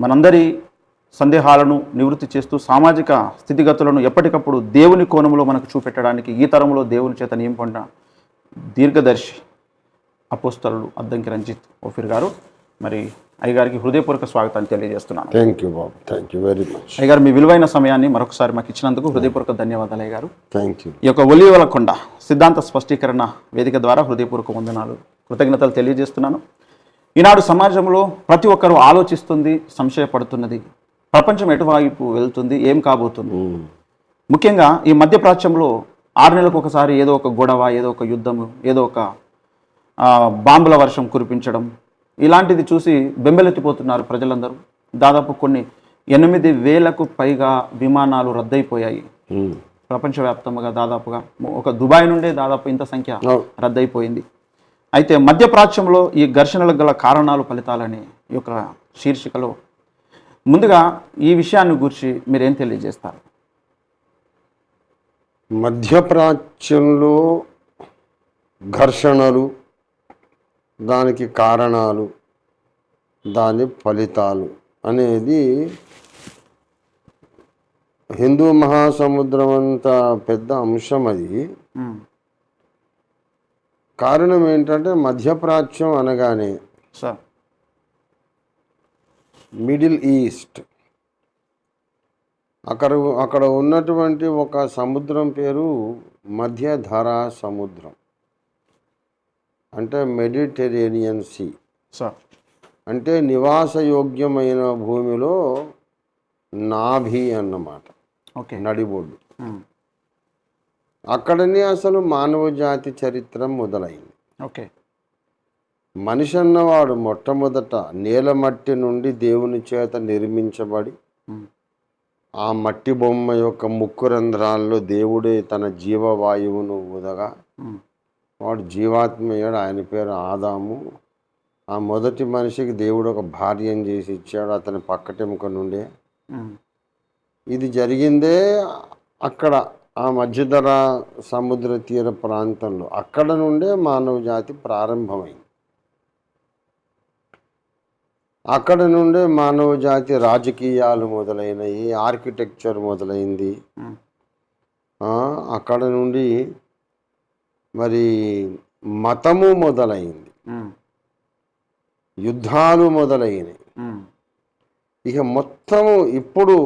మనందరి సందేహాలను నివృత్తి చేస్తూ సామాజిక స్థితిగతులను ఎప్పటికప్పుడు దేవుని కోణంలో మనకు చూపెట్టడానికి ఈ తరంలో దేవుని చేత నియమపడిన దీర్ఘదర్శి అపోస్తలుడు అద్దంకి రంజిత్ ఓఫీర్ గారు. మరి అయ్యగారికి హృదయపూర్వక స్వాగతాన్ని తెలియజేస్తున్నాను. Thank you Babu, thank you very much. అయ్యగారు, మీ విలువైన సమయాన్ని మరొకసారి మాకు ఇచ్చినందుకు హృదయపూర్వక ధన్యవాదాలు అయ్యగారు. Thank you. ఈ యొక్క ఒలివల కొండ సిద్ధాంత స్పష్టీకరణ వేదిక ద్వారా హృదయపూర్వక వందనాలు, కృతజ్ఞతలు తెలియజేస్తున్నాను. ఈనాడు సమాజంలో ప్రతి ఒక్కరూ ఆలోచిస్తుంది, సంశయపడుతున్నది. ప్రపంచం ఎటువైపు వెళ్తుంది, ఏం కాబోతుంది. ముఖ్యంగా ఈ మధ్యప్రాచ్యంలో 6 నెలలకు ఒకసారి ఏదో ఒక గొడవ, ఏదో ఒక యుద్ధము, ఏదో ఒక బాంబుల వర్షం కురిపించడం, ఇలాంటిది చూసి బెంబెలెత్తిపోతున్నారు ప్రజలందరూ. దాదాపు కొన్ని 8,000కు పైగా విమానాలు రద్దయిపోయాయి ప్రపంచవ్యాప్తంగా. దాదాపుగా ఒక దుబాయ్ నుండే దాదాపు ఇంత సంఖ్య రద్దయిపోయింది. అయితే మధ్యప్రాచ్యంలో ఈ ఘర్షణలకు గల కారణాలు, ఫలితాలని ఈ యొక్క శీర్షికలో ముందుగా ఈ విషయాన్ని గురించి మీరేం తెలియజేస్తారు? మధ్యప్రాచ్యంలో ఘర్షణలు, దానికి కారణాలు, దాని ఫలితాలు అనేది హిందూ మహాసముద్రం అంత పెద్ద అంశం. అది కారణం ఏంటంటే మధ్యప్రాచ్యం అనగానే మిడిల్ ఈస్ట్, అక్కడ ఉన్నటువంటి ఒక సముద్రం పేరు మధ్యధరా సముద్రం, అంటే మెడిటరేనియన్ సీ. అంటే నివాసయోగ్యమైన భూమిలో నాభి అన్నమాట, నడిబొడ్డు. అక్కడనే అసలు మానవ జాతి చరిత్ర మొదలైంది. మనిషి అన్నవాడు మొట్టమొదట నేల మట్టి నుండి దేవుని చేత నిర్మించబడి, ఆ మట్టి బొమ్మ యొక్క ముక్కు రంధ్రాల్లో దేవుడే తన జీవవాయువును ఊదగా వాడు జీవాత్మయ్యాడు. ఆయన పేరు ఆదాము. ఆ మొదటి మనిషికి దేవుడు ఒక భార్యను చేసి ఇచ్చాడు, అతని పక్కటెముక నుండే. ఇది జరిగిందే అక్కడ ఆ మధ్యధర సముద్ర తీర ప్రాంతంలో. అక్కడ నుండే మానవ జాతి ప్రారంభమైంది. అక్కడ నుండే మానవ జాతి రాజకీయాలు మొదలైనవి, ఆర్కిటెక్చర్ మొదలైంది. అక్కడ నుండి మరి మతము మొదలైంది, యుద్ధాలు మొదలైనవి. ఇక మొత్తము ఇప్పుడు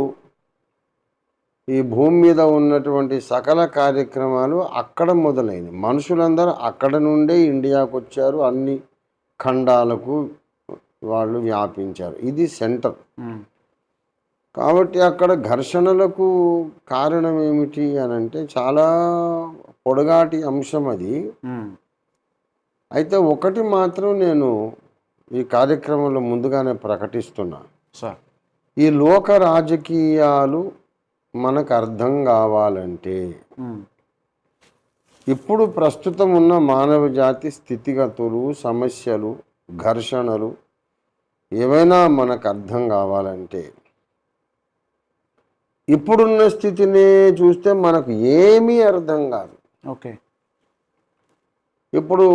ఈ భూమి మీద ఉన్నటువంటి సకల కార్యక్రమాలు అక్కడ మొదలైనవి. మనుషులందరూ అక్కడ నుండే ఇండియాకు వచ్చారు, అన్ని ఖండాలకు వాళ్ళు వ్యాపించారు. ఇది సెంటర్. కాబట్టి అక్కడ ఘర్షణలకు కారణం ఏమిటి అని అంటే చాలా పొడగాటి అంశం అది. అయితే ఒకటి మాత్రం నేను ఈ కార్యక్రమంలో ముందుగానే ప్రకటిస్తున్నా. ఈ లోక రాజకీయాలు మనకు అర్థం కావాలంటే ఇప్పుడు ప్రస్తుతం ఉన్న మానవ జాతి స్థితిగతులు, సమస్యలు, ఘర్షణలు ఏవైనా మనకు అర్థం కావాలంటే ఇప్పుడున్న స్థితిని చూస్తే మనకు ఏమీ అర్థం కాదు. ఇప్పుడు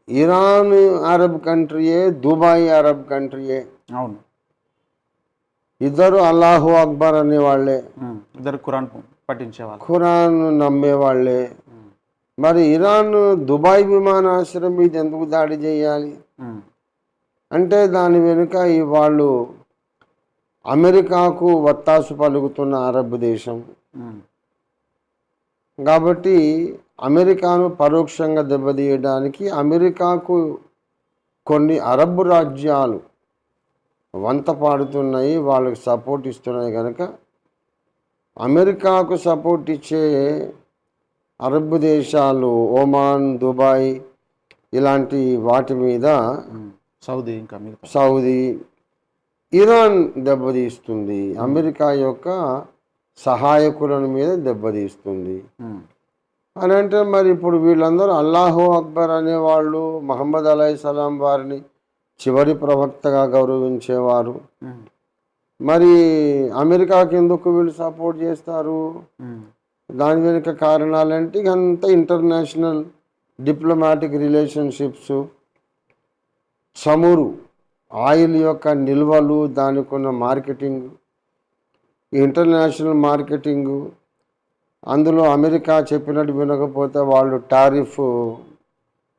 ఇరాన్ అరబ్ కంట్రీయే, దుబాయ్ అరబ్ కంట్రీయే. అవును, ఇద్దరు అల్లాహు అక్బర్ అనేవాళ్లే, ఇద్దరు ఖురాన్ పఠించేవాళ్ళు, ఖురాన్ నమ్మేవాళ్లే. మరి ఇరాన్ దుబాయ్ విమానాశ్రయం మీద ఎందుకు దాడి చేయాలి అంటే దాని వెనుక వాళ్ళు అమెరికాకు వత్తాసు పలుకుతున్న అరబ్ దేశం కాబట్టి అమెరికాను పరోక్షంగా దెబ్బతీయడానికి అమెరికాకు కొన్ని అరబ్ రాజ్యాలు వంత పాడుతున్నాయి, వాళ్ళకి సపోర్ట్ ఇస్తున్నాయి. కనుక అమెరికాకు సపోర్ట్ ఇచ్చే అరబ్ దేశాలు, ఒమాన్, దుబాయ్ ఇలాంటి వాటి మీద సౌదీ, ఇరాన్ దెబ్బతీస్తుంది. అమెరికా యొక్క సహాయకులను మీద దెబ్బతీస్తుంది అని అంటే మరి ఇప్పుడు వీళ్ళందరూ అల్లాహు అక్బర్ అనేవాళ్ళు మహమ్మద్ అలైహిస్సలాం వారిని చివరి ప్రవక్తగా గౌరవించేవారు. మరి అమెరికాకి ఎందుకు వీళ్ళు సపోర్ట్ చేస్తారు? దాని వెనుక కారణాలంటే అంత ఇంటర్నేషనల్ డిప్లొమాటిక్ రిలేషన్షిప్స్, చమురు ఆయిల్ యొక్క నిల్వలు, దానికి ఉన్న మార్కెటింగ్, ఇంటర్నేషనల్ మార్కెటింగు, అందులో అమెరికా చెప్పినట్టు వినకపోతే వాళ్ళు టారిఫ్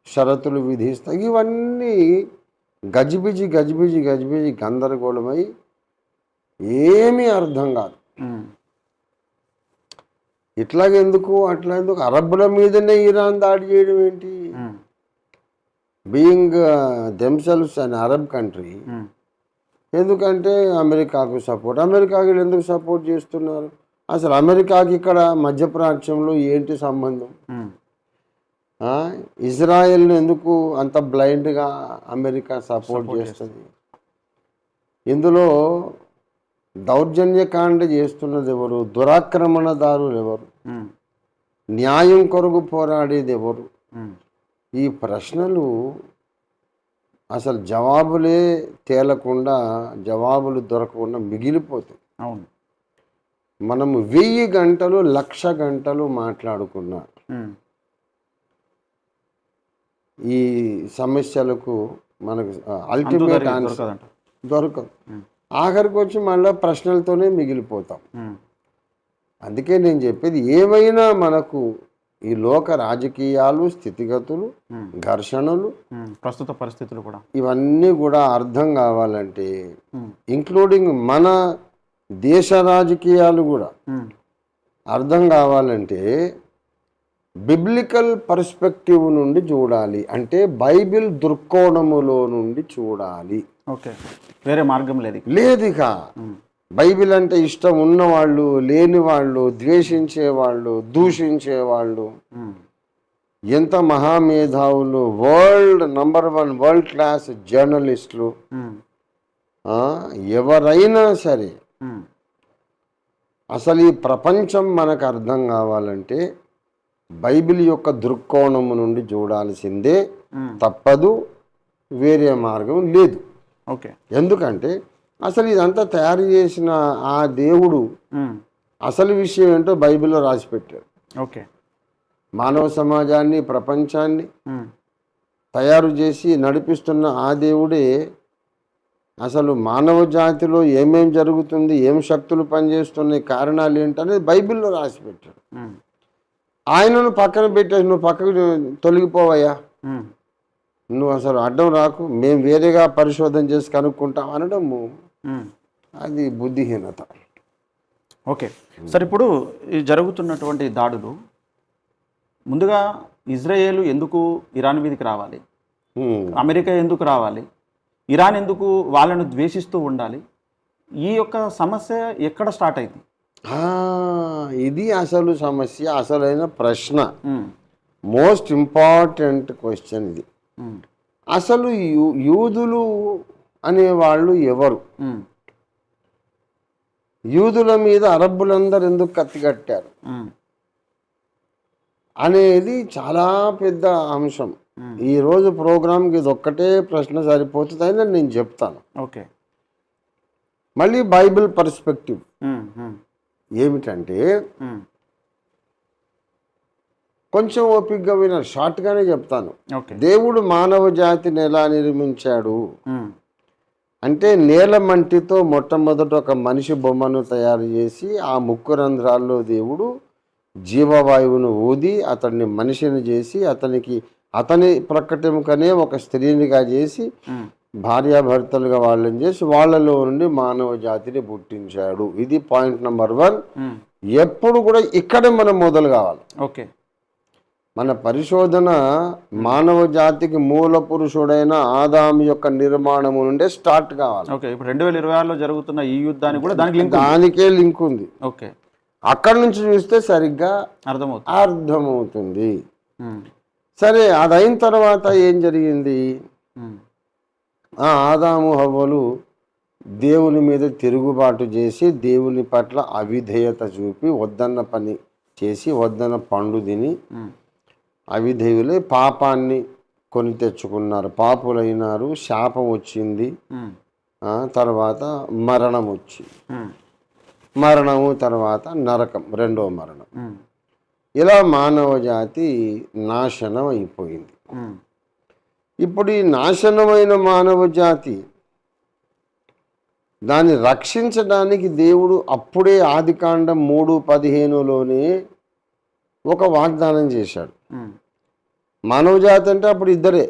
షరతులు విధిస్తాయి. ఇవన్నీ గజిబిజి గజిబిజి గజిబిజి గందరగోళమై ఏమీ అర్థం కాదు. ఇట్లాగెందుకు అట్లా ఎందుకు? అరబ్బుల మీదనే ఇరాన్ దాడి చేయడం ఏంటి? బీయింగ్ దెమ్సెల్వ్స్ అన్ అరబ్ కంట్రీ, ఎందుకంటే అమెరికాకు సపోర్ట్. అమెరికాకి ఎందుకు సపోర్ట్ చేస్తున్నారు? అసలు అమెరికాకి ఇక్కడ మధ్యప్రాచ్యంలో ఏంటి సంబంధం? ఇజ్రాయెల్ని ఎందుకు అంత బ్లైండ్గా అమెరికా సపోర్ట్ చేస్తుంది? ఇందులో దౌర్జన్యకాండ చేస్తున్నది ఎవరు? దురాక్రమణదారులు ఎవరు? న్యాయం కొరకు పోరాడేది ఎవరు? ఈ ప్రశ్నలు అసలు జవాబులే తేలకుండా, జవాబులు దొరకకుండా మిగిలిపోతాయి. అవును. మనము 1000 గంటలు 1,00,000 గంటలు మాట్లాడుకున్నా ఈ సమస్యలకు మనకు అల్టిమేట్ ఆన్సర్ దొరకదు. ఆఖరికి వచ్చి మళ్ళీ ప్రశ్నలతోనే మిగిలిపోతాం. అందుకే నేను చెప్పేది, ఏమైనా మనకు ఈ లోక రాజకీయాలు, స్థితిగతులు, ఘర్షణలు, ప్రస్తుత పరిస్థితులు కూడా, ఇవన్నీ కూడా అర్థం కావాలంటే, ఇంక్లూడింగ్ మన దేశ రాజకీయాలు కూడా అర్థం కావాలంటే బిబ్లికల్ పర్స్పెక్టివ్ నుండి చూడాలి. అంటే బైబిల్ దృక్కోణములో నుండి చూడాలి. ఓకే, వేరే మార్గం లేదు ఇక. బైబిల్ అంటే ఇష్టం ఉన్నవాళ్ళు, లేని వాళ్ళు, ద్వేషించేవాళ్ళు, దూషించేవాళ్ళు, ఎంత మహామేధావులు, వరల్డ్ నంబర్ 1 వరల్డ్ క్లాస్ జర్నలిస్టులు, ఎవరైనా సరే అసలు ఈ ప్రపంచం మనకు అర్థం కావాలంటే బైబిల్ యొక్క దృక్కోణము నుండి చూడాల్సిందే, తప్పదు, వేరే మార్గం లేదు. ఓకే. ఎందుకంటే అసలు ఇదంతా తయారు చేసిన ఆ దేవుడు అసలు విషయం ఏంటో బైబిల్లో రాసి పెట్టాడు. ఓకే. మానవ సమాజాన్ని, ప్రపంచాన్ని తయారు చేసి నడిపిస్తున్న ఆ దేవుడే అసలు మానవ జాతిలో ఏమేం జరుగుతుంది, ఏం శక్తులు పనిచేస్తున్నాయి, కారణాలు ఏంటనేది బైబిల్లో రాసి పెట్టాడు. ఆయనను పక్కన పెట్టేసి నువ్వు పక్కకు తొలగిపోవయ్యా, నువ్వు అసలు అడ్డం రాకు, మేము వేరేగా పరిశోధన చేసి కనుక్కుంటాం అనడము అది బుద్ధిహీనత. ఓకే సార్, ఇప్పుడు ఈ జరుగుతున్నటువంటి దాడులు, ముందుగా ఇజ్రాయేలు ఎందుకు ఇరాన్ మీదకి రావాలి? అమెరికా ఎందుకు రావాలి? ఇరాన్ ఎందుకు వాళ్ళను ద్వేషిస్తూ ఉండాలి? ఈ యొక్క సమస్య ఎక్కడ స్టార్ట్ అయింది? ఇది అసలు సమస్య, అసలైన ప్రశ్న, మోస్ట్ ఇంపార్టెంట్ క్వశ్చన్ ఇది. అసలు యూదులు అనేవాళ్ళు ఎవరు? యూదుల మీద అరబ్బులందరూ ఎందుకు కత్తికట్టారు అనేది చాలా పెద్ద అంశం. ఈరోజు ప్రోగ్రామ్కి ఇది ఒక్కటే ప్రశ్న సరిపోతుంది అని నేను చెప్తాను. ఓకే. మళ్ళీ బైబిల్ పర్స్పెక్టివ్ ఏమిటంటే, కొంచెం ఓపికగా విన, షార్ట్గానే చెప్తాను. దేవుడు మానవ జాతిని ఎలా నిర్మించాడు అంటే, నేల మంటితో మొట్టమొదట ఒక మనిషి బొమ్మను తయారు చేసి ఆ ముక్కు రంధ్రాల్లో దేవుడు జీవవాయువును ఊది అతన్ని మనిషిని చేసి అతని ప్రకటనకనే ఒక స్త్రీనిగా చేసి భార్యాభర్తలుగా వాళ్ళని చేసి వాళ్ళలో నుండి మానవ జాతిని పుట్టించాడు. ఇది పాయింట్ నెంబర్ 1. ఎప్పుడు కూడా ఇక్కడే మనం మొదలు కావాలి. ఓకే. మన పరిశోధన మానవ జాతికి మూల పురుషుడైన ఆదాము యొక్క నిర్మాణము నుండే స్టార్ట్ కావాలి. ఓకే. ఇప్పుడు 2026లో జరుగుతున్న ఈ యుద్ధానికి కూడా దానికే లింక్ ఉంది. ఓకే. అక్కడి నుంచి చూస్తే సరిగ్గా అర్థమవుతుంది. సరే, అదైన తర్వాత ఏం జరిగింది? ఆదాము హవ్వలు దేవుని మీద తిరుగుబాటు చేసి దేవుని పట్ల అవిధేయత చూపి వద్దన్న పని చేసి వద్దన్న పండు తిని అవిధేయులై పాపాన్ని కొని తెచ్చుకున్నారు, పాపులైనారు, శాపం వచ్చింది, తర్వాత మరణం వచ్చింది, మరణము తర్వాత నరకం, రెండవ మరణం. ఇలా మానవ జాతి నాశనం అయిపోయింది. ఇప్పుడు ఈ నాశనమైన మానవ జాతి దాన్ని రక్షించడానికి దేవుడు అప్పుడే ఆదికాండం 3:15లోనే ఒక వాగ్దానం చేశాడు. మానవ జాతి అంటే అప్పుడు ఇద్దరే,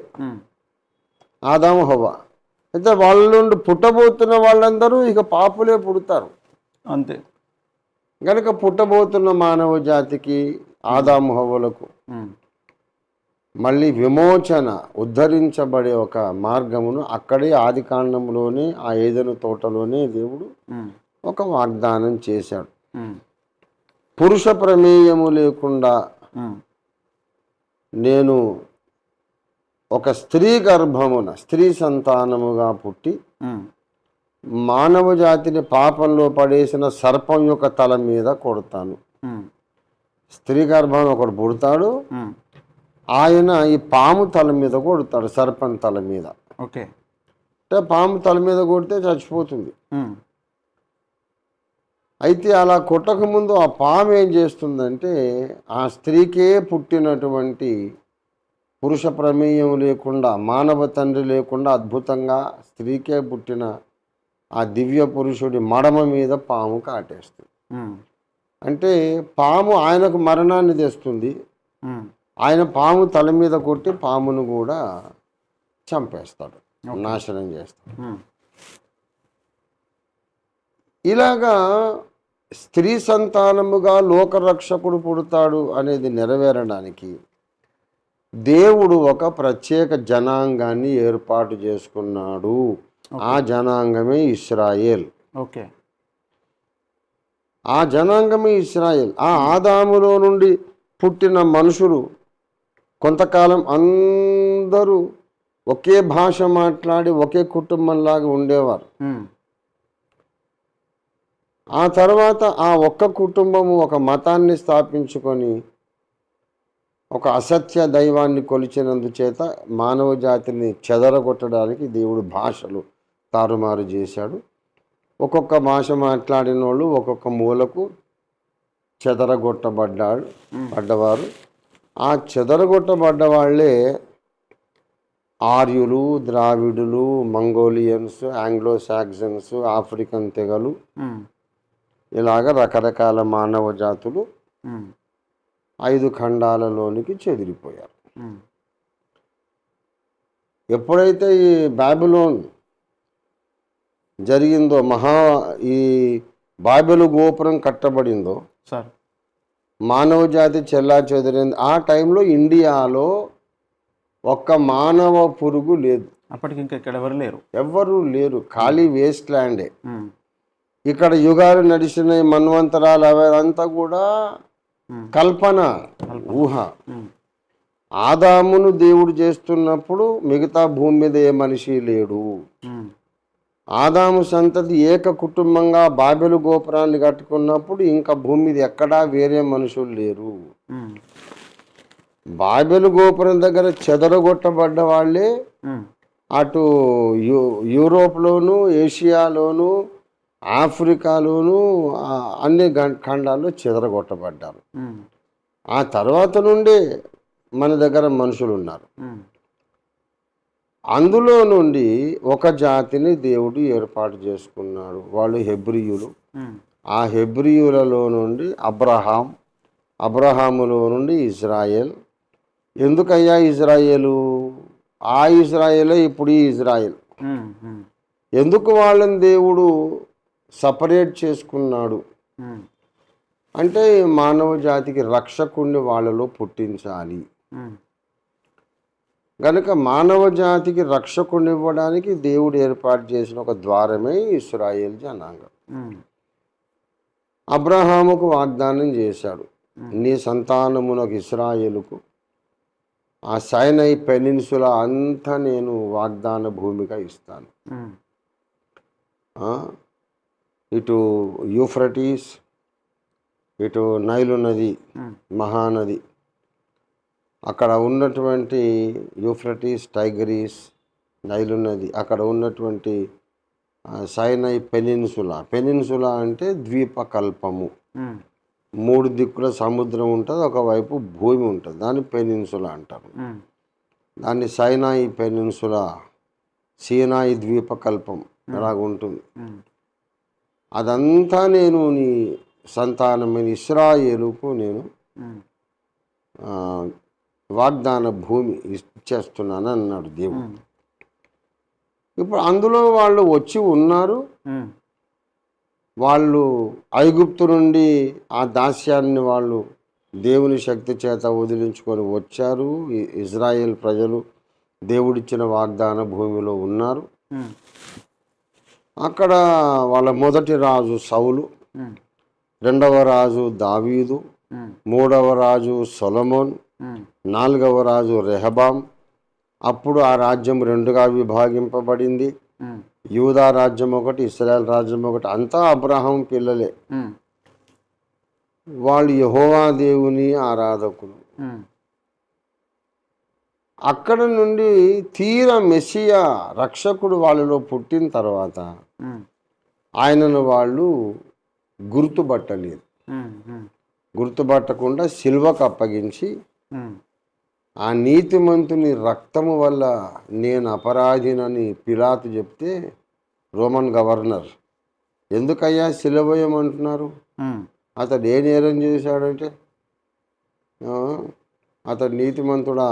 ఆదాము హవ్వ. అయితే వాళ్ళ నుండి పుట్టబోతున్న వాళ్ళందరూ ఇక పాపులే పుడతారు. అంతే. కనుక పుట్టబోతున్న మానవ జాతికి ఆదాము హవ్వలకు మళ్ళీ విమోచన, ఉద్ధరించబడే ఒక మార్గమును అక్కడే ఆదికాండంలోనే ఆ ఏదెను తోటలోనే దేవుడు ఒక వాగ్దానం చేశాడు. పురుష ప్రమేయము లేకుండా నేను ఒక స్త్రీ గర్భమున స్త్రీ సంతానముగా పుట్టి మానవ జాతిని పాపంలో పడేసిన సర్పం యొక్క తల మీద కొడతాను. స్త్రీ గర్భం ఒకడు పుడతాడు, ఆయన ఈ పాము తల మీద కొడతాడు, సర్పం తల మీద. ఓకే. అంటే పాము తల మీద కొడితే చచ్చిపోతుంది. అయితే అలా కొట్టకముందు ఆ పాము ఏం చేస్తుందంటే ఆ స్త్రీకే పుట్టినటువంటి పురుష ప్రమేయం లేకుండా, మానవ తండ్రి లేకుండా అద్భుతంగా స్త్రీకే పుట్టిన ఆ దివ్య పురుషుడి మడమ మీద పాము కాటేస్తుంది. అంటే పాము ఆయనకు మరణాన్ని తెస్తుంది, ఆయన పాము తల మీద కొట్టి పామును కూడా చంపేస్తాడు, నాశనం చేస్తాడు. ఇలాగా స్త్రీ సంతానముగా లోకరక్షకుడు పుడతాడు అనేది నెరవేరడానికి దేవుడు ఒక ప్రత్యేక జనాంగాన్ని ఏర్పాటు చేసుకున్నాడు. ఆ జనాంగమే ఇశ్రాయేల్. ఓకే. ఆ జనాంగమే ఇశ్రాయేల్. ఆ ఆదాములో నుండి పుట్టిన మనుషులు కొంతకాలం అందరూ ఒకే భాష మాట్లాడి ఒకే కుటుంబంలాగా ఉండేవారు. ఆ తర్వాత ఆ ఒక్క కుటుంబము ఒక మతాన్ని స్థాపించుకొని ఒక అసత్య దైవాన్ని కొలిచినందుచేత మానవ జాతిని చెదరగొట్టడానికి దేవుడు భాషలు తారుమారు చేశాడు. ఒక్కొక్క భాష మాట్లాడిన వాళ్ళు ఒక్కొక్క మూలకు పడ్డవారు. ఆ చెదరగొట్టబడ్డ వాళ్ళే ఆర్యులు, ద్రావిడులు, మంగోలియన్స్, ఆంగ్లో సాక్సన్స్, ఆఫ్రికన్ తెగలు, ఇలాగ రకరకాల మానవ జాతులు 5 ఖండాలలోనికి చెదిరిపోయారు. ఎప్పుడైతే ఈ బాబిలోన్ జరిగిందో, ఈ బాబెలు గోపురం కట్టబడిందో, సార్ మానవ జాతి చెల్లా చెదిరింది. ఆ టైంలో ఇండియాలో ఒక్క మానవ పురుగు లేదు. అప్పటికి ఇంకా ఇక్కడ ఎవరు లేరు. ఖాళీ వేస్ట్ ల్యాండే. ఇక్కడ యుగాలు నడిచినాయి, మన్వంతరాలు అవంతా కూడా కల్పన, ఊహ. ఆదామును దేవుడు చేస్తున్నప్పుడు మిగతా భూమి మీద ఏ మనిషి లేడు. ఆదాము సంతతి ఏక కుటుంబంగా బాబెలు గోపురాన్ని కట్టుకున్నప్పుడు ఇంకా భూమి మీద ఎక్కడా వేరే మనుషులు లేరు. బాబెలు గోపురం దగ్గర చెదరగొట్టబడ్డ వాళ్ళే అటు యూరోప్లోను, ఏషియాలోను, ఆఫ్రికాలోను అన్ని ఖండాల్లో చెదరగొట్టబడ్డారు. ఆ తర్వాత నుండే మన దగ్గర మనుషులు ఉన్నారు. అందులో నుండి ఒక జాతిని దేవుడు ఏర్పాటు చేసుకున్నాడు. వాళ్ళు హెబ్రీయులు. ఆ హెబ్రీయులలో నుండి అబ్రహాములో నుండి ఇజ్రాయేల్. ఎందుకయ్యా ఇజ్రాయేలు? ఆ ఇజ్రాయేలే ఇప్పుడు ఈ ఇజ్రాయేల్. ఎందుకు వాళ్ళని దేవుడు సపరేట్ చేసుకున్నాడు అంటే మానవ జాతికి రక్షకుణ్ణి వాళ్ళలో పుట్టించాలి. కనుక మానవ జాతికి రక్షకుని ఇవ్వడానికి దేవుడు ఏర్పాటు చేసిన ఒక ద్వారమే ఇశ్రాయేల్ జనాంగం. అబ్రహాముకు వాగ్దానం చేశాడు, నీ సంతానమునకు ఇశ్రాయేలుకు ఆ సైనై పెనిన్సులా అంతా నేను వాగ్దాన భూమిగా ఇస్తాను. ఇటు యూఫ్రటీస్, ఇటు నైలు నది, మహానది, అక్కడ ఉన్నటువంటి యూఫ్రటీస్, టైగ్రీస్, నైలు నది, అక్కడ ఉన్నటువంటి సైనై పెనిన్సులా అంటే ద్వీపకల్పము. 3 దిక్కుల సముద్రం ఉంటుంది, ఒకవైపు భూమి ఉంటుంది, దాన్ని పెనిన్సులా అంటారు. దాన్ని సైనాయి పెనిన్సులా, సీనాయి ద్వీపకల్పం అలాగ ఉంటుంది. అదంతా నేను నీ సంతానమైన ఇశ్రాయేలుకు నేను ఆ, వాగ్దాన భూమి ఇచ్చేస్తున్నాను అన్నాడు దేవుడు. ఇప్పుడు అందులో వాళ్ళు వచ్చి ఉన్నారు. వాళ్ళు ఐగుప్తు నుండి ఆ దాస్యాన్ని వాళ్ళు దేవుని శక్తి చేత వదిలించుకొని వచ్చారు. ఇజ్రాయేల్ ప్రజలు దేవుడిచ్చిన వాగ్దాన భూమిలో ఉన్నారు. అక్కడ వాళ్ళ మొదటి రాజు సౌలు, రెండవ రాజు దావీదు, మూడవ రాజు సొలొమోన్, నాలుగవ రాజు రెహబాం. అప్పుడు ఆ రాజ్యం రెండుగా విభాగింపబడింది. యూదా రాజ్యం ఒకటి, ఇశ్రాయేల్ రాజ్యం ఒకటి. అంతా అబ్రహాం పిల్లలే. వాళ్ళు యెహోవా దేవుని ఆరాధకులు. అక్కడ నుండి తీర మెస్సియా రక్షకుడు వాళ్ళలో పుట్టిన తర్వాత ఆయనను వాళ్ళు గుర్తుపట్టలేదు. గుర్తుపట్టకుండా సిలువకు అప్పగించి ఆ నీతిమంతుని రక్తము వల్ల నేను అపరాధినని పిలాతు చెప్తే రోమన్ గవర్నర్, ఎందుకయ్యా సిలువేయమంటున్నారు? అతడు ఏ నేరం చేశాడంటే, అతడు నీతిమంతుడా,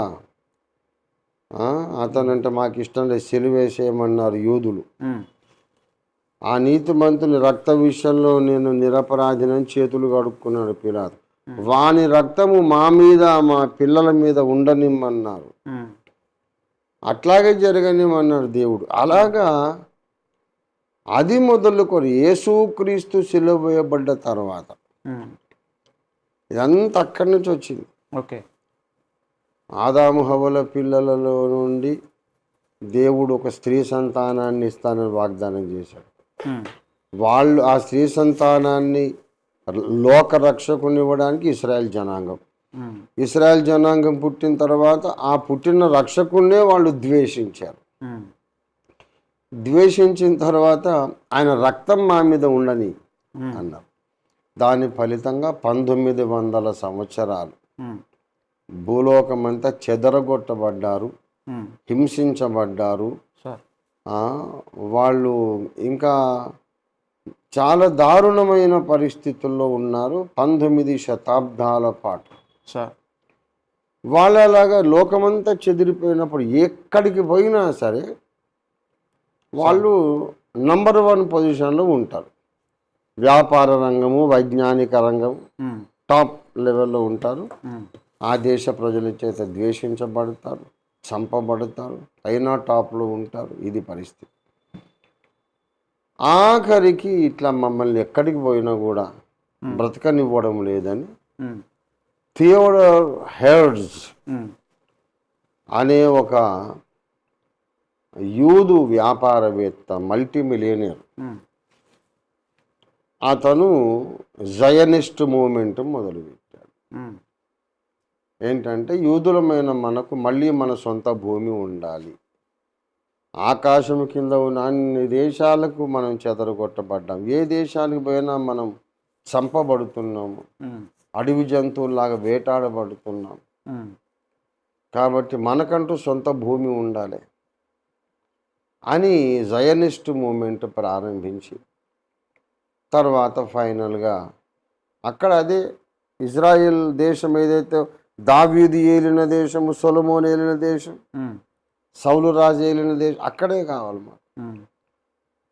అతనంటే మాకు ఇష్టం లేదు, సిలువేసేయమన్నారు యూదులు. ఆ నీతిమంతుని రక్త విషయంలో నేను నిరపరాధినని చేతులు కడుక్కున్నాడు పిలాతు. వాని రక్తము మా మీద మా పిల్లల మీద ఉండనిమ్మన్నారు. అట్లాగే జరగనిమ్మన్నాడు దేవుడు. అలాగా అది మొదలుకొని యేసుక్రీస్తు సిలువ వేయబడ్డ తర్వాత ఇదంతా అక్కడి నుంచి వచ్చింది. ఓకే. ఆదాము హవ్వల పిల్లలలో నుండి దేవుడు ఒక స్త్రీ సంతానాన్ని ఇస్తానని వాగ్దానం చేశాడు. వాళ్ళు ఆ స్త్రీ సంతానాన్ని లోక రక్షకుని ఇవ్వడానికి ఇశ్రాయేల్ జనాంగం. ఇశ్రాయేల్ జనాంగం పుట్టిన తర్వాత ఆ పుట్టిన రక్షకున్నే వాళ్ళు ద్వేషించారు. ద్వేషించిన తర్వాత ఆయన రక్తం మా మీద ఉండని అన్నారు. దాని ఫలితంగా 1900 సంవత్సరాలు భూలోకమంతా చెదరగొట్టబడ్డారు, హింసించబడ్డారు. వాళ్ళు ఇంకా చాలా దారుణమైన పరిస్థితుల్లో ఉన్నారు 19 శతాబ్దాల పాటు. వాళ్ళలాగా లోకమంతా చెదిరిపోయినప్పుడు ఎక్కడికి పోయినా సరే వాళ్ళు నంబర్ 1 పొజిషన్లో ఉంటారు. వ్యాపార రంగము, వైజ్ఞానిక రంగం టాప్ లెవెల్లో ఉంటారు. ఆ దేశ ప్రజల చేత ద్వేషించబడతారు, చంపబడతారు, అయినా టాప్లో ఉంటారు. ఇది పరిస్థితి. ఆఖరికి ఇట్లా మమ్మల్ని ఎక్కడికి పోయినా కూడా బ్రతకనివ్వడం లేదని థియోడర్ హెర్ట్జ్ అనే ఒక యూదు వ్యాపారవేత్త, మల్టీమిలియనర్, అతను జయనిస్ట్ మూమెంట్ మొదలుపెట్టాడు. ఏంటంటే యూదులమైన మనకు మళ్ళీ మన సొంత భూమి ఉండాలి. ఆకాశం కింద ఉన్న అన్ని దేశాలకు మనం చెదరగొట్టబడ్డాం. ఏ దేశానికి పోయినా మనం చంపబడుతున్నాము, అడవి జంతువుల్లాగా వేటాడబడుతున్నాం. కాబట్టి మనకంటూ సొంత భూమి ఉండాలి అని జయనిస్ట్ మూమెంట్ ప్రారంభించి తర్వాత ఫైనల్గా అక్కడ అదే ఇజ్రాయెల్ దేశం ఏదైతే దావీదు ఏలిన దేశము, సొలొమోన్ ఏలిన దేశం, సౌలు రాజు ఏలిన దేశం అక్కడే కావాలి మాకు.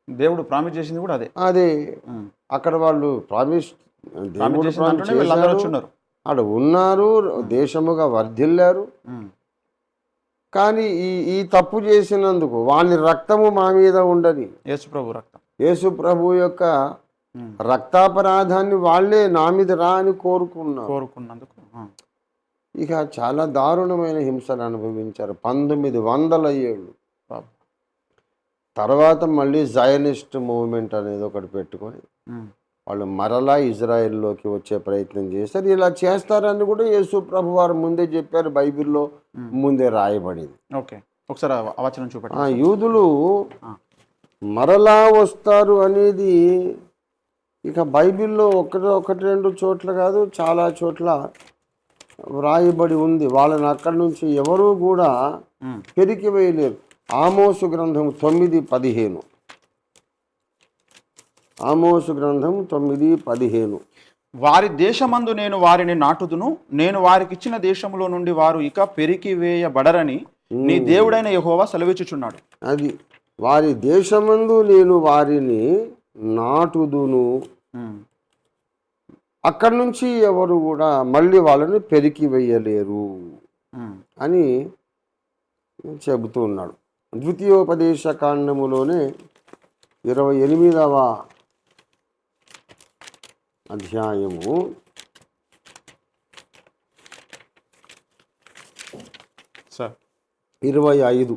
దేవుడు ప్రామిస్ చేసింది కూడా అదే. అదే అక్కడ వాళ్ళు ప్రామిస్ దేవుడు చేశారు, అక్కడ ఉన్నారు, దేశముగా వర్ధిల్లారు. కానీ ఈ తప్పు చేసినందుకు వాని రక్తము మా మీద ఉండని, యేసు ప్రభు యొక్క రక్తాపరాధాన్ని వాళ్ళే నా మీద రా అని కోరుకున్నందుకు ఇక చాలా దారుణమైన హింసలు అనుభవించారు 1900 ఏళ్ళు. తర్వాత మళ్ళీ జయనిస్ట్ మూవ్మెంట్ అనేది ఒకటి పెట్టుకొని వాళ్ళు మరలా ఇజ్రాయెల్లోకి వచ్చే ప్రయత్నం చేశారు. ఇలా చేస్తారని కూడా యేసు ప్రభు వారు ముందే చెప్పారు, బైబిల్లో ముందే రాయబడింది. యూదులు మరలా వస్తారు అనేది ఇక బైబిల్లో ఒకటి రెండు చోట్ల కాదు, చాలా చోట్ల వ్రాయబడి ఉంది. వాళ్ళని అక్కడి నుంచి ఎవరూ కూడా పెరికి వేయలేరు. ఆమోసు గ్రంథం 9:15, ఆమోసు గ్రంథం 9:15. వారి దేశమందు నేను వారిని నాటుదును, నేను వారికిచ్చిన దేశములో నుండి వారు ఇక పెరికి వేయబడరని నీ దేవుడైన యెహోవా సెలవిచ్చుచున్నాడు. అది వారి దేశమందు నేను వారిని నాటుదును, అక్కడి నుంచి ఎవరు కూడా మళ్ళీ వాళ్ళని పెరికి వేయలేరు అని చెబుతూ ఉన్నాడు. ద్వితీయోపదేశ కాండములోనే 28వ అధ్యాయము 25.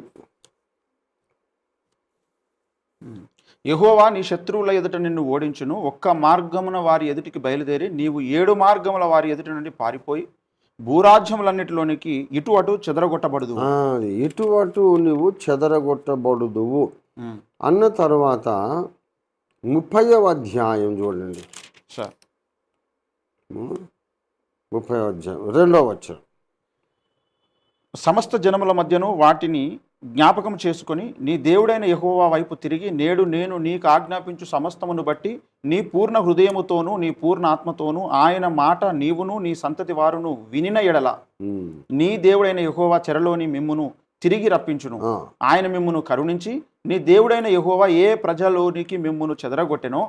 యెహోవా నీ శత్రువుల ఎదుట నిన్ను ఓడించును, ఒక్క మార్గమున వారి ఎదుటికి బయలుదేరి నీవు 7 మార్గముల వారి ఎదుటి నుండి పారిపోయి భూరాజ్యములన్నిటిలోనికి ఇటు అటు చెదరగొట్టబడదు. ఇటు అటు నువ్వు చెదరగొట్టబడుదువు అన్న తర్వాత 30వ అధ్యాయం చూడండి. 30వ అధ్యాయం 2వ వచనం. సమస్త జనముల మధ్యను వాటిని జ్ఞాపకం చేసుకొని నీ దేవుడైన యెహోవా వైపు తిరిగి నేడు నేను నీకు ఆజ్ఞాపించు సమస్తమును బట్టి నీ పూర్ణ హృదయముతోనూ నీ పూర్ణ ఆత్మతోనూ ఆయన మాట నీవును నీ సంతతి వారును వినిన ఎడల నీ దేవుడైన యెహోవా చెరలోని మిమ్మును తిరిగి రప్పించును. ఆయన మిమ్మును కరుణించి నీ దేవుడైన యెహోవా ఏ ప్రజలోనికి మిమ్మును చెదరగొట్టెనో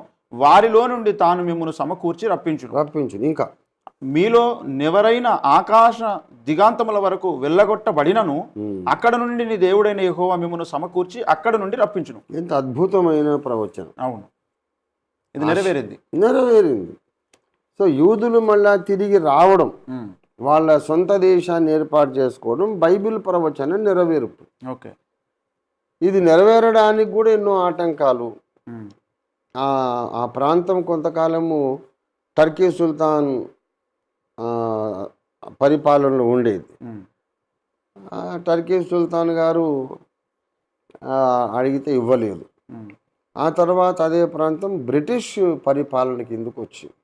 వారిలో నుండి తాను మిమ్మును సమకూర్చి రప్పించును. ఇంకా మీలో నెవరైన ఆకాశ దిగాంతముల వరకు వెళ్ళగొట్టబడినను అక్కడ నుండి నీ దేవుడైన యెహోవా మిమ్మును సమకూర్చి అక్కడ నుండి రప్పించును. ఎంత అద్భుతమైన ప్రవచనం. అవును, ఇది నెరవేరింది. సో యూదులు మళ్ళా తిరిగి రావడం, వాళ్ళ సొంత దేశాన్ని ఏర్పాటు చేసుకోవడం బైబిల్ ప్రవచనం నెరవేర్పు. ఓకే, ఇది నెరవేరడానికి కూడా ఎన్నో ఆటంకాలు. ఆ ప్రాంతం కొంతకాలము టర్కీ సుల్తాన్ పరిపాలనలో ఉండేది. టర్కీ సుల్తాన్ గారు అడిగితే ఇవ్వలేదు. ఆ తర్వాత అదే ప్రాంతం బ్రిటిష్ పరిపాలన కిందకు వచ్చింది.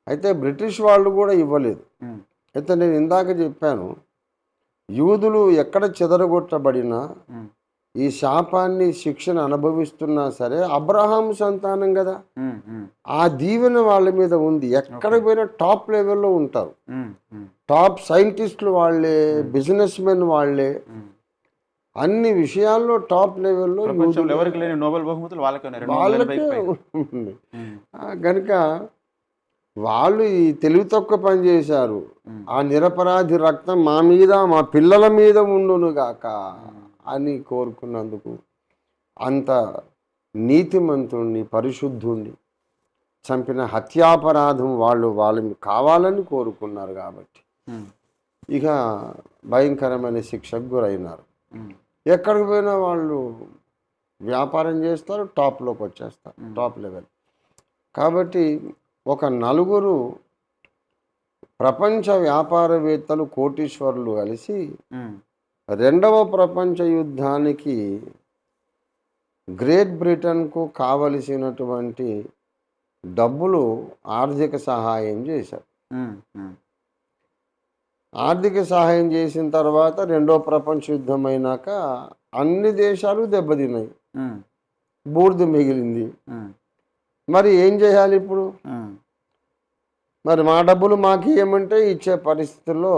అయితే బ్రిటిష్ వాళ్ళు కూడా ఇవ్వలేదు. అయితే నేను ఇందాక చెప్పాను, యూదులు ఎక్కడ చెదరగొట్టబడినా ఈ శాపాన్ని శిక్షణ అనుభవిస్తున్నా సరే అబ్రహాం సంతానం కదా, ఆ దీవెన వాళ్ళ మీద ఉంది. ఎక్కడ పోయినా టాప్ లెవెల్లో ఉంటారు. టాప్ సైంటిస్టులు వాళ్ళే, బిజినెస్ మెన్ వాళ్ళే, అన్ని విషయాల్లో టాప్ లెవెల్లో వాళ్ళకే ఉంది. కనుక వాళ్ళు ఈ తెలివి తక్కువ పని చేశారు. ఆ నిరపరాధి రక్తం మా మీద మా పిల్లల మీద ఉండును గాక అని కోరుకున్నందుకు అంత నీతిమంతుణ్ణి పరిశుద్ధుణ్ణి చంపిన హత్యాపరాధం వాళ్ళని కావాలని కోరుకున్నారు కాబట్టి ఇక భయంకరమైన శిక్షకు గురైనారు. ఎక్కడికి పోయినా వాళ్ళు వ్యాపారం చేస్తారు, టాప్లోకి వచ్చేస్తారు, టాప్ లెవెల్. కాబట్టి ఒక 4 ప్రపంచ వ్యాపారవేత్తలు కోటీశ్వరులు కలిసి 2వ ప్రపంచ యుద్ధానికి గ్రేట్ బ్రిటన్కు కావలసినటువంటి డబ్బులు ఆర్థిక సహాయం చేశారు. ఆర్థిక సహాయం చేసిన తర్వాత 2వ ప్రపంచ యుద్ధం అయినాక అన్ని దేశాలు దెబ్బతిన్నాయి, బూడిద మిగిలింది. మరి ఏం చేయాలి ఇప్పుడు? మరి మా డబ్బులు మాకు ఇవ్వమంటే ఇచ్చే పరిస్థితుల్లో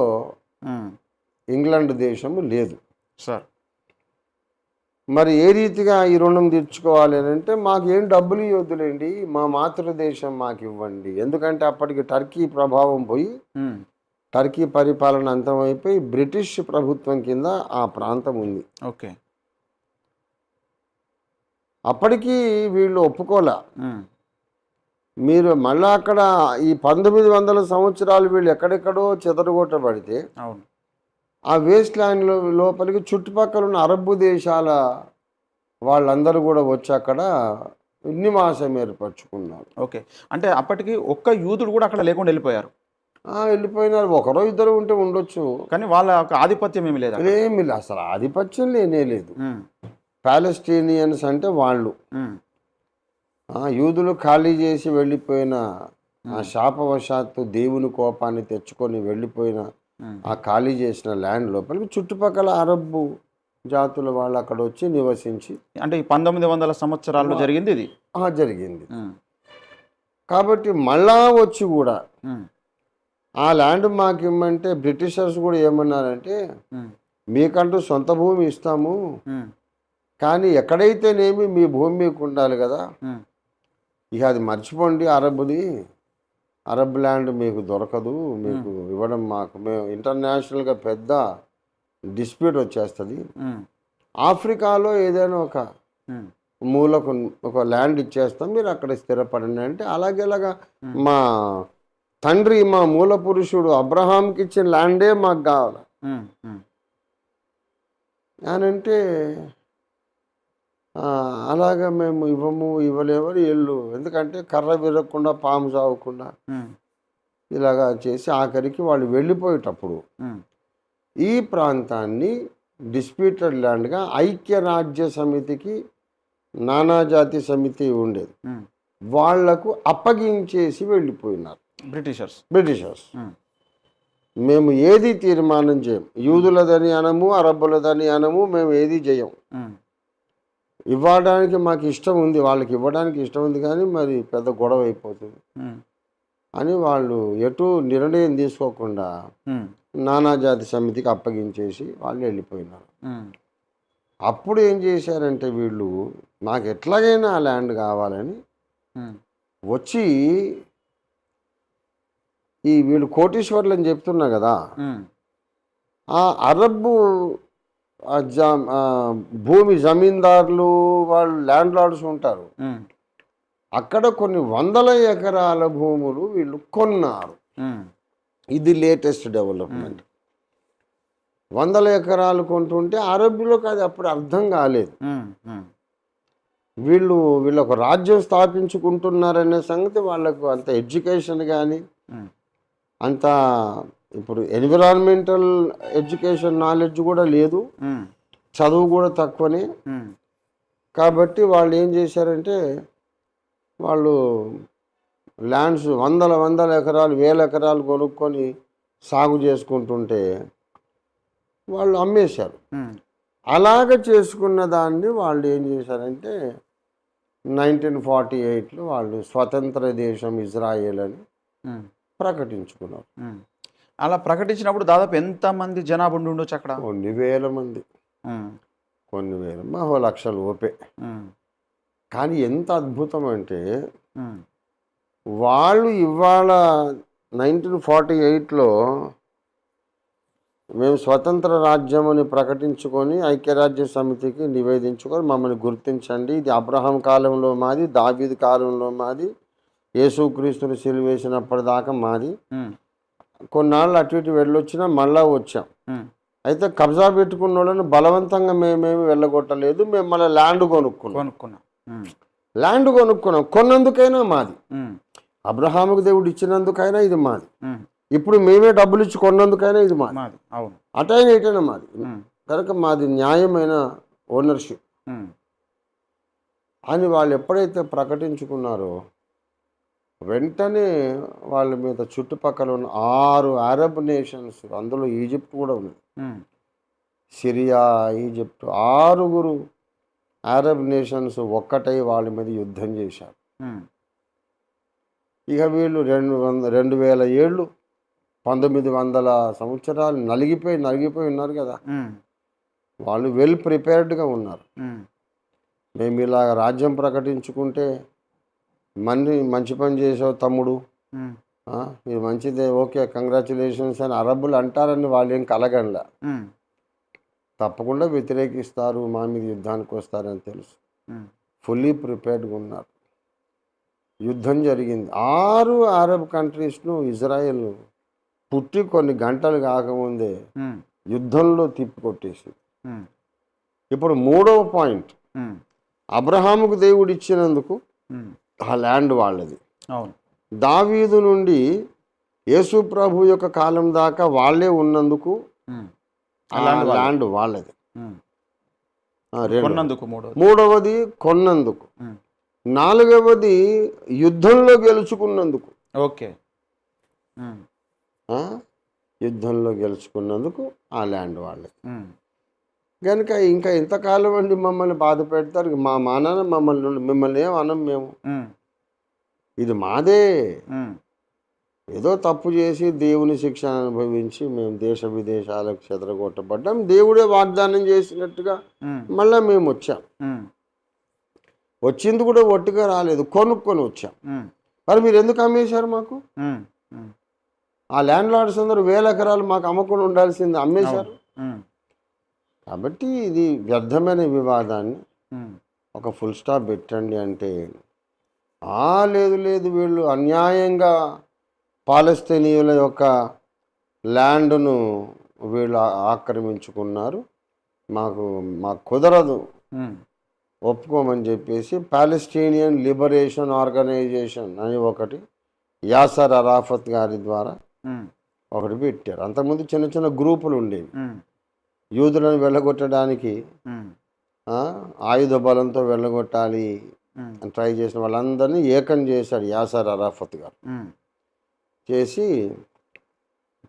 ఇంగ్లాండ్ దేశము లేదు సార్. మరి ఏ రీతిగా ఈ రుణం తీర్చుకోవాలి అని అంటే, మాకేం డబ్బులు ఇవ్వద్దులేండి, మా మాతృదేశం మాకు ఇవ్వండి. ఎందుకంటే అప్పటికి టర్కీ ప్రభావం పోయి టర్కీ పరిపాలన అంతమైపోయి బ్రిటిష్ ప్రభుత్వం కింద ఆ ప్రాంతం ఉంది. ఓకే, అప్పటికి వీళ్ళు ఒప్పుకోలే. మీరు మళ్ళీ అక్కడ ఈ 1900 సంవత్సరాలు వీళ్ళు ఎక్కడెక్కడో చెదరగొట్టబడితే ఆ వేస్ట్ ల్యాండ్ లోపలికి చుట్టుపక్కల ఉన్న అరబ్బు దేశాల వాళ్ళందరూ కూడా వచ్చి అక్కడ నివాసం ఏర్పరచుకున్నారు. ఓకే, అంటే అప్పటికి ఒక్క యూదుడు కూడా అక్కడ లేకుండా వెళ్ళిపోయారు. వెళ్ళిపోయినారు. 1-2 ఉంటే ఉండొచ్చు, కానీ వాళ్ళ ఆధిపత్యం ఏమి లేదు. ఏమి లేదు, అసలు ఆధిపత్యం లేనే లేదు. పాలెస్టీనియన్స్ అంటే వాళ్ళు యూదులు ఖాళీ చేసి వెళ్ళిపోయిన, ఆ శాపవశాత్తు దేవుని కోపాన్ని తెచ్చుకొని వెళ్ళిపోయిన ఆ ఖాళీ చేసిన ల్యాండ్ లోపలికి చుట్టుపక్కల అరబ్బు జాతుల వాళ్ళు అక్కడ వచ్చి నివసించి అంటే ఈ 1900 సంవత్సరాల్లో జరిగింది ఇది. జరిగింది. కాబట్టి మళ్ళా వచ్చి కూడా ఆ ల్యాండ్ మాకు ఇమ్మంటే బ్రిటిషర్స్ కూడా ఏమన్నారంటే మీకంటూ సొంత భూమి ఇస్తాము, కానీ ఎక్కడైతేనేమి మీ భూమి మీకు ఉండాలి కదా, ఇక అది మర్చిపోండి, అరబ్ ల్యాండ్ మీకు దొరకదు, మీకు ఇవ్వడం మేము ఇంటర్నేషనల్గా పెద్ద డిస్ప్యూట్ వచ్చేస్తుంది. ఆఫ్రికాలో ఏదైనా ఒక మూలకు ఒక ల్యాండ్ ఇచ్చేస్తాం, మీరు అక్కడ స్థిరపడండి అంటే అలాగేలాగా మా తండ్రి మా మూల పురుషుడు అబ్రహాంకి ఇచ్చిన ల్యాండే మాకు కావాలి అనంటే అలాగా మేము ఇవ్వలేమని వీళ్ళు, ఎందుకంటే కర్ర విరగకుండా పాము చావకుండా ఇలాగా చేసి ఆఖరికి వాళ్ళు వెళ్ళిపోయేటప్పుడు ఈ ప్రాంతాన్ని డిస్ప్యూటెడ్ ల్యాండ్గా ఐక్యరాజ్య సమితికి, నానాజాతి సమితి ఉండేది, వాళ్లకు అప్పగించేసి వెళ్ళిపోయినారు బ్రిటిషర్స్. మేము ఏది తీర్మానం చేయం, యూదులదని అనము, అరబ్బులదని అనము, మేము ఏది చేయం. ఇవ్వడానికి మాకు ఇష్టం ఉంది, వాళ్ళకి ఇవ్వడానికి ఇష్టం ఉంది, కానీ మరి పెద్ద గొడవ అయిపోతుంది అని వాళ్ళు ఎటు నిర్ణయం తీసుకోకుండా నానాజాతి సమితికి అప్పగించేసి వాళ్ళు వెళ్ళిపోయినారు. అప్పుడు ఏం చేశారంటే వీళ్ళు నాకు ఎట్లాగైనా ఆ ల్యాండ్ కావాలని వచ్చి వీళ్ళు కోటీశ్వర్లు అని చెప్తున్నా కదా, ఆ అరబ్బు భూమి జమీందారులు వాళ్ళు ల్యాండ్ లార్డ్స్ ఉంటారు, అక్కడ కొన్ని 100 ఎకరాల భూములు వీళ్ళు కొన్నారు. ఇది లేటెస్ట్ డెవలప్మెంట్. 100 ఎకరాలు కొంటుంటే అరబ్బులకు అది అప్పుడు అర్థం కాలేదు. వీళ్ళు ఒక రాజ్యం స్థాపించుకుంటున్నారనే సంగతి వాళ్ళకు అంత ఎడ్యుకేషన్ కానీ అంత ఇప్పుడు ఎన్విరాన్మెంటల్ ఎడ్యుకేషన్ నాలెడ్జ్ కూడా లేదు, చదువు కూడా తక్కువనే. కాబట్టి వాళ్ళు ఏం చేశారంటే వాళ్ళు ల్యాండ్స్ 100 ఎకరాలు 1000 ఎకరాలు కొనుక్కొని సాగు చేసుకుంటుంటే వాళ్ళు అమ్మేశారు. అలాగ చేసుకున్న దాన్ని వాళ్ళు ఏం చేశారంటే 1948లో వాళ్ళు స్వతంత్ర దేశం ఇజ్రాయేల్ అని ప్రకటించుకున్నారు. అలా ప్రకటించినప్పుడు దాదాపు ఎంతమంది జనాభా ఉండొచ్చు అక్కడ? కొన్ని వేల మంది, మహో లక్షలు ఓపే. కానీ ఎంత అద్భుతం అంటే వాళ్ళు ఇవాళ 1948లో మేము స్వతంత్ర రాజ్యం అని ప్రకటించుకొని ఐక్యరాజ్య సమితికి నివేదించుకొని మమ్మల్ని గుర్తించండి, ఇది అబ్రహాం కాలంలో మాది, దావీదు కాలంలో మాది, యేసుక్రీస్తుని సిలువేసినప్పటిదాకా మాది, కొన్నాళ్ళు అటు ఇటు వెళ్ళొచ్చినా మళ్ళా వచ్చాం. అయితే కబ్జా పెట్టుకున్న వాళ్ళని బలవంతంగా మేమేమి వెళ్ళగొట్టలేదు, మేము మళ్ళీ ల్యాండ్ కొనుక్కున్నాం. కొన్నందుకైనా మాది, అబ్రహాముకు దేవుడు ఇచ్చినందుకైనా ఇది మాది, ఇప్పుడు మేమే డబ్బులు ఇచ్చి కొన్నందుకైనా ఇది మాది, అటైనా ఇటైనా మాది, కనుక మాది న్యాయమైన ఓనర్షిప్ అని వాళ్ళు ఎప్పుడైతే ప్రకటించుకున్నారో వెంటనే వాళ్ళ మీద చుట్టుపక్కల ఉన్న 6 అరబ్ నేషన్స్, అందులో ఈజిప్ట్ కూడా ఉంది, సిరియా, ఈజిప్ట్, 6 అరబ్ నేషన్స్ ఒక్కటై వాళ్ళ మీద యుద్ధం చేశారు. ఇక వీళ్ళు 2000 ఏళ్ళు 1900 సంవత్సరాలు నలిగిపోయి ఉన్నారు కదా, వాళ్ళు వెల్ ప్రిపేర్డ్గా ఉన్నారు. మేము ఇలా రాజ్యం ప్రకటించుకుంటే మంచి పని చేసావు తమ్ముడు, ఇది మంచిదే, ఓకే కంగ్రాచులేషన్స్ అని అరబ్బులు అంటారని వాళ్ళు ఏం కలగంలా, తప్పకుండా వ్యతిరేకిస్తారు, మా మీద యుద్ధానికి వస్తారని తెలుసు, ఫుల్లీ ప్రిపేర్డ్గా ఉన్నారు. యుద్ధం జరిగింది. 6 అరబ్ కంట్రీస్ను ఇజ్రాయెల్ పుట్టి కొన్ని గంటలు కాకముందే యుద్ధంలో తిప్పికొట్టేసింది. ఇప్పుడు 3వ పాయింట్, అబ్రహాముకు దేవుడు ఇచ్చినందుకు ఆ ల్యాండ్ వాళ్ళది, దావీదు నుండి యేసు ప్రభు యొక్క కాలం దాకా వాళ్ళే ఉన్నందుకు ల్యాండ్ వాళ్ళది. మూడవది కొన్నందుకు, 4వది యుద్ధంలో గెలుచుకున్నందుకు. యుద్ధంలో గెలుచుకున్నందుకు ఆ ల్యాండ్ వాళ్ళది. కనుక ఇంకా ఎంతకాలం అండి మమ్మల్ని బాధ పెడతారు? మా నాన్న మిమ్మల్ని ఏం అనం మేము, ఇది మాదే. ఏదో తప్పు చేసి దేవుని శిక్ష అనుభవించి మేము దేశ విదేశాలకు చెదరగొట్టబడ్డాం. దేవుడే వాగ్దానం చేసినట్టుగా మళ్ళీ మేము వచ్చాం. వచ్చింది కూడా ఒట్టుగా రాలేదు, కొనుక్కొని వచ్చాం. మరి మీరు ఎందుకు అమ్మేశారు మాకు? ఆ ల్యాండ్ లార్డ్స్ అందరూ 1000 ఎకరాలు మాకు అమ్మకుండా ఉండాల్సింది అమ్మేశారు. కాబట్టి ఇది వ్యర్థమైన వివాదాన్ని ఒక ఫుల్ స్టాప్ పెట్టండి అంటే, లేదు వీళ్ళు అన్యాయంగా పాలస్తీనియుల యొక్క ల్యాండ్ను వీళ్ళు ఆక్రమించుకున్నారు, మాకు కుదరదు, ఒప్పుకోమని చెప్పేసి పాలస్టీనియన్ లిబరేషన్ ఆర్గనైజేషన్ అని ఒకటి యాసర్ అరాఫత్ గారి ద్వారా ఒకటి పెట్టారు. అంతకుముందు చిన్న చిన్న గ్రూపులు ఉండేవి. యూదులను వెళ్ళగొట్టడానికి ఆయుధ బలంతో వెళ్ళగొట్టాలి అని ట్రై చేసిన వాళ్ళందరినీ ఏకం చేశాడు యాసర్ అరాఫత్ గారు. చేసి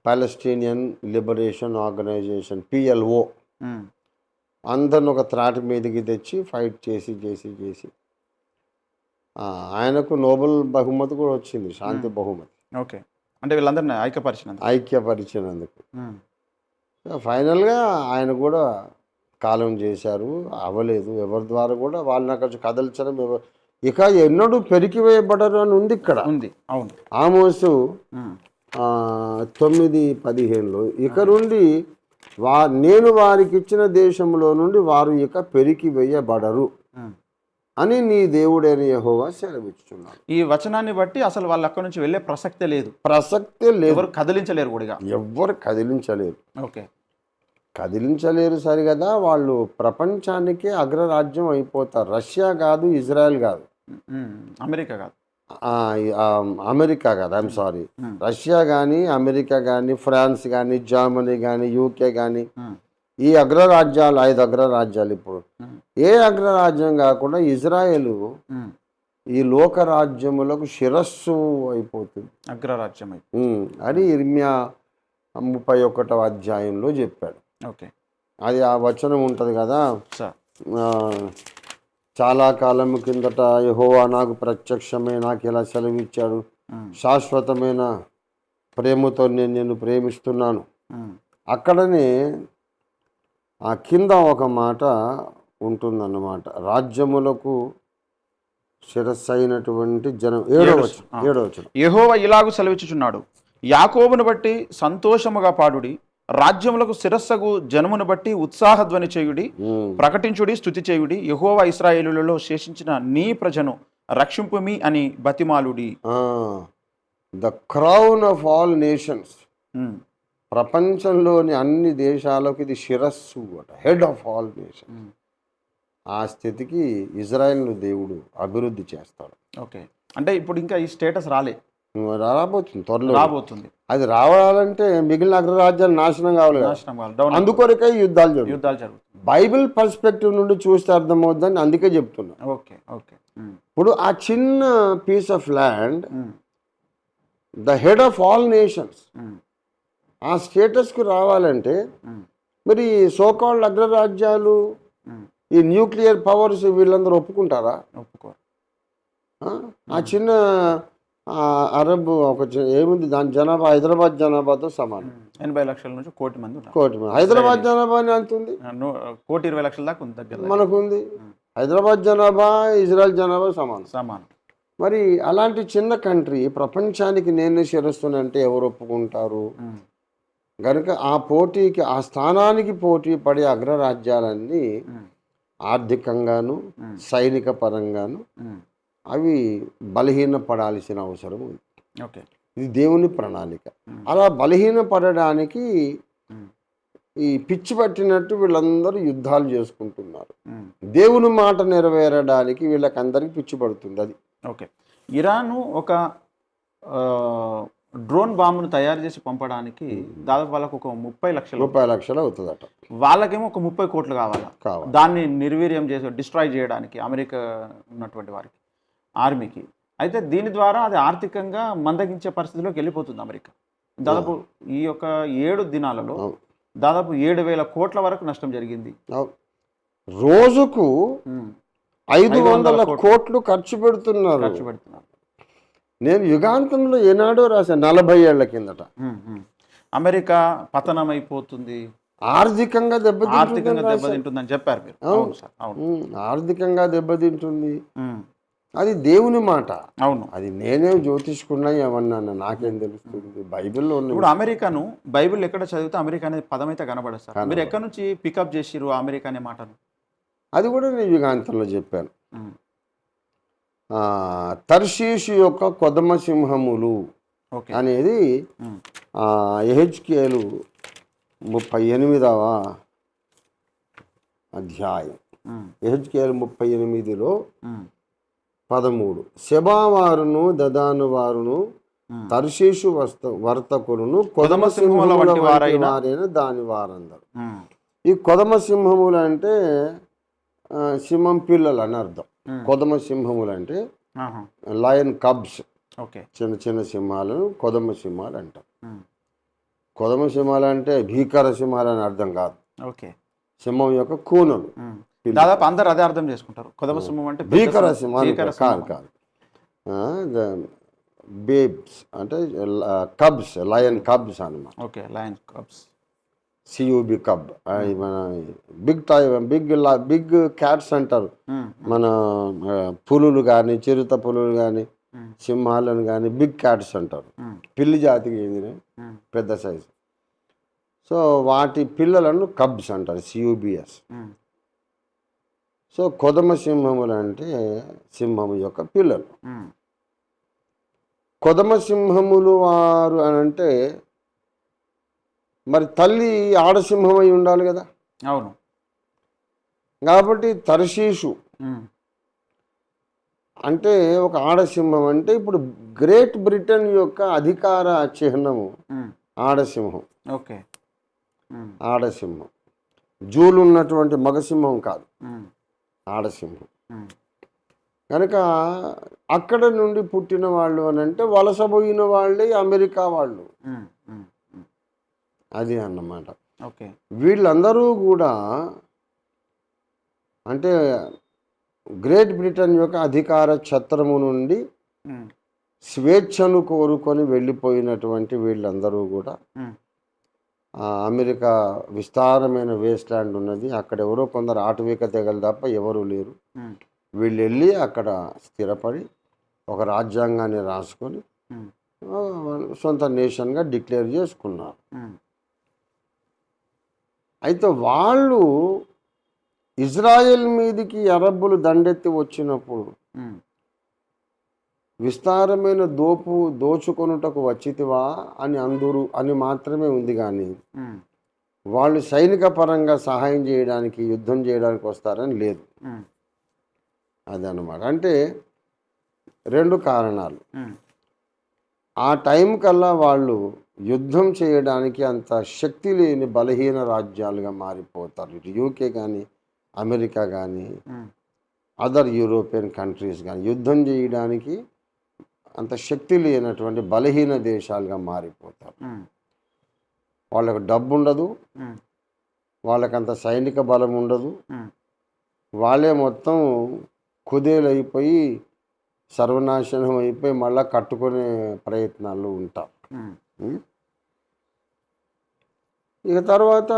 పాలస్టీనియన్ లిబరేషన్ ఆర్గనైజేషన్ PLO అందరిని ఒక త్రాటి మీదకి తెచ్చి ఫైట్ చేసి చేసి చేసి ఆయనకు నోబెల్ బహుమతి కూడా వచ్చింది, శాంతి బహుమతి. ఓకే, అంటే వీళ్ళందరినీ ఐక్యపరిచినందుకు. ఫైనల్గా ఆయన కూడా కాలం చేశారు, అవ్వలేదు. ఎవరి ద్వారా కూడా వాళ్ళని అక్కడ కదల్చడం ఇక ఎన్నడూ పెరికివేయబడరు అని ఉంది ఇక్కడ. అవును, ఆమోసు 9:15లో ఇక నుండి నేను వారికి ఇచ్చిన దేశంలో నుండి వారు ఇక పెరికి వేయబడరు అని నీ దేవుడైన యెహోవా సెలవిస్తున్నాడు. ఈ వచనాన్ని బట్టి అసలు వాళ్ళు అక్కడి నుంచి వెళ్ళే ప్రసక్తే లేదు. ఎవరు కదిలించలేరు కూడా, ఎవ్వరు కదిలించలేరు. ఓకే, కదిలించలేరు సరిగదా. వాళ్ళు ప్రపంచానికి అగ్రరాజ్యం అయిపోతారు. రష్యా కాదు, ఇజ్రాయెల్ కాదు, అమెరికా కాదు, ఐఎమ్ సారీ, రష్యా కానీ, అమెరికా కానీ, ఫ్రాన్స్ కానీ, జర్మనీ కానీ, UK కానీ, ఈ అగ్రరాజ్యాలు 5 అగ్రరాజ్యాలు. ఇప్పుడు ఏ అగ్రరాజ్యం కాకుండా ఇజ్రాయెల్ ఈ లోకరాజ్యములకు శిరస్సు అయిపోతుంది, అగ్రరాజ్యం అని ఇర్మియా 31వ అధ్యాయంలో చెప్పాడు. ఓకే, అది ఆ వచనం ఉంటుంది కదా, చాలా కాలం కిందట యెహోవా నాకు ప్రత్యక్షమే నాకు ఇలా సెలవిచ్చాడు, శాశ్వతమైన ప్రేమతో నేను నిన్ను ప్రేమిస్తున్నాను. అక్కడనే ఆ కింద ఒక మాట ఉంటుందన్నమాట, రాజ్యములకు శిరస్సు అయినటువంటి జనం. 7వ వచనం, యెహోవా ఇలాగు సెలవిచ్చుచున్నాడు, యాకోబును బట్టి సంతోషముగా పాడుడి, రాజ్యములకు శిరస్సగు జనమును బట్టి ఉత్సాహధ్వని చేయుడి, ప్రకటించుడి, స్తుతి చేయుడి, యెహోవా ఇశ్రాయేలులలో శేషించిన నీ ప్రజను రక్షింపుమి అని బతిమాలుడి. The crown of all nations, ప్రపంచంలోని అన్ని దేశాలకు ఇది శిరస్సు అట, హెడ్ ఆఫ్ ఆల్ నేషన్స్. ఆ స్థితికి ఇజ్రాయెల్ను దేవుడు అభివృద్ధి చేస్తాడు. ఓకే, అంటే ఇప్పుడు ఇంకా ఈ స్టేటస్ రాబోతుంది, త్వరలో రాబోతుంది. అది రావాలంటే మిగిలిన అగ్రరాజ్యాలు నాశనం కావాలి, అందుకొరకే యుద్ధాలు జరుగుతాయి. బైబిల్ పర్స్పెక్టివ్ నుండి చూస్తే అర్థమవుతుందని అందుకే చెప్తున్నా. ఓకే ఓకే, ఇప్పుడు ఆ చిన్న piece of land the head of all nations ఆ స్టేటస్కు రావాలంటే మరి సోకాల్డ్ అగ్రరాజ్యాలు, ఈ న్యూక్లియర్ పవర్స్ వీళ్ళందరూ ఒప్పుకుంటారా? ఒప్పుకోరు. ఆ చిన్న అరబ్ ఏముంది దాని జనాభా హైదరాబాద్ జనాభాతో సమానం, 80 లక్షల నుంచి కోటి మంది. హైదరాబాద్ జనాభా ఎంత ఉంది? 1,20,00,000 దాకా ఉంది, దగ్గర మనకు ఉంది. హైదరాబాద్ జనాభా ఇజ్రాయెల్ జనాభా సమానం. మరి అలాంటి చిన్న కంట్రీ ప్రపంచానికి నేనే శిరస్సునంటే ఎవరు ఒప్పుకుంటారు? కనుక ఆ పోటీకి, ఆ స్థానానికి పోటీ పడే అగ్రరాజ్యాలన్నీ ఆర్థికంగాను సైనిక పరంగాను అవి బలహీనపడాల్సిన అవసరం ఉంది. ఓకే, ఇది దేవుని ప్రణాళిక. అలా బలహీనపడడానికి ఈ పిచ్చి పట్టినట్టు వీళ్ళందరూ యుద్ధాలు చేసుకుంటున్నారు. దేవుని మాట నెరవేరడానికి వీళ్ళకందరికీ పిచ్చి పడుతుంది. అది ఓకే. ఇరాన్ ఒక డ్రోన్ బాంబును తయారు చేసి పంపడానికి దాదాపు వాళ్ళకు ఒక 30 లక్షలు అవుతుందట. వాళ్ళకేమో ఒక 30 కోట్లు కావాలి దాన్ని నిర్వీర్యం చేసి డిస్ట్రాయ్ చేయడానికి అమెరికా ఉన్నటువంటి వారికి, ఆర్మీకి. అయితే దీని ద్వారా అది ఆర్థికంగా మందగించే పరిస్థితిలోకి వెళ్ళిపోతుంది అమెరికా. దాదాపు ఈ యొక్క 7 దినాలలో దాదాపు 7,000 కోట్ల వరకు నష్టం జరిగింది. రోజుకు ఉమ్, 500 కోట్లు ఖర్చు పెడుతున్నారు. ఖర్చు పెడుతున్నారు. నేను యుగాంతంలో ఏనాడో రాశాను 40 ఏళ్ల కిందట. అమెరికా పతనం అయిపోతుంది, ఆర్థికంగా దెబ్బతింటుందని చెప్పారు మీరు. అవును సార్, అవును. ఆర్థికంగా దెబ్బతింటుంది. ఉమ్, అది దేవుని మాట. అవును. అది నేనేం జ్యోతిష్కున్నా ఏమన్నాను, నాకేం తెలుస్తుంది? బైబిల్లో ఉన్న ఇప్పుడు అమెరికాను బైబిల్ ఎక్కడ చదివితే అమెరికా అనే పదం అయితే కనబడదు సార్. మీరు ఎక్కడి నుంచి పికప్ చేసిరు అమెరికా అనే మాటను? అది కూడా నేను యుగాంతంలో చెప్పాను. ఉమ్, తర్షీషు యొక్క కొదమ సింహములు ఓకే. అనేది ఉమ్, యెహెజ్కేలు 38వ అధ్యాయం. ఉమ్, యెహెజ్కేలు 38లో ఉమ్, 13 సెబావారును దదాను వారును ఉమ్. తర్షీషు వర్తకులను కొదమ సింహముల వంటి వారైన దాని వారందరు. ఉమ్, ఈ కొదమ సింహములు అంటే సింహం పిల్లలు అని అర్థం. కొదమ సింహములు అంటే ఆహా, లయన్ కబ్స్, ఓకే. చిన్న చిన్న సింహాలను కొదమ సింహాలు అంటాం. ఉమ్, కొదమ సింహాలు అంటే భీకర సింహాలు అని అర్థం కాదు. ఓకే. సింహం యొక్క కూనలు. ఉమ్. దాదాపు అందరు అదే అర్థం చేసుకుంటారు. కొదమ సింహం అంటే పెద్ద భీకర సింహం. సింహాలు భీకర కాదు సింహం. కాదు. బేబ్స్ అంటే కబ్స్, లయన్ కబ్స్ అన్నమాట. Okay, lion cubs. C U B cub. మన బిగ్ క్యాట్స్ అంటారు. ఉమ్, మన పులులు కానీ, చిరుత పులులు కానీ, ఉమ్, సింహాలను కానీ బిగ్ క్యాట్స్ అంటారు. ఉమ్, పిల్లి జాతికి చెందిన ఉమ్, పెద్ద సైజు. సో వాటి పిల్లలను కబ్స్ అంటారు, సియూబిఎస్. ఉమ్, సో కొదమ సింహములు అంటే సింహము యొక్క పిల్లలు. ఉమ్, కొదమ సింహములు వారు అని అంటే మరి తల్లి ఆడసింహమై ఉండాలి కదా. అవును. కాబట్టి తర్షీషు ఉమ్, అంటే ఒక ఆడసింహం. అంటే ఇప్పుడు గ్రేట్ బ్రిటన్ యొక్క అధికార చిహ్నము ఉమ్, ఆడసింహం. ఓకే. ఉమ్, ఆడసింహం జూలు ఉన్నటువంటి మగసింహం కాదు, ఉమ్, ఆడసింహం. ఉమ్, కనుక అక్కడ నుండి పుట్టిన వాళ్ళు అని అంటే వలసపోయిన వాళ్ళే అమెరికా వాళ్ళు. ఉమ్, ఉమ్, ఉమ్, అది అన్నమాట. ఓకే. వీళ్ళందరూ కూడా అంటే గ్రేట్ బ్రిటన్ యొక్క అధికార ఛత్రము నుండి ఉమ్, స్వేచ్ఛను కోరుకొని వెళ్ళిపోయినటువంటి వీళ్ళందరూ కూడా ఉమ్, అమెరికా విస్తారమైన వేస్ట్ ల్యాండ్ ఉన్నది. అక్కడ ఎవరో కొందరు ఆటవిక తెగలు తప్ప ఎవరూ లేరు. ఉమ్, వీళ్ళు వెళ్ళి అక్కడ స్థిరపడి ఒక రాజ్యాంగాన్ని రాసుకొని ఉమ్, వాళ్ళు సొంత నేషన్గా డిక్లేర్ చేసుకున్నారు. ఉమ్, అయితే వాళ్ళు ఇజ్రాయెల్ మీదికి అరబ్బులు దండెత్తి వచ్చినప్పుడు ఉమ్, విస్తారమైన దోచుకొనుటకు వచ్చితివా అని అందురు అని మాత్రమే ఉంది. కానీ ఉమ్, వాళ్ళు సైనిక పరంగా సహాయం చేయడానికి, యుద్ధం చేయడానికి వస్తారని లేదు. ఉమ్, అదనమాట. అంటే 2 కారణాలు. ఉమ్, ఆ టైం కల్లా వాళ్ళు యుద్ధం చేయడానికి అంత శక్తి లేని బలహీన రాజ్యాలుగా మారిపోతారు. ఇటు యూకే కానీ, అమెరికా కానీ, ఉమ్, అదర్ యూరోపియన్ కంట్రీస్ కానీ యుద్ధం చేయడానికి అంత శక్తి లేనటువంటి బలహీన దేశాలుగా మారిపోతారు. ఉమ్, వాళ్ళకు డబ్బు ఉండదు, ఉమ్, వాళ్ళకంత సైనిక బలం ఉండదు. ఉమ్, వాళ్ళే మొత్తం కుదేలైపోయి సర్వనాశనం అయిపోయి మళ్ళీ కట్టుకునే ప్రయత్నాలు ఉంటారు. ఉమ్, ఇక తర్వాత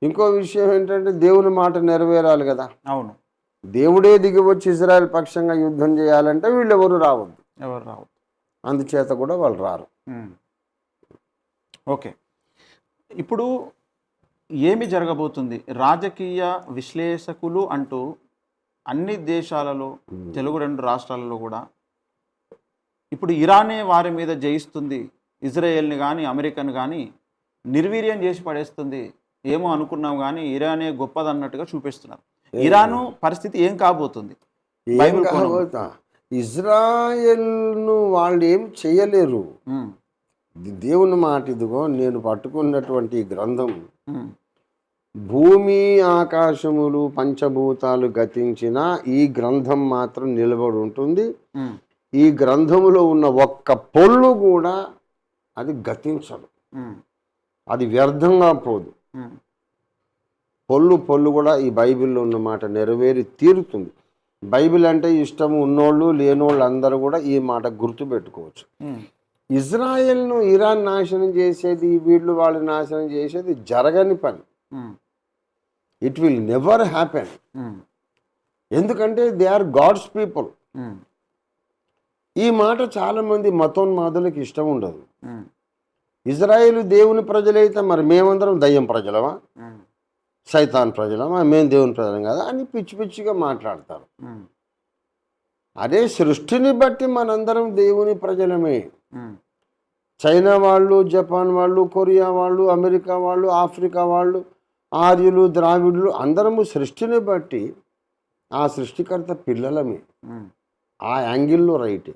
ఇంకో విషయం ఏంటంటే దేవుని మాట నెరవేరాలి కదా. అవును. దేవుడే దిగి వచ్చి ఇజ్రాయెల్ పక్షంగా యుద్ధం చేయాలంటే వీళ్ళు ఎవరు రావద్దు. ఎవరు రావద్దు. అందుచేత కూడా వాళ్ళు రారు. ఉమ్, ఓకే. ఇప్పుడు ఏమి జరగబోతుంది? రాజకీయ విశ్లేషకులు అంటూ అన్ని దేశాలలో, తెలుగు 2 రాష్ట్రాలలో కూడా ఇప్పుడు ఇరానే వారి మీద జయిస్తుంది, ఇజ్రాయెల్ని కానీ అమెరికాని కానీ నిర్వీర్యం చేసి పడేస్తుంది, ఏమో అనుకున్నాం కానీ ఇరానే గొప్పదన్నట్టుగా చూపిస్తున్నారు. ఇరాను పరిస్థితి ఏం కాబోతుంది? ఇజ్రాయెల్ను వాళ్ళు ఏం చేయలేరు. ఉమ్, దేవుని మాట ఇదిగో నేను పట్టుకున్నటువంటి గ్రంథం ఉమ్, భూమి ఆకాశములు పంచభూతాలు గతించిన ఈ గ్రంథం మాత్రం నిలబడి ఉంటుంది. ఉమ్, ఈ గ్రంథములో ఉన్న ఒక్క పొల్లు కూడా అది గతించదు. ఉమ్, అది వ్యర్థంగా పోదు. పొల్లు కూడా ఈ బైబిల్లో ఉన్న మాట నెరవేరి తీరుతుంది. బైబిల్ అంటే ఇష్టం ఉన్నోళ్ళు లేనోళ్ళు అందరూ కూడా ఈ మాట గుర్తుపెట్టుకోవచ్చు. ఇజ్రాయెల్ను ఇరాన్ నాశనం చేసేది, వీళ్ళు వాళ్ళు నాశనం చేసేది జరగని పని. It will never happen. ఎందుకంటే దే ఆర్ గాడ్స్ పీపుల్. ఈ మాట చాలామంది మతోన్మాదులకు ఇష్టం ఉండదు. ఇజ్రాయేలు దేవుని ప్రజలైతే మరి మేమందరం దయ్యం ప్రజలమా, సైతాన్ ప్రజలమా, మేము దేవుని ప్రజలం కదా అని పిచ్చి పిచ్చిగా మాట్లాడతారు. అదే సృష్టిని బట్టి మనందరం దేవుని ప్రజలమే. చైనా వాళ్ళు, జపాన్ వాళ్ళు, కొరియా వాళ్ళు, అమెరికా వాళ్ళు, ఆఫ్రికా వాళ్ళు, ఆర్యులు, ద్రావిడులు అందరము సృష్టిని బట్టి ఆ సృష్టికర్త పిల్లలమే. ఆ యాంగిల్లో రైట్.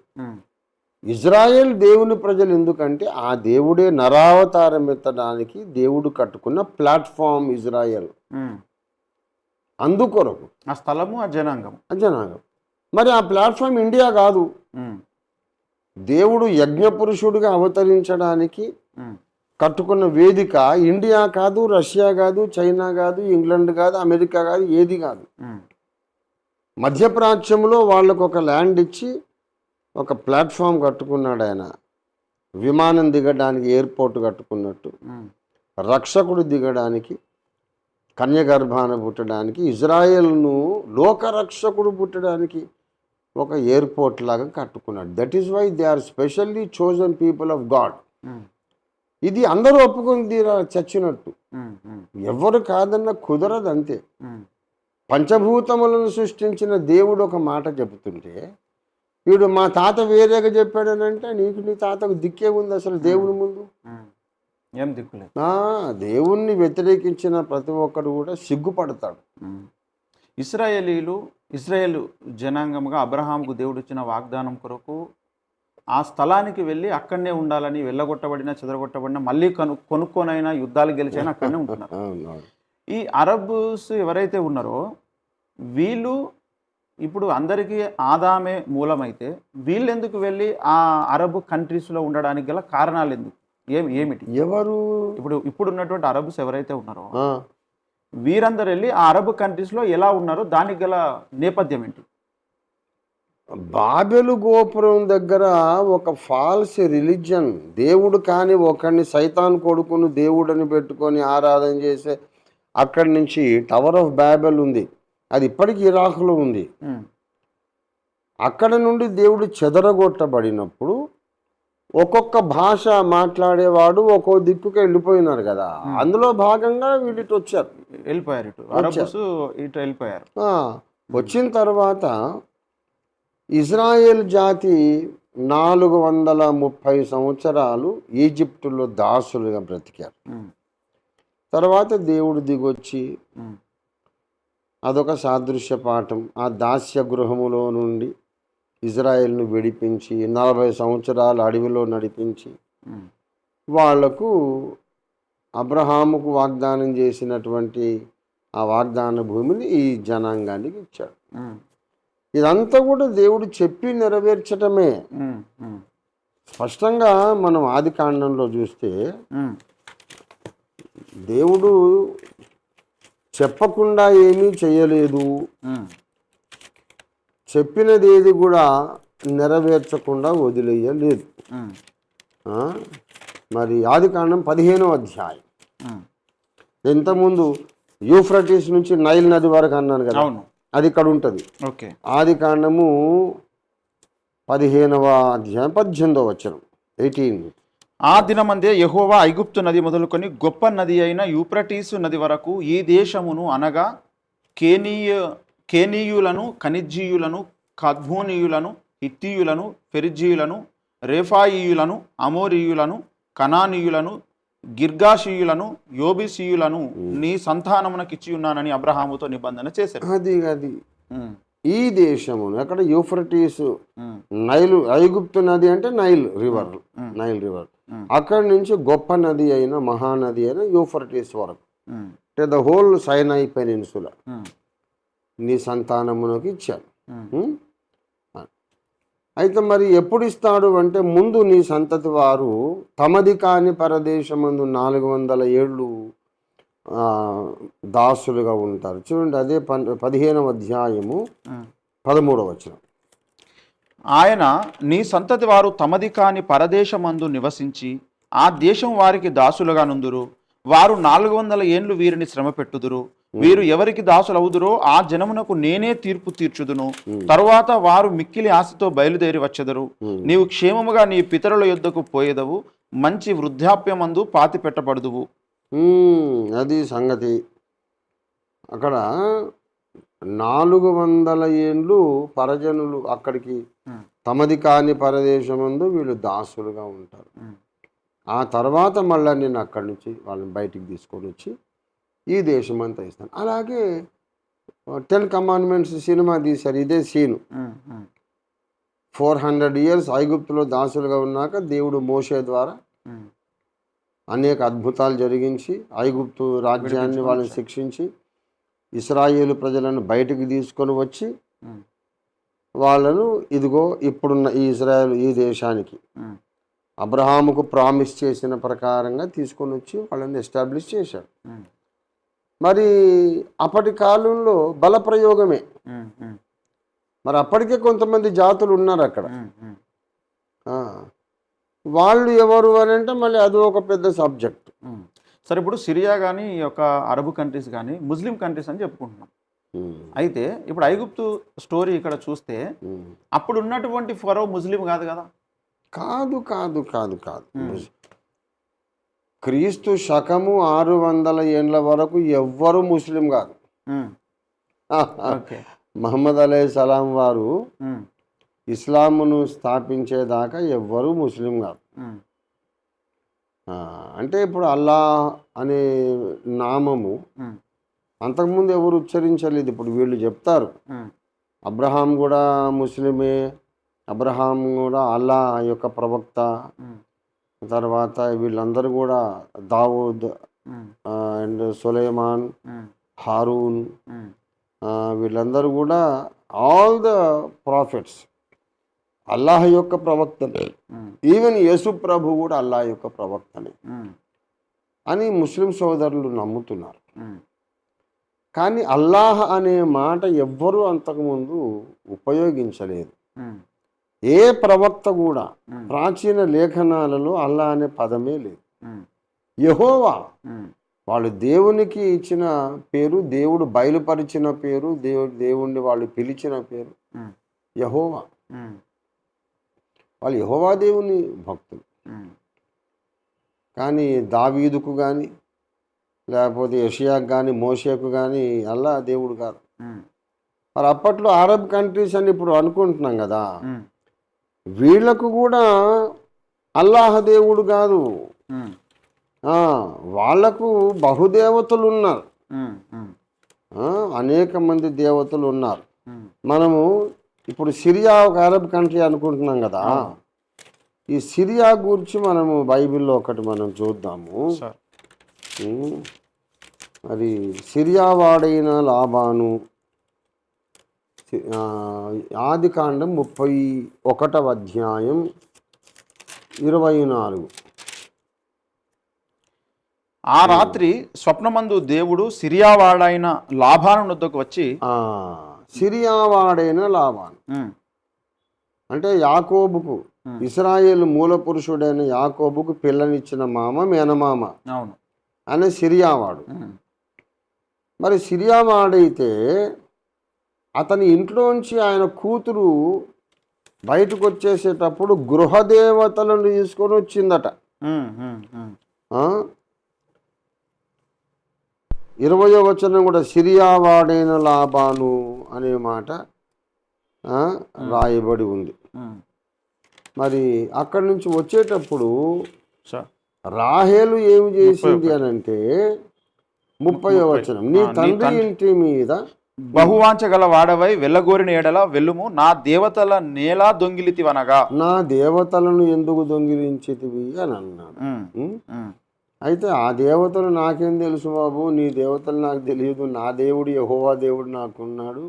ఇజ్రాయెల్ దేవుని ప్రజలు ఎందుకంటే ఆ దేవుడే నరావతారం ఎత్తడానికి దేవుడు కట్టుకున్న ప్లాట్ఫామ్ ఇజ్రాయెల్. అందుకొరకు ఆ స్థలము, ఆ జనాంగం. మరి ఆ ప్లాట్ఫామ్ ఇండియా కాదు. దేవుడు యజ్ఞ పురుషుడిగా అవతరించడానికి కట్టుకున్న వేదిక ఇండియా కాదు, రష్యా కాదు, చైనా కాదు, ఇంగ్లాండ్ కాదు, అమెరికా కాదు, ఏది కాదు. మధ్యప్రాచ్యంలో వాళ్ళకు ఒక ల్యాండ్ ఇచ్చి ఒక ప్లాట్ఫామ్ కట్టుకున్నాడు ఆయన. విమానం దిగడానికి ఎయిర్పోర్ట్ కట్టుకున్నట్టు, రక్షకుడు దిగడానికి, కన్యగర్భాన పుట్టడానికి, ఇజ్రాయెల్ను లోకరక్షకుడు పుట్టడానికి ఒక ఎయిర్పోర్ట్ లాగా కట్టుకున్నాడు. That is why they are specially chosen people of God. ఇది అందరూ ఒప్పుకుంది చచ్చినట్టు. ఎవరు కాదన్న కుదరదు, అంతే. పంచభూతములను సృష్టించిన దేవుడు ఒక మాట చెబుతుంటే వీడు మా తాత వేరేగా చెప్పాడనంటే నీకు నీ తాతకు దిక్కే ఉంది అసలు దేవుని ముందు? ఏం దిక్కులేదు. దేవుణ్ణి వ్యతిరేకించిన ప్రతి ఒక్కరు కూడా సిగ్గుపడతాడు. ఇస్రాయేల్ జనాంగముగా అబ్రహాముకు దేవుడు ఇచ్చిన వాగ్దానం కొరకు ఆ స్థలానికి వెళ్ళి అక్కడనే ఉండాలని, వెళ్ళగొట్టబడినా చెదరగొట్టబడినా మళ్ళీ కొనుక్కొనైనా యుద్ధాలు గెలిచైనా అక్కడనే ఉంటున్నారు. ఈ అరబ్స్ ఎవరైతే ఉన్నారో వీళ్ళు ఇప్పుడు అందరికీ ఆదామే మూలమైతే వీళ్ళు ఎందుకు వెళ్ళి ఆ అరబ్ కంట్రీస్లో ఉండడానికి గల కారణాలు ఎందుకు, ఏమిటి? ఎవరు ఇప్పుడు ఉన్నటువంటి అరబ్స్ ఎవరైతే ఉన్నారో వీరందరూ వెళ్ళి ఆ అరబ్ కంట్రీస్లో ఎలా ఉన్నారో దానికి గల నేపథ్యం ఏంటి? బాబెలు గోపురం దగ్గర ఒక ఫాల్స్ రిలీజియన్, దేవుడు కాని ఒకరిని సైతాన్ కొడుకును దేవుడని పెట్టుకొని ఆరాధన చేసే అక్కడి నుంచి టవర్ ఆఫ్ బాబెల్ ఉంది. అది ఇప్పటికీ ఇరాక్లో ఉంది. అక్కడ నుండి దేవుడు చెదరగొట్టబడినప్పుడు ఒక్కొక్క భాష మాట్లాడేవాడు ఒక్కో దిక్కుకి వెళ్ళిపోయినారు కదా. అందులో భాగంగా వీళ్ళు ఇటు వచ్చారు, వెళ్ళిపోయారు. వచ్చిన తర్వాత ఇజ్రాయెల్ జాతి 430 సంవత్సరాలు ఈజిప్టులో దాసులుగా బ్రతికారు. తర్వాత దేవుడు దిగొచ్చి అదొక సాదృశ్య పాఠం. ఆ దాస్య గృహములో నుండి ఇజ్రాయెల్ను విడిపించి 40 సంవత్సరాలు అడవిలో నడిపించి వాళ్లకు అబ్రహాముకు వాగ్దానం చేసినటువంటి ఆ వాగ్దాన భూమిని ఈ జనాంగానికి ఇచ్చాడు. ఇదంతా కూడా దేవుడు చెప్పి నెరవేర్చటమే. స్పష్టంగా మనం ఆది కాండంలో చూస్తే దేవుడు చెప్పకుండా ఏమీ చేయలేదు, చెప్పినది ఏది కూడా నెరవేర్చకుండా వదిలేయలేదు. మరి ఆది కాండం 15వ అధ్యాయం. ఇంతకుముందు యూఫ్రటీస్ నుంచి నైల్ నది వరకు అన్నాను కదా, అది ఇక్కడ ఉంటుంది. ఆది కాండము 15వ అధ్యాయం 18వ వచనం 18. ఆ దినమందే యెహోవా ఐగుప్తు నది మొదలుకొని గొప్ప నది అయిన యూఫ్రటీసు నది వరకు ఈ దేశమును అనగా కేనీయులను, కనిజ్జీయులను, కద్మోనీయులను, హిత్తీయులను, పెరిజ్జీయులను, రేఫాయియులను, అమోరీయులను, కనానీయులను, గిర్గాషీయులను, యోబిసీయులను నీ సంతానమునకిచ్చి ఉన్నానని అబ్రహాముతో నిబంధన చేశారు. అది ఈ దేశమును అక్కడ యూఫ్రటీస్ నైలు, ఐగుప్తు నది అంటే నైల్ రివర్, అక్కడి నుంచి గొప్ప నది అయిన మహానది అయిన యూఫ్రటీస్ వరకు, అంటే ద హోల్ సైనాయి పెనిన్సులా నీ సంతానమునకు ఇచ్చాను. అయితే మరి ఎప్పుడు ఇస్తాడు అంటే, ముందు నీ సంతతి వారు తమది కాని పరదేశమందు 400 ఏళ్ళు దాసులుగా ఉంటారు. చూడండి, అదే 15వ అధ్యాయము 13వ వచనం. ఆయన నీ సంతతి వారు తమది కాని పరదేశమందు నివసించి ఆ దేశం వారికి దాసులుగా నుందురు. వారు 400 ఏండ్లు వీరిని శ్రమ పెట్టుదురు. వీరు ఎవరికి దాసులవుదురో ఆ జనమునకు నేనే తీర్పు తీర్చుదును. తరువాత వారు మిక్కిలి ఆశతో బయలుదేరి వచ్చెదరు. నీవు క్షేమముగా నీ పితరుల యొద్దకు పోయేదవు. మంచి వృద్ధాప్యమందు పాతి పెట్టబడుదువు. అది సంగతి. అక్కడ 400 ఏండ్లు పరజనులు అక్కడికి తమది కాని పరదేశమందు వీళ్ళు దాసులుగా ఉంటారు. ఆ తర్వాత మళ్ళీ నేను అక్కడి నుంచి వాళ్ళని బయటికి తీసుకొని వచ్చి ఈ దేశం అంతా ఇస్తాను. అలాగే 10 కమాండ్మెంట్స్ సినిమా తీశారు. ఇదే సీను. 400 ఇయర్స్ ఐగుప్తులో దాసులుగా ఉన్నాక దేవుడు మోషే ద్వారా అనేక అద్భుతాలు జరిగించి ఐగుప్తు రాజ్యాన్ని వాళ్ళని శిక్షించి ఇశ్రాయేలు ప్రజలను బయటికి తీసుకొని వచ్చి వాళ్ళను ఇదిగో ఇప్పుడున్న ఈ ఇజ్రాయేల్ ఈ దేశానికి అబ్రహాముకు ప్రామిస్ చేసిన ప్రకారంగా తీసుకొని వచ్చి వాళ్ళని ఎస్టాబ్లిష్ చేశారు. మరి అప్పటి కాలంలో బల ప్రయోగమే. మరి అప్పటికే కొంతమంది జాతులు ఉన్నారు అక్కడ. వాళ్ళు ఎవరు అని అంటే మళ్ళీ అది ఒక పెద్ద సబ్జెక్ట్. సరే, ఇప్పుడు సిరియా కానీ ఈ యొక్క అరబ్ కంట్రీస్ కానీ ముస్లిం కంట్రీస్ అని చెప్పుకుంటున్నాం. అయితే ఇప్పుడు ఐగుప్తు స్టోరీ ఇక్కడ చూస్తే అప్పుడు ఉన్నటువంటి ఫరో ముస్లిం కాదు కదా? కాదు కాదు కాదు కాదు క్రీస్తు శకము 600 ఏండ్ల వరకు ఎవ్వరు ముస్లిం కాదు. మహమ్మద్ అలైహిస్సలాం వారు ఇస్లామును స్థాపించేదాకా ఎవ్వరూ ముస్లిం కాదు. అంటే ఇప్పుడు అల్లా అనే నామము అంతకుముందు ఎవరు ఉచ్చరించలేదు. ఇప్పుడు వీళ్ళు చెప్తారు అబ్రహాం కూడా ముస్లిమే, అబ్రహాం కూడా అల్లా యొక్క ప్రవక్త. తర్వాత వీళ్ళందరూ కూడా దావూద్ అండ్ సులైమాన్, హారూన్, వీళ్ళందరూ కూడా ఆల్ ద ప్రాఫిట్స్ అల్లాహ్ యొక్క ప్రవక్తనే. ఈవెన్ యేసు ప్రభు కూడా అల్లాహ్ యొక్క ప్రవక్తనే అని ముస్లిం సోదరులు నమ్ముతున్నారు. కానీ అల్లాహ్ అనే మాట ఎవ్వరూ అంతకుముందు ఉపయోగించలేదు. ఏ ప్రవక్త కూడా ప్రాచీన లేఖనాలలో అల్లాహ్ అనే పదమే లేదు. యెహోవా వాళ్ళు దేవునికి ఇచ్చిన పేరు, దేవుడు బయలుపరిచిన పేరు, దేవుణ్ణి వాళ్ళు పిలిచిన పేరు యెహోవా. వాళ్ళు యెహోవా దేవుని భక్తులు. కానీ దావీదుకు కానీ లేకపోతే యెషయాకు కానీ మోషేకు కానీ అల్లా దేవుడు కాదు. మరి అప్పట్లో అరబ్ కంట్రీస్ అని ఇప్పుడు అనుకుంటున్నాం కదా, వీళ్లకు కూడా అల్లాహ్ దేవుడు కాదు. వాళ్లకు బహుదేవతలు ఉన్నారు, అనేక మంది దేవతలు ఉన్నారు. మనము ఇప్పుడు సిరియా ఒక అరబ్ కంట్రీ అనుకుంటున్నాం కదా, ఈ సిరియా గురించి మనము బైబిల్లో ఒకటి మనం చూద్దాము. మరి సిరియా వాడైన లాబాను ఆదికాండం 31వ అధ్యాయం 24. ఆ రాత్రి స్వప్నమందు దేవుడు సిరియావాడైన లాబాను వద్దకు వచ్చి, సిరియావాడైన లాబాను అంటే యాకోబుకు, ఇశ్రాయేలు మూల పురుషుడైన యాకోబుకు పిల్లనిచ్చిన మామ, మేనమామ అవును అనే సిరియావాడు. మరి సిరియావాడైతే అతని ఇంట్లోంచి ఆయన కూతురు బయటకు వచ్చేసేటప్పుడు గృహదేవతలను తీసుకొని వచ్చిందట. 20వ వచనం కూడా సిరియావాడైన లాబాను అనే మాట రాయబడి ఉంది. మరి అక్కడి నుంచి వచ్చేటప్పుడు రాహేలు ఏమి చేసింది అని అంటే 30వ వచనం, నీ తండ్రి ఇంటి మీద బహువాంచగల వాడవై వెళ్ళగోరిన ఎడల వెళ్ళుము, నా దేవతల నేలా దొంగిలితివనగా. నా దేవతలను ఎందుకు దొంగిలించితివి అని అన్నాడు. అయితే ఆ దేవతలు నాకేం తెలుసు బాబు, నీ దేవతలు నాకు తెలియదు, నా దేవుడు యెహోవా దేవుడు నాకున్నాడు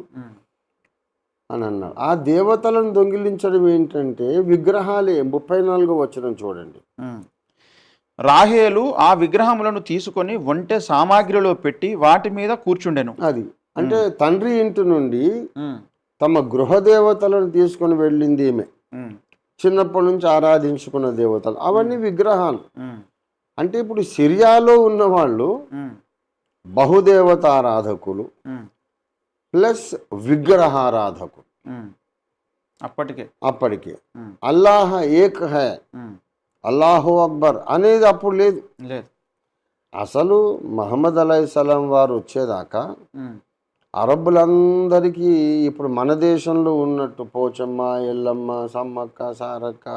అని అన్నాడు. ఆ దేవతలను దొంగిలించడం ఏంటంటే విగ్రహాలే. 34వ వచనం చూడండి. రాహేలు ఆ విగ్రహములను తీసుకొని ఒంటె సామాగ్రిలో పెట్టి వాటి మీద కూర్చుండెను. అది అంటే తండ్రి ఇంటి నుండి తమ గృహ దేవతలను తీసుకొని వెళ్ళింది ఈమె. చిన్నప్పటి నుంచి ఆరాధించుకున్న దేవతలు అవన్నీ విగ్రహాలు. అంటే ఇప్పుడు సిరియాలో ఉన్న వాళ్ళు బహుదేవతారాధకులు ప్లస్ విగ్రహారాధకులు. అప్పటికే అల్లాహ్ ఏక్ హై, అల్లాహు అక్బర్ అనేది అప్పుడు లేదు. అసలు మహమ్మద్ అలైహిస్సలాం వారు వచ్చేదాకా అరబ్బులందరికీ ఇప్పుడు మన దేశంలో ఉన్నట్టు పోచమ్మ, ఎల్లమ్మ, సమ్మక్క, సారక్క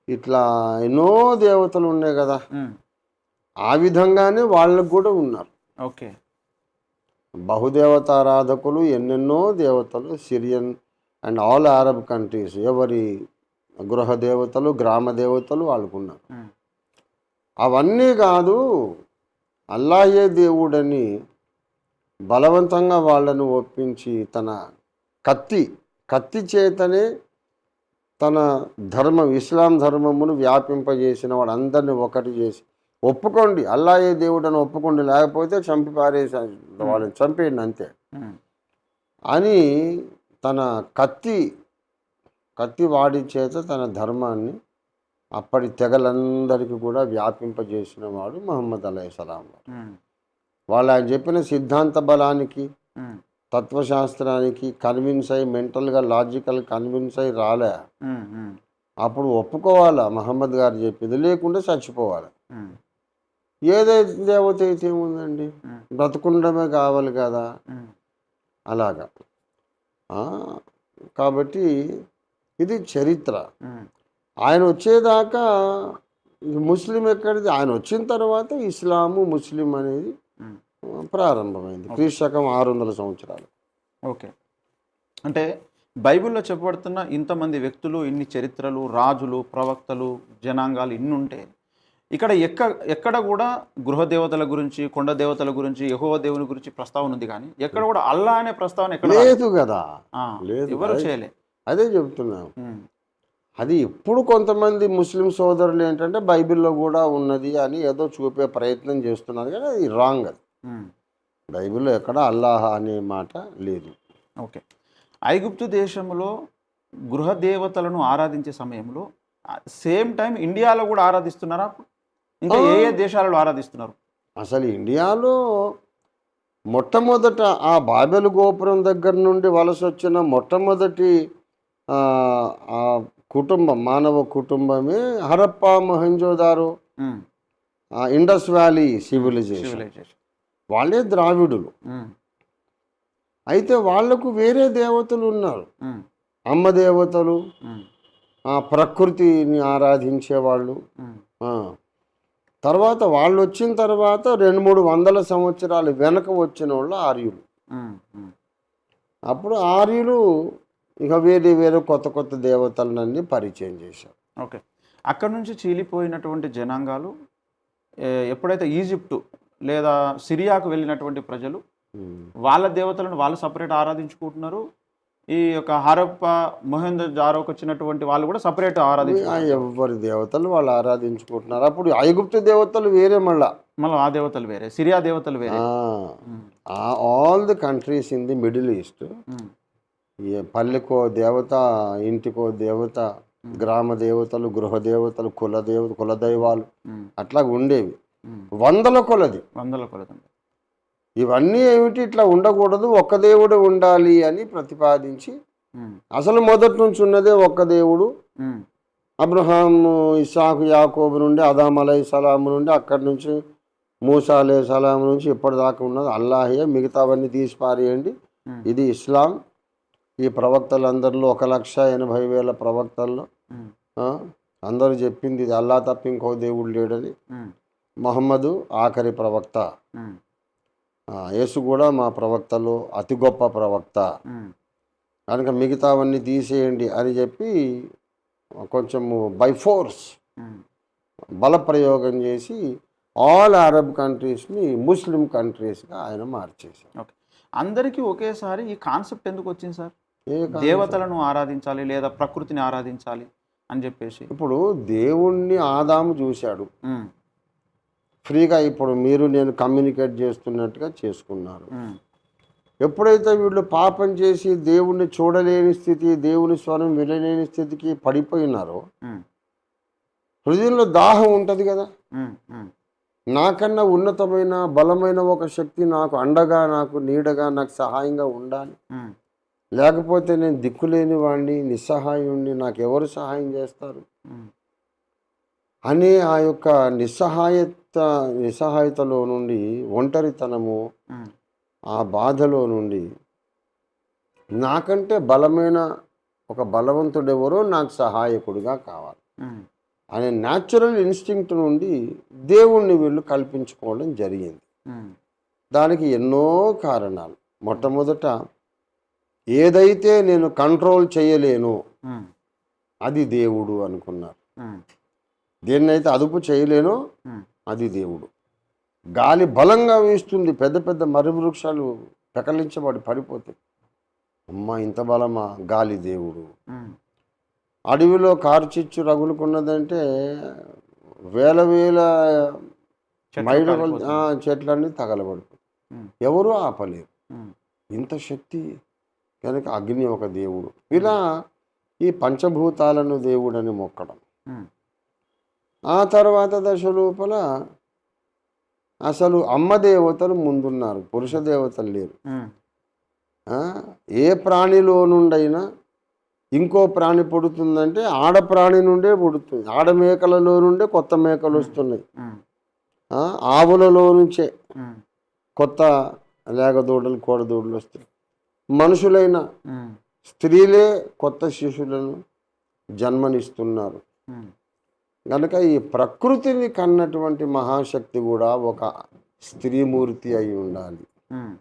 ఇట్లా ఎన్నో దేవతలు ఉన్నాయి కదా, ఆ విధంగానే వాళ్ళకు కూడా ఉన్నారు. ఓకే, బహుదేవతారాధకులు ఎన్నెన్నో దేవతలు Syrian and all Arab countries ఎవరి గృహ దేవతలు, గ్రామ దేవతలు వాళ్ళకున్నారు. అవన్నీ కాదు, అల్లాహే దేవుడని బలవంతంగా వాళ్ళను ఒప్పించి తన కత్తి చేతనే తన ధర్మం, ఇస్లాం ధర్మమును వ్యాపింపజేసిన వాడు అందరినీ ఒకటి చేసి ఒప్పుకోండి అల్లాహే దేవుడని ఒప్పుకోండి, లేకపోతే చంపి పారేసి వాళ్ళని చంపేయండి అంతే అని తన కత్తి వాడి చేత తన ధర్మాన్ని అప్పటి తెగలందరికీ కూడా వ్యాపింపజేసిన వాడు మహమ్మద్ అలైహిస్సలాం. వాళ్ళు ఆయన చెప్పిన సిద్ధాంత బలానికి, తత్వశాస్త్రానికి కన్విన్స్ అయ్యి, మెంటల్గా లాజికల్ కన్విన్స్ అయ్యి రాలే. అప్పుడు ఒప్పుకోవాలా మహమ్మద్ గారు చెప్పింది, లేకుంటే చచ్చిపోవాలి. ఏదైతే దేవత అయితే ఏముందండి, బ్రతుకుండడమే కావాలి కదా. అలాగా కాబట్టి ఇది చరిత్ర. ఆయన వచ్చేదాకా ముస్లిం ఎక్కడిది, ఆయన వచ్చిన తర్వాత ఇస్లాము ముస్లిం అనేది ప్రారంభమైంది. క్రీస్తకం 600 సంవత్సరాలు. ఓకే, అంటే బైబిల్లో చెప్పబడుతున్న ఇంతమంది వ్యక్తులు, ఇన్ని చరిత్రలు, రాజులు, ప్రవక్తలు, జనాంగాలు ఇన్ని ఉంటే ఇక్కడ ఎక్కడ కూడా గృహదేవతల గురించి, కొండ దేవతల గురించి, యెహోవా దేవుని గురించి ప్రస్తావన ఉంది, కానీ ఎక్కడ కూడా అల్లా అనే ప్రస్తావన ఎక్కడ లేదు కదా. లేదు, ఎవరు చేయలే. అదే చెప్తున్నాను. అది ఇప్పుడు కొంతమంది ముస్లిం సోదరులు ఏంటంటే బైబిల్లో కూడా ఉన్నది అని ఏదో చూపే ప్రయత్నం చేస్తున్నారు, కానీ అది రాంగ్. అది బైబిల్లో ఎక్కడ అల్లాహ్ అనే మాట లేదు. ఓకే, ఐగుప్తు దేశంలో గృహదేవతలను ఆరాధించే సమయంలో సేమ్ టైం ఇండియాలో కూడా ఆరాధిస్తున్నారా? ఇంకా ఏ దేశాలలో ఆరాధిస్తున్నారు? అసలు ఇండియాలో మొట్టమొదట ఆ బాబెలు గోపురం దగ్గర నుండి వలస వచ్చిన మొట్టమొదటి కుటుంబం, మానవ కుటుంబమే Harappa, Mohenjo-daro, Indus Valley Civilisation. వాళ్ళే ద్రావిడులు. అయితే వాళ్లకు వేరే దేవతలు ఉన్నారు, అమ్మ దేవతలు, ప్రకృతిని ఆరాధించేవాళ్ళు. తర్వాత వాళ్ళు వచ్చిన తర్వాత 200-300 సంవత్సరాలు వెనక వచ్చిన వాళ్ళు ఆర్యులు. అప్పుడు ఆర్యులు ఇక వేరే కొత్త దేవతలన్నీ పరిచయం చేశారు. ఓకే, అక్కడ నుంచి చీలిపోయినటువంటి జనాంగాలు ఎప్పుడైతే ఈజిప్టు లేదా సిరియాకు వెళ్ళినటువంటి ప్రజలు వాళ్ళ దేవతలను వాళ్ళు సపరేట్ ఆరాధించుకుంటున్నారు. ఈ యొక్క హరప్ప, మొహంజోదారోకి వచ్చినటువంటి వాళ్ళు కూడా సపరేట్ ఆరాధించుకుంటారు. ఎవరి దేవతలు వాళ్ళు ఆరాధించుకుంటున్నారు. అప్పుడు ఐగుప్తు దేవతలు వేరే, మళ్ళీ ఆ దేవతలు వేరే, సిరియా దేవతలు వేరే. All the countries in the Middle East పల్లెకో దేవత, ఇంటికో దేవత, గ్రామ దేవతలు, గృహ దేవతలు, కులదైవాలు అట్లా ఉండేవి. వందల కొలది. ఇవన్నీ ఏమిటి, ఇట్లా ఉండకూడదు, ఒక్క దేవుడు ఉండాలి అని ప్రతిపాదించి, అసలు మొదటి నుంచి ఉన్నదే ఒక్క దేవుడు. అబ్రహాం, ఇస్సాకు, యాకోబు నుండి, ఆదాం అలైహిస్సలాం నుండి, అక్కడి నుంచి మూసా అలైహిస్సలాం నుంచి ఇప్పటిదాకా ఉన్నది అల్లాహే, మిగతావన్నీ తీసి పారేయండి. ఇది ఇస్లాం. ఈ ప్రవక్తలందరిలో 1,80,000 ప్రవక్తల్లో అందరూ చెప్పింది ఇది, అల్లా తప్ప ఇంకో దేవుడు లేడని. మహమ్మదు ఆఖరి ప్రవక్త, యేసు కూడా మా ప్రవక్తలో అతి గొప్ప ప్రవక్త కనుక మిగతావన్నీ తీసేయండి అని చెప్పి కొంచెము బై ఫోర్స్ బలప్రయోగం చేసి ఆల్ అరబ్ కంట్రీస్ని ముస్లిం కంట్రీస్గా ఆయన మార్చేశారు. ఓకే, అందరికీ ఒకేసారి ఈ కాన్సెప్ట్ ఎందుకు వచ్చింది సార్? దేవతలను ఆరాధించాలి లేదా ప్రకృతిని ఆరాధించాలి అని చెప్పేసి. ఇప్పుడు దేవుణ్ణి ఆదాము చూశాడు, ఉమ్, ఫ్రీగా ఇప్పుడు మీరు నేను కమ్యూనికేట్ చేస్తున్నట్టుగా చేసుకున్నారు. ఉమ్, ఎప్పుడైతే వీళ్ళు పాపం చేసి దేవుణ్ణి చూడలేని స్థితి, దేవుని స్వరం వినలేని స్థితికి పడిపోయినారో, ఉమ్, హృదయంలో దాహం ఉంటుంది కదా, ఉమ్, ఉమ్, నాకన్నా ఉన్నతమైన బలమైన ఒక శక్తి నాకు అండగా, నాకు నీడగా, నాకు సహాయంగా ఉండాలి, ఉమ్, లేకపోతే నేను దిక్కులేని వాడిని, నిస్సహాయుణ్ణి, నాకు ఎవరు సహాయం చేస్తారు ఉమ్, అనే ఆ యొక్క నిస్సహాయతలో నుండి, ఒంటరితనము, ఉమ్, ఆ బాధలో నుండి నాకంటే బలమైన ఒక బలవంతుడెవరో నాకు సహాయకుడిగా కావాలి ఉమ్, అనే న్యాచురల్ ఇన్స్టింక్ట్ నుండి దేవుణ్ణి వీళ్ళు కల్పించుకోవడం జరిగింది. ఉమ్, దానికి ఎన్నో కారణాలు. మొట్టమొదట ఏదైతే నేను కంట్రోల్ చేయలేను ఉమ్, అది దేవుడు అనుకున్నారు. ఉమ్, దేన్నైతే అదుపు చేయలేనో ఉమ్, అది దేవుడు. గాలి బలంగా వీస్తుంది, పెద్ద పెద్ద మర్రి వృక్షాలు పెకలించబడి పడిపోతాయి. అమ్మ ఇంత బలమా? గాలి దేవుడు. ఉమ్, అడవిలో కార్చిచ్చు రగులుకున్నదంటే వేల వేల చెట్లు మైళ్ళ కాలిపోతున్నాయి. చెట్లన్నీ తగలబడిపోయి ఉమ్, ఎవరూ ఆపలేరు. ఉమ్, ఇంత శక్తి కనుక అగ్ని ఒక దేవుడు. ఇలా ఈ పంచభూతాలను దేవుడని మొక్కడం. ఉమ్, ఆ తర్వాత దశ లోపల అసలు అమ్మ దేవతలు ముందున్నారు, పురుష దేవతలు లేరు. ఉమ్, ఆ, ఏ ప్రాణిలో నుండైనా ఇంకో ప్రాణి పుడుతుందంటే ఆడ ప్రాణి నుండే పుడుతుంది. ఆడ మేకలలో నుండే కొత్త మేకలు వస్తున్నాయి. ఉమ్, ఆ, ఆవులలో నుంచే ఉమ్, కొత్త లేగదూడలు, కోడదూడలు వస్తాయి. మనుషులైన ఉమ్, స్త్రీలే కొత్త శిశువులను జన్మనిస్తున్నారు. ఉమ్, కనుక ఈ ప్రకృతిని కన్నటువంటి మహాశక్తి కూడా ఒక స్త్రీమూర్తి అయి ఉండాలి. ఉమ్,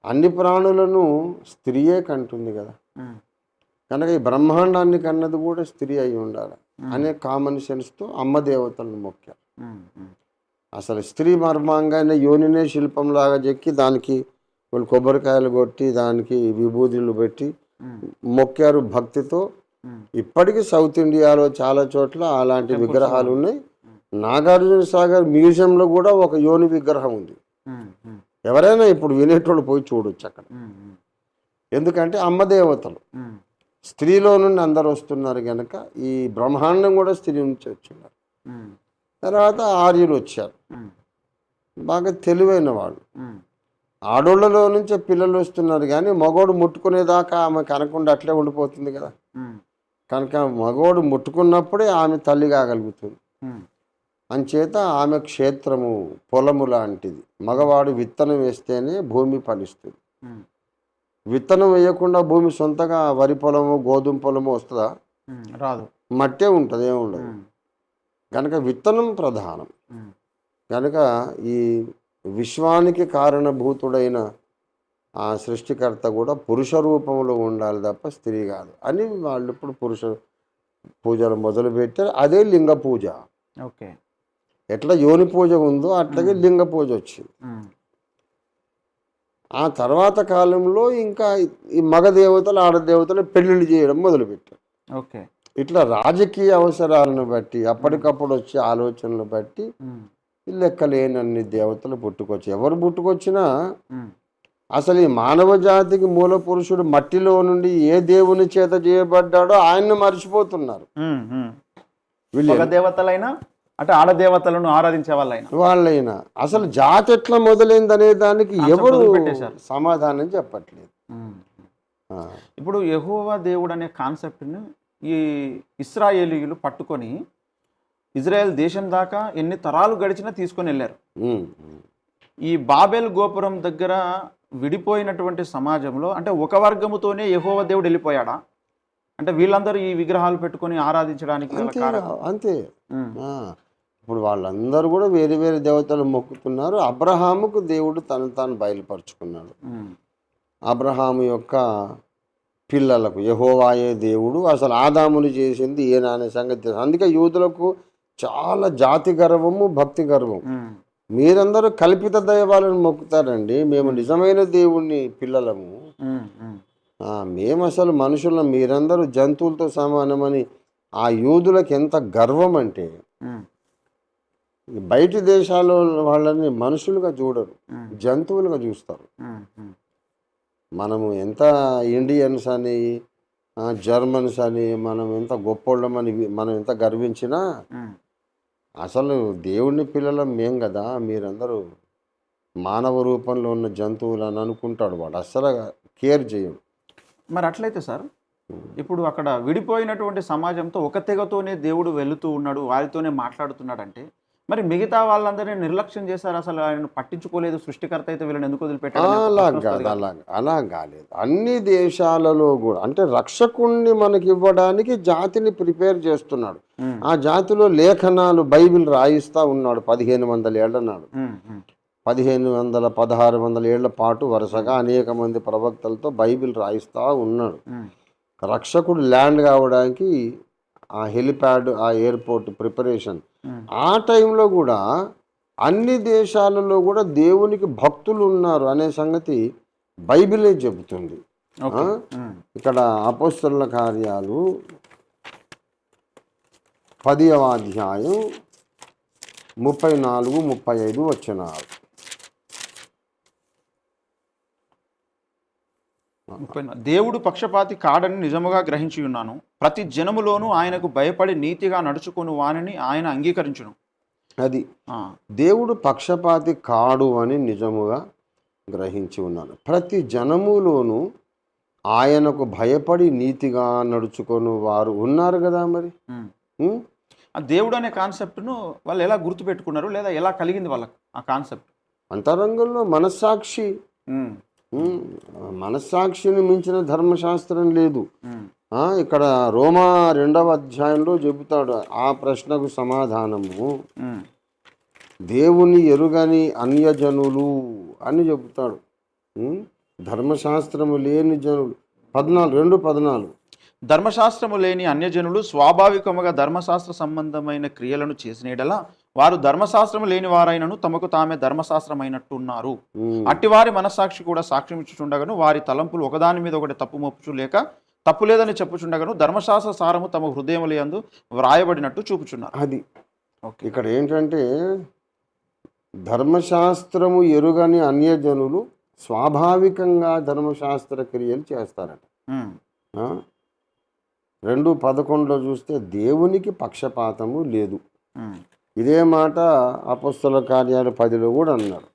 అన్ని ప్రాణులను స్త్రీయే కంటుంది కదా, ఉమ్, కనుక ఈ బ్రహ్మాండాన్ని కన్నది కూడా స్త్రీ అయి ఉండాలి అనే కామన్ సెన్స్తో అమ్మ దేవతలను మొక్కారు. ఉమ్, ఉమ్, అసలు స్త్రీ మర్మాంగానే యోనినే శిల్పంలాగా చెక్కి దానికి వాళ్ళు కొబ్బరికాయలు కొట్టి దానికి విభూతులు పెట్టి ఉమ్, మొక్కారు భక్తితో. ఉమ్, ఇప్పటికీ సౌత్ ఇండియాలో చాలా చోట్ల అలాంటి విగ్రహాలు ఉన్నాయి. నాగార్జున సాగర్ మ్యూజియంలో కూడా ఒక యోని విగ్రహం ఉంది. ఉమ్, ఉమ్, ఎవరైనా ఇప్పుడు వినేటోళ్ళు పోయి చూడొచ్చు అక్కడ. ఉమ్, ఉమ్, ఎందుకంటే అమ్మ దేవతలు ఉమ్, స్త్రీలో నుండి అందరు వస్తున్నారు కనుక ఈ బ్రహ్మాండం కూడా స్త్రీ నుంచి వచ్చినారు. ఉమ్, తర్వాత ఆర్యులు వచ్చారు, ఉమ్, బాగా తెలివైన వాళ్ళు. ఉమ్, ఆడోళ్ళలో నుంచే పిల్లలు వస్తున్నారు కానీ మగోడు ముట్టుకునేదాకా ఆమె కనకుండా అట్లే ఉండిపోతుంది కదా, ఉమ్, కనుక మగోడు ముట్టుకున్నప్పుడే ఆమె తల్లి కాగలుగుతుంది. ఉమ్, అంచేత ఆమె క్షేత్రము పొలము లాంటిది. మగవాడు విత్తనం వేస్తేనే భూమి ఫలిస్తుంది. ఉమ్, విత్తనం వేయకుండా భూమి సొంతగా వరి పొలము, గోధుమ పొలము వస్తుందా? ఉమ్, రాదు. మట్టే ఉంటుంది, ఏముండదు. ఉమ్, కనుక విత్తనం ప్రధానం. ఉమ్, కనుక ఈ విశ్వానికి కారణభూతుడైన ఆ సృష్టికర్త కూడా పురుష రూపంలో ఉండాలి తప్ప స్త్రీ కాదు అని వాళ్ళు ఇప్పుడు పురుష పూజలు మొదలుపెట్టారు. అదే లింగ పూజ. ఓకే. ఎట్లా యోని పూజ ఉందో అట్లాగే లింగ పూజ వచ్చింది. ఉమ్, ఆ తర్వాత కాలంలో ఇంకా ఈ మగ దేవతలు, ఆడదేవతలు పెళ్ళిళ్ళు చేయడం మొదలుపెట్టారు. ఓకే. ఇట్లా రాజకీయ అవసరాలను బట్టి, అప్పటికప్పుడు వచ్చే ఆలోచనలు బట్టి ఉమ్, లెక్కలేనన్ని దేవతలు పుట్టుకొచ్చి, ఎవరు పుట్టుకొచ్చినా ఉమ్, అసలు ఈ మానవ జాతికి మూల పురుషుడు మట్టిలో నుండి ఏ దేవుని చేత చేయబడ్డాడో ఆయన్ని మర్చిపోతున్నారు ఉమ్, ఉమ్. వీళ్ళు. మగ దేవతలైనా అంటే ఆడదేవతలను ఆరాధించే వాళ్ళైనా అసలు జాతి ఎట్లా మొదలైంది అనే దానికి ఎవరు పెట్టేశారు. సమాధానం చెప్పట్లేదు. ఆ, ఇప్పుడు యెహోవా దేవుడు అనే కాన్సెప్ట్ని ఈ ఇశ్రాయేలీయులు పట్టుకొని ఇజ్రాయెల్ దేశం దాకా ఎన్ని తరాలు గడిచినా తీసుకొని వెళ్ళారు. ఉమ్, ఈ బాబెల్ గోపురం దగ్గర విడిపోయినటువంటి సమాజంలో అంటే ఒక వర్గముతోనే యెహోవా దేవుడు వెళ్ళిపోయాడా? అంటే వీళ్ళందరూ ఈ విగ్రహాలు పెట్టుకొని ఆరాధించడానికి గల అంతే కారణం? అంతే. ఉమ్, ఆ, ఇప్పుడు వాళ్ళందరూ కూడా వేరే వేరే దేవతలు మొక్కుతున్నారు. అబ్రహాముకు దేవుడు తను తాను బయలుపరుచుకున్నాడు. ఉమ్, అబ్రహాము యొక్క పిల్లలకు యెహోవాయే దేవుడు. అసలు ఆదాముని చేసింది ఈయన అనే సంగతి తెలుసు. అందుకే యూదులకు చాలా జాతి గర్వము, భక్తి గర్వం. ఉమ్, మీరందరూ కల్పిత దైవాలను మొక్కుతారండి, మేము నిజమైన దేవుణ్ణి పిల్లలము. ఉమ్, ఉమ్, మేము అసలు మనుషులం, మీరందరూ జంతువులతో సమానమని ఆ యూదులకు ఎంత గర్వం అంటే బయటి దేశాల వాళ్ళని మనుషులుగా చూడరు, జంతువులుగా చూస్తారు. మనము ఎంత ఇండియన్స్ అని జర్మన్స్ అని మనం ఎంత గొప్పోళ్ళమని మనం ఎంత గర్వించినా అసలు దేవుని పిల్లలం మేం కదా, మీరందరూ మానవ రూపంలో ఉన్న జంతువులు అని అనుకుంటాడు వాడు, అస్సలు కేర్ చేయడు. మరి అట్లయితే సార్ ఇప్పుడు అక్కడ విడిపోయినటువంటి సమాజంతో ఒక తెగతోనే దేవుడు వెళుతూ ఉన్నాడు, వారితోనే మాట్లాడుతున్నాడంటే మరి మిగతా వాళ్ళందరినీ నిర్లక్ష్యం చేశారు, అసలు ఆయన పట్టించుకోలేదు, సృష్టికర్త అయితే వీళ్ళని ఎందుకు వదిలిపెట్టారు? అలా కాలేదు. అన్ని దేశాలలో కూడా అంటే రక్షకుణ్ణి మనకి ఇవ్వడానికి జాతిని ప్రిపేర్ చేస్తున్నాడు. ఆ జాతిలో లేఖనాలు బైబిల్ రాయిస్తా ఉన్నాడు 1500 ఏళ్ల నాడు. 1500 1600 ఏళ్ల పాటు వరుసగా అనేక మంది ప్రవక్తలతో బైబిల్ రాయిస్తా ఉన్నాడు. రక్షకుడు ల్యాండ్ కావడానికి ఆ హెలిప్యాడ్, ఆ ఎయిర్పోర్ట్ ప్రిపరేషన్, ఆ టైంలో కూడా అన్ని దేశాలలో కూడా దేవునికి భక్తులు ఉన్నారు అనే సంగతి బైబిలే చెబుతుంది. ఇక్కడ అపోస్తలుల కార్యాలు 10వ అధ్యాయం 34, 35 వచనాలు. దేవుడు పక్షపాతి కాడని నిజముగా గ్రహించి ఉన్నాను, ప్రతి జనములోనూ ఆయనకు భయపడి నీతిగా నడుచుకుని వానిని ఆయన అంగీకరించును. అది దేవుడు పక్షపాతి కాడు అని నిజముగా గ్రహించి ఉన్నాను, ప్రతి జనములోనూ ఆయనకు భయపడి నీతిగా నడుచుకొని వారు ఉన్నారు కదా. మరి దేవుడు అనే కాన్సెప్ట్ను వాళ్ళు ఎలా గుర్తుపెట్టుకున్నారు, లేదా ఎలా కలిగింది వాళ్ళకు ఆ కాన్సెప్ట్? అంతరంగంలో మనస్సాక్షి, మనస్సాక్షిని మించిన ధర్మశాస్త్రం లేదు. ఇక్కడ రోమా 2వ అధ్యాయంలో చెబుతాడు ఆ ప్రశ్నకు సమాధానము, దేవుని ఎరుగని అన్యజనులు అని చెబుతాడు. ధర్మశాస్త్రము లేని జనులు 2:14 ధర్మశాస్త్రము లేని అన్యజనులు స్వాభావికముగా ధర్మశాస్త్ర సంబంధమైన క్రియలను చేసినడలా వారు ధర్మశాస్త్రము లేని వారైనను తమకు తామే ధర్మశాస్త్రమైనట్టున్నారు. అట్టివారి మనస్సాక్షి కూడా సాక్ష్యం ఇచ్చుచుండగను, వారి తలంపులు ఒకదాని మీద ఒకటి తప్పు మోపుచు లేక తప్పు లేదని చెప్పుచుండగను ధర్మశాస్త్ర సారము తమ హృదయములందు వ్రాయబడినట్టు చూపుచున్నారు. అది ఇక్కడ ఏంటంటే ధర్మశాస్త్రము ఎరుగని అన్యజనులు స్వాభావికంగా ధర్మశాస్త్ర క్రియలు చేస్తారట. 2:11 చూస్తే దేవునికి పక్షపాతము లేదు. ఇదే మాట అపోస్తలుల కార్యాలు 10లో కూడా అన్నారు,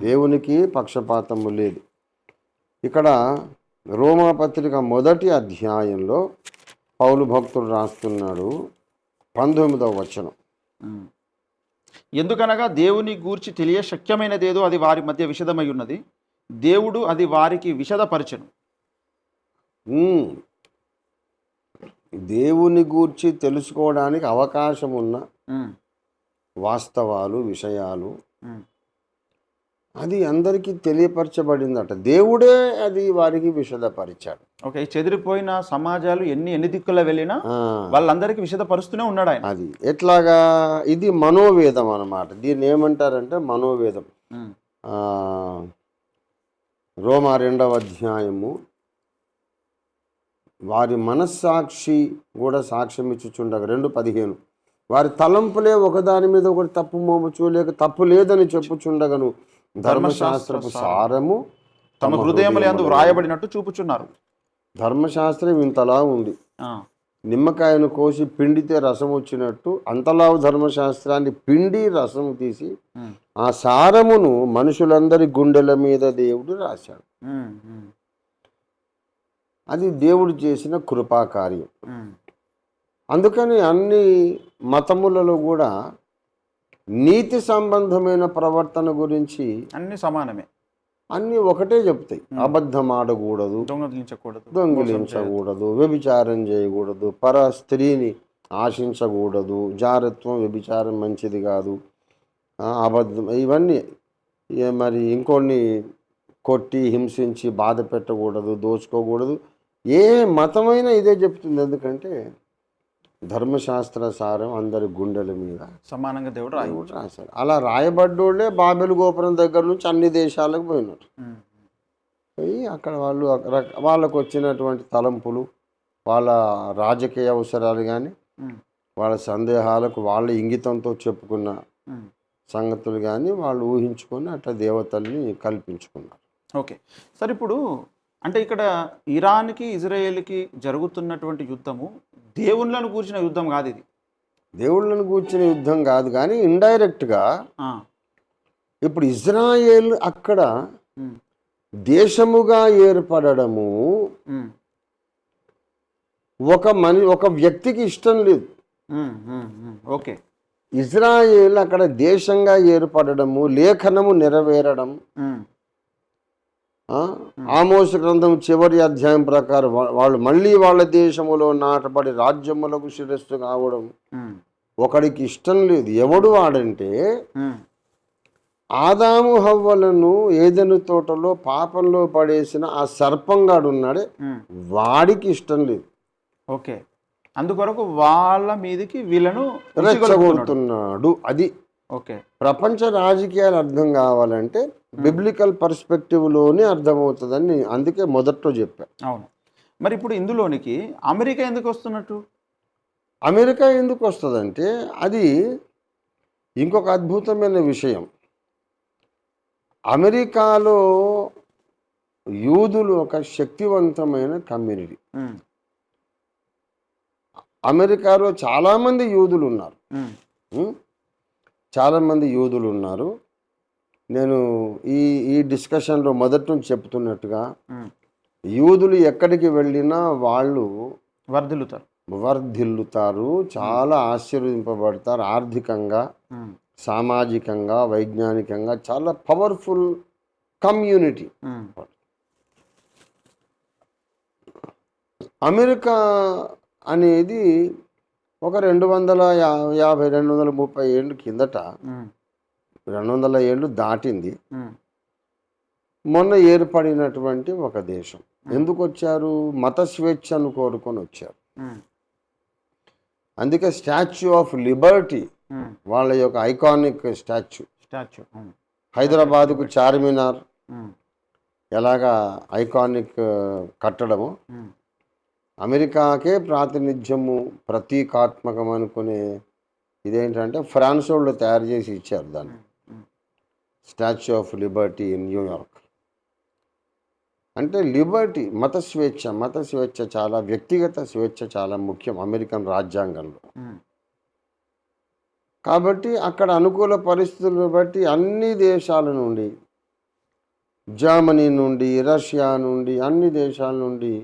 దేవునికి పక్షపాతము లేదు. ఇక్కడ రోమాపత్రిక 1వ అధ్యాయంలో పౌలు భక్తుడు రాస్తున్నాడు 19వ వచనం, ఎందుకనగా దేవుని గూర్చి తెలియ శక్యమైనదేదో అది వారి మధ్య విషదమై ఉన్నది, దేవుడు అది వారికి విషదపరచెను. దేవుని గూర్చి తెలుసుకోవడానికి అవకాశం ఉన్న వాస్తవాలు, విషయాలు అది అందరికీ తెలియపరచబడిందట, దేవుడే అది వారికి విషదపరిచాడు. ఓకే, చెదిరిపోయిన సమాజాలు ఎన్ని దిక్కుల వెళ్ళినా వాళ్ళందరికీ విషదపరుస్తూనే ఉన్నాడు ఆయన. అది ఎట్లాగా, ఇది మనోవేదం అన్నమాట. దీన్ని ఏమంటారంటే మనోవేదం. రోమా 2వ అధ్యాయము, వారి మనస్సాక్షి కూడా సాక్ష్యం ఇచ్చుచుండగా 2:15 వారి తలంపులే ఒకదాని మీద ఒకటి తప్పు మోముచు లేక తప్పు లేదని చెప్పుచుండగను ధర్మశాస్త్రపు సారము తమ హృదయములందు వ్రాయబడినట్టు చూపుచున్నారు. ధర్మశాస్త్రం ఇంతలా ఉంది, నిమ్మకాయను కోసి పిండితే రసం వచ్చినట్టు అంతలావు ధర్మశాస్త్రాన్ని పిండి రసం తీసి ఆ సారమును మనుషులందరి గుండెల మీద దేవుడు రాశాడు. అది దేవుడు చేసిన కృపాకార్యం. అందుకని అన్ని మతములలో కూడా నీతి సంబంధమైన ప్రవర్తన గురించి అన్ని సమానమే, అన్నీ ఒకటే చెప్తాయి. అబద్ధం ఆడకూడదు, దొంగిలించకూడదు, వ్యభిచారం చేయకూడదు, పర స్త్రీని ఆశించకూడదు, జారత్వం, వ్యభిచారం మంచిది కాదు, అబద్ధం, ఇవన్నీ మరి ఇంకొన్ని కొట్టి హింసించి బాధ పెట్టకూడదు, దోచుకోకూడదు. ఏ మతమైనా ఇదే చెప్తుంది. ఎందుకంటే ధర్మశాస్త్ర సారం అందరి గుండెల మీద సమానంగా దేవుడు రాశాడు. అలా రాయబడ్డోళ్లే బాబెలు గోపురం దగ్గర నుంచి అన్ని దేశాలకు పోయినారు. పోయి అక్కడ వాళ్ళు వాళ్ళకు వచ్చినటువంటి తలంపులు, వాళ్ళ రాజకీయ అవసరాలు కానీ, ఉమ్, వాళ్ళ సందేహాలకు వాళ్ళ ఇంగితంతో చెప్పుకున్న ఉమ్. సంగతులు కానీ వాళ్ళు ఊహించుకొని అట్లా దేవతల్ని కల్పించుకున్నారు. ఓకే. సార్ ఇప్పుడు అంటే ఇక్కడ ఇరాన్కి ఇజ్రాయేల్కి జరుగుతున్నటువంటి యుద్ధము దేవుళ్ళను కూర్చిన యుద్ధం కాదు ఇది. దేవుళ్ళను కూర్చున్న యుద్ధం కాదు కానీ ఇండైరెక్ట్గా ఆ, ఇప్పుడు ఇజ్రాయేల్ అక్కడ ఉమ్, దేశముగా ఏర్పడము ఉమ్, ఒక వ్యక్తికి ఇష్టం లేదు. ఓకే. ఇజ్రాయేల్ అక్కడ దేశంగా ఏర్పడము, లేఖనము నెరవేరడం, ఉమ్, ఆమోసు గ్రంథం చివరి అధ్యాయం ప్రకారం వాళ్ళు మళ్ళీ వాళ్ళ దేశములో నాటబడి రాజ్యములకు శిరస్సు కావడం ఉమ్, ఒకడికి ఇష్టం లేదు. ఎవడు వాడంటే ఉమ్, ఆదాము హవ్వలను ఏదెను తోటలో పాపంలో పడేసిన ఆ సర్పంగాడు ఉన్నాడే ఉమ్. వాడికి ఇష్టం లేదు. ఓకే. అందుకొరకు వాళ్ళ మీదకి వీళ్ళను రెచ్చగొడుతున్నాడు. అది ఓకే. ప్రపంచ రాజకీయాలు అర్థం కావాలంటే బిబ్లికల్ పర్స్పెక్టివ్లోనే అర్థమవుతుందని అందుకే మొదట్లో చెప్పా. అవును. మరి ఇప్పుడు ఇందులోనికి అమెరికా ఎందుకు వస్తున్నట్టు? అమెరికా ఎందుకు వస్తుందంటే అది ఇంకొక అద్భుతమైన విషయం. అమెరికాలో యూదులు ఒక శక్తివంతమైన కమ్యూనిటీ. ఉమ్, అమెరికాలో చాలామంది యూదులు ఉన్నారు. ఉమ్, ఉం? చాలామంది యూదులు ఉన్నారు. నేను ఈ ఈ డిస్కషన్లో మొదటి నుంచి చెప్తున్నట్టుగా ఉమ్. యూదులు ఎక్కడికి వెళ్ళినా వాళ్ళు వర్ధిల్లుతారు. వర్ధిల్లుతారు, చాలా ఆశీర్వదింపబడతారు. ఆర్థికంగా, ఉమ్, సామాజికంగా, వైజ్ఞానికంగా చాలా పవర్ఫుల్ కమ్యూనిటీ. ఉమ్, అమెరికా అనేది ఒక 250 230 ఏళ్ళు కిందట, ఉమ్, 200 ఏళ్ళు దాటింది, ఉమ్, మొన్న ఏర్పడినటువంటి ఒక దేశం. ఎందుకు వచ్చారు? మత స్వేచ్ఛను కోరుకొని వచ్చారు. ఉమ్, అందుకే స్టాచ్యూ ఆఫ్ లిబర్టీ ఉమ్. వాళ్ళ యొక్క ఐకానిక్ స్టాచ్యూ. స్టాచ్యూ. ఉమ్, హైదరాబాద్కు చార్మినార్ ఉమ్, ఎలాగా ఐకానిక్ కట్టడము, ఉమ్, అమెరికాకే ప్రాతినిధ్యము ప్రతీకాత్మకం అనుకునే ఇదేంటంటే ఫ్రాన్స్ వాళ్ళు తయారు చేసి ఇచ్చారు దాన్ని. Um, statue of liberty in New York. అంటే లిబర్టీ, మత స్వేచ్ఛ చాలా, వ్యక్తిగత స్వేచ్ఛ చాలా ముఖ్యం అమెరికన్ రాజ్యాంగంలో. ఉమ్, కాబట్టి అక్కడ అనుకూల పరిస్థితులను బట్టి అన్ని దేశాల నుండి, జర్మనీ నుండి, రష్యా నుండి, అన్ని దేశాల నుండి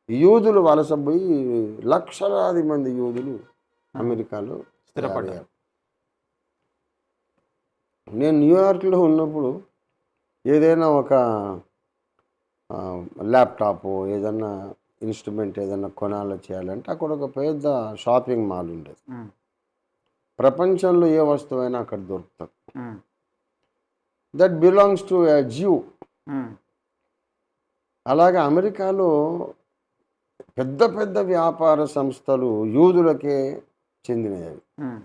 యూదులు వలసపోయి లక్షలాది మంది యూదులు అమెరికాలో స్థిరపడ్డారు. నేను న్యూయార్క్లో ఉన్నప్పుడు ఏదైనా ఒక ల్యాప్టాప్, ఏదైనా ఇన్స్ట్రుమెంట్ ఏదైనా కొనాలో చేయాలంటే అక్కడ ఒక పెద్ద షాపింగ్ మాల్ ఉండేది. ఉమ్, ప్రపంచంలో ఏ వస్తువైనా అక్కడ దొరుకుతుంది. ఉమ్, దట్ బిలాంగ్స్ టు ఎ జ్యూ. ఉమ్, అలాగే అమెరికాలో పెద్ద పెద్ద వ్యాపార సంస్థలు యూదులకే చెందినవి. ఉమ్,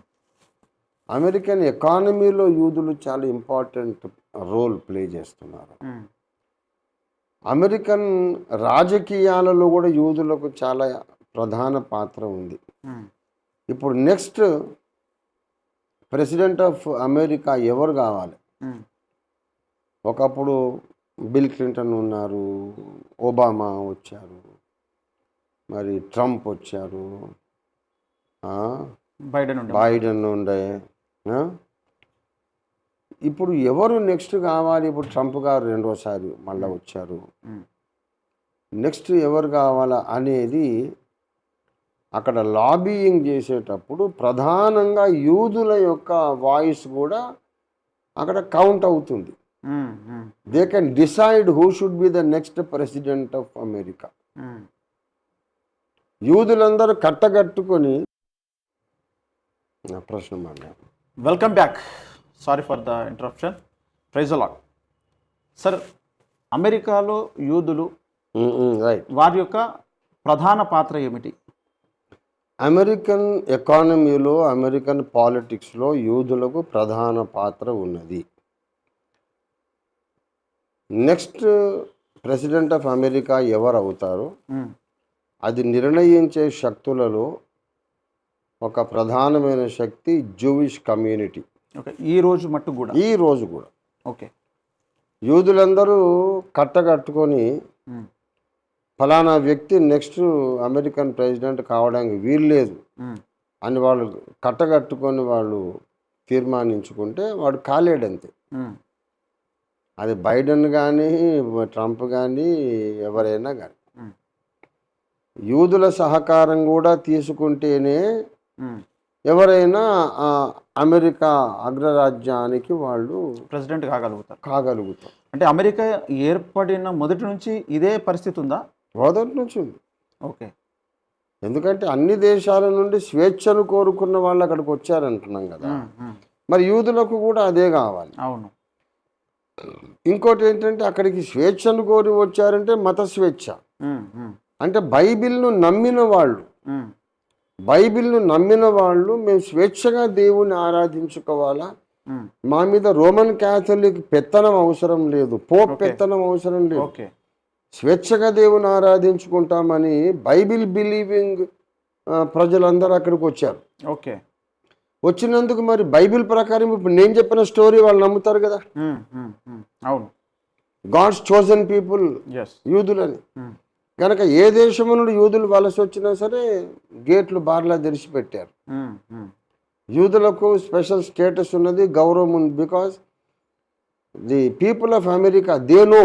అమెరికన్ ఎకానమీలో యూదులు చాలా ఇంపార్టెంట్ రోల్ ప్లే చేస్తున్నారు. ఉమ్, అమెరికన్ రాజకీయాలలో కూడా యూదులకు చాలా ప్రధాన పాత్ర ఉంది. ఉమ్, ఇప్పుడు నెక్స్ట్ ప్రెసిడెంట్ ఆఫ్ అమెరికా ఎవరు కావాలి? ఉమ్, ఒకప్పుడు బిల్ క్లింటన్ ఉన్నారు, ఒబామా వచ్చారు, మరి ట్రంప్ వచ్చారు, బైడెన్ ఉండే. ఇప్పుడు ఎవరు నెక్స్ట్ కావాలి? ఇప్పుడు ట్రంప్ గారు రెండోసారి మళ్ళీ వచ్చారు. నెక్స్ట్ ఎవరు కావాలా అనేది అక్కడ లాబీయింగ్ చేసేటప్పుడు ప్రధానంగా యూదుల యొక్క వాయిస్ కూడా అక్కడ కౌంట్ అవుతుంది. They can decide who should be the next president of America. యూదులందరూ కట్టగట్టుకొని ప్రశ్న మాట్లాడు. Welcome back. Sorry for the interruption. Praise the Lord. Sir, అమెరికాలో యూదులు రైట్, వారి యొక్క ప్రధాన పాత్ర ఏమిటి? అమెరికన్ ఎకానమీలో, అమెరికన్ పాలిటిక్స్లో యూదులకు ప్రధాన పాత్ర ఉన్నది. నెక్స్ట్ ప్రెసిడెంట్ ఆఫ్ అమెరికా ఎవరు అవుతారో అది నిర్ణయించే శక్తులలో ఒక ప్రధానమైన శక్తి జూవిష్ కమ్యూనిటీ. ఓకే, ఈ రోజు మట్టు కూడా. ఈ రోజు కూడా ఓకే. యూదులందరూ కట్టకట్టుకొని ఫలానా వ్యక్తి నెక్స్ట్ అమెరికన్ ప్రెసిడెంట్ కావడానికి వీలు లేదు అని వాళ్ళు కట్టకట్టుకొని వాళ్ళు తీర్మానించుకుంటే వాడు కాలేడంతే. అది బైడెన్ కానీ ట్రంప్ కానీ ఎవరైనా కానీ యూదుల సహకారం కూడా తీసుకుంటేనే ఎవరైనా అమెరికా అగ్రరాజ్యానికి వాళ్ళు ప్రెసిడెంట్ కాగలుగుతారు. అంటే అమెరికా ఏర్పడిన మొదటి నుంచి ఇదే పరిస్థితి ఉందా? మొదటి నుంచి ఉంది. ఓకే. ఎందుకంటే అన్ని దేశాల నుండి స్వేచ్ఛను కోరుకున్న వాళ్ళు అక్కడికి వచ్చారంటున్నాం కదా, మరి యూదులకు కూడా అదే కావాలి. అవును. ఇంకోటి ఏంటంటే అక్కడికి స్వేచ్ఛను కోరి వచ్చారంటే మత స్వేచ్ఛ. అంటే బైబిల్ను నమ్మిన వాళ్ళు మేము స్వేచ్ఛగా దేవుణ్ణి ఆరాధించుకోవాలా, మా మీద రోమన్ క్యాథలిక్ పెత్తనం అవసరం లేదు, పోప్ పెత్తనం అవసరం లేదు, స్వేచ్ఛగా దేవుని ఆరాధించుకుంటామని బైబిల్ బిలీవింగ్ ప్రజలందరూ అక్కడికి వచ్చారు. ఓకే. వచ్చినందుకు మరి బైబిల్ ప్రకారం ఇప్పుడు నేను చెప్పిన స్టోరీ వాళ్ళు నమ్ముతారు కదా. అవును. గాడ్స్ చోజన్ పీపుల్ యూదులని. కనుక ఏ దేశం నుండి యూదులు వలస వచ్చినా సరే గేట్లు బార్లా తెరిచిపెట్టారు. యూదులకు స్పెషల్ స్టేటస్ ఉన్నది, గౌరవం ఉంది. Because the people of America they know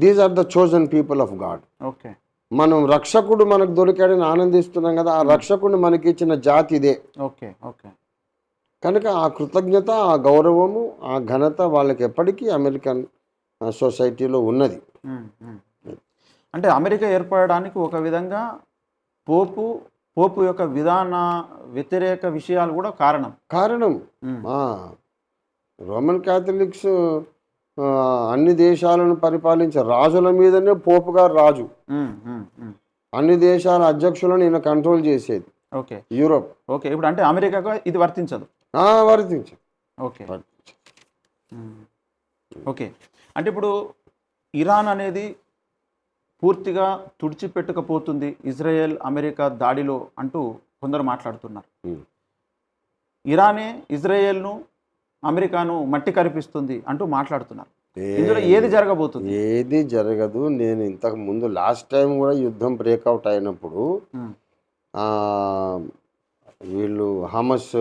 these are the chosen people of God. Okay. మనం రక్షకుడు మనకు దొరికాడని ఆనందిస్తున్నాం కదా, ఆ రక్షకుడు మనకి ఇచ్చిన జాతి ఇదే. ఓకే. ఓకే. కనుక ఆ కృతజ్ఞత, ఆ గౌరవము, ఆ ఘనత వాళ్ళకి ఎప్పటికీ అమెరికన్ సొసైటీలో ఉన్నది. అంటే అమెరికా ఏర్పడడానికి ఒక విధంగా పోపు యొక్క విధాన వ్యతిరేక విషయాలు కూడా కారణం. రోమన్ క్యాథలిక్స్ అన్ని దేశాలను పరిపాలించే రాజుల మీదనే పోపు గారు రాజు. అన్ని దేశాల అధ్యక్షులను ఈయన కంట్రోల్ చేసేది. ఓకే. యూరోప్. ఓకే. ఇప్పుడు అంటే అమెరికాకు ఇది వర్తించదు. ఓకే. ఓకే. అంటే ఇప్పుడు ఇరాన్ అనేది పూర్తిగా తుడిచిపెట్టకపోతుంది ఇజ్రాయెల్ అమెరికా దాడిలో అంటూ కొందరు మాట్లాడుతున్నారు. ఇరానే ఇజ్రాయెల్ను అమెరికాను మట్టి కరిపిస్తుంది అంటూ మాట్లాడుతున్నారు. ఇందులో ఏది జరగబోతుంది? ఏది జరగదు. నేను ఇంతకు ముందు లాస్ట్ టైం కూడా యుద్ధం బ్రేక్అవుట్ అయినప్పుడు వీళ్ళు హమస్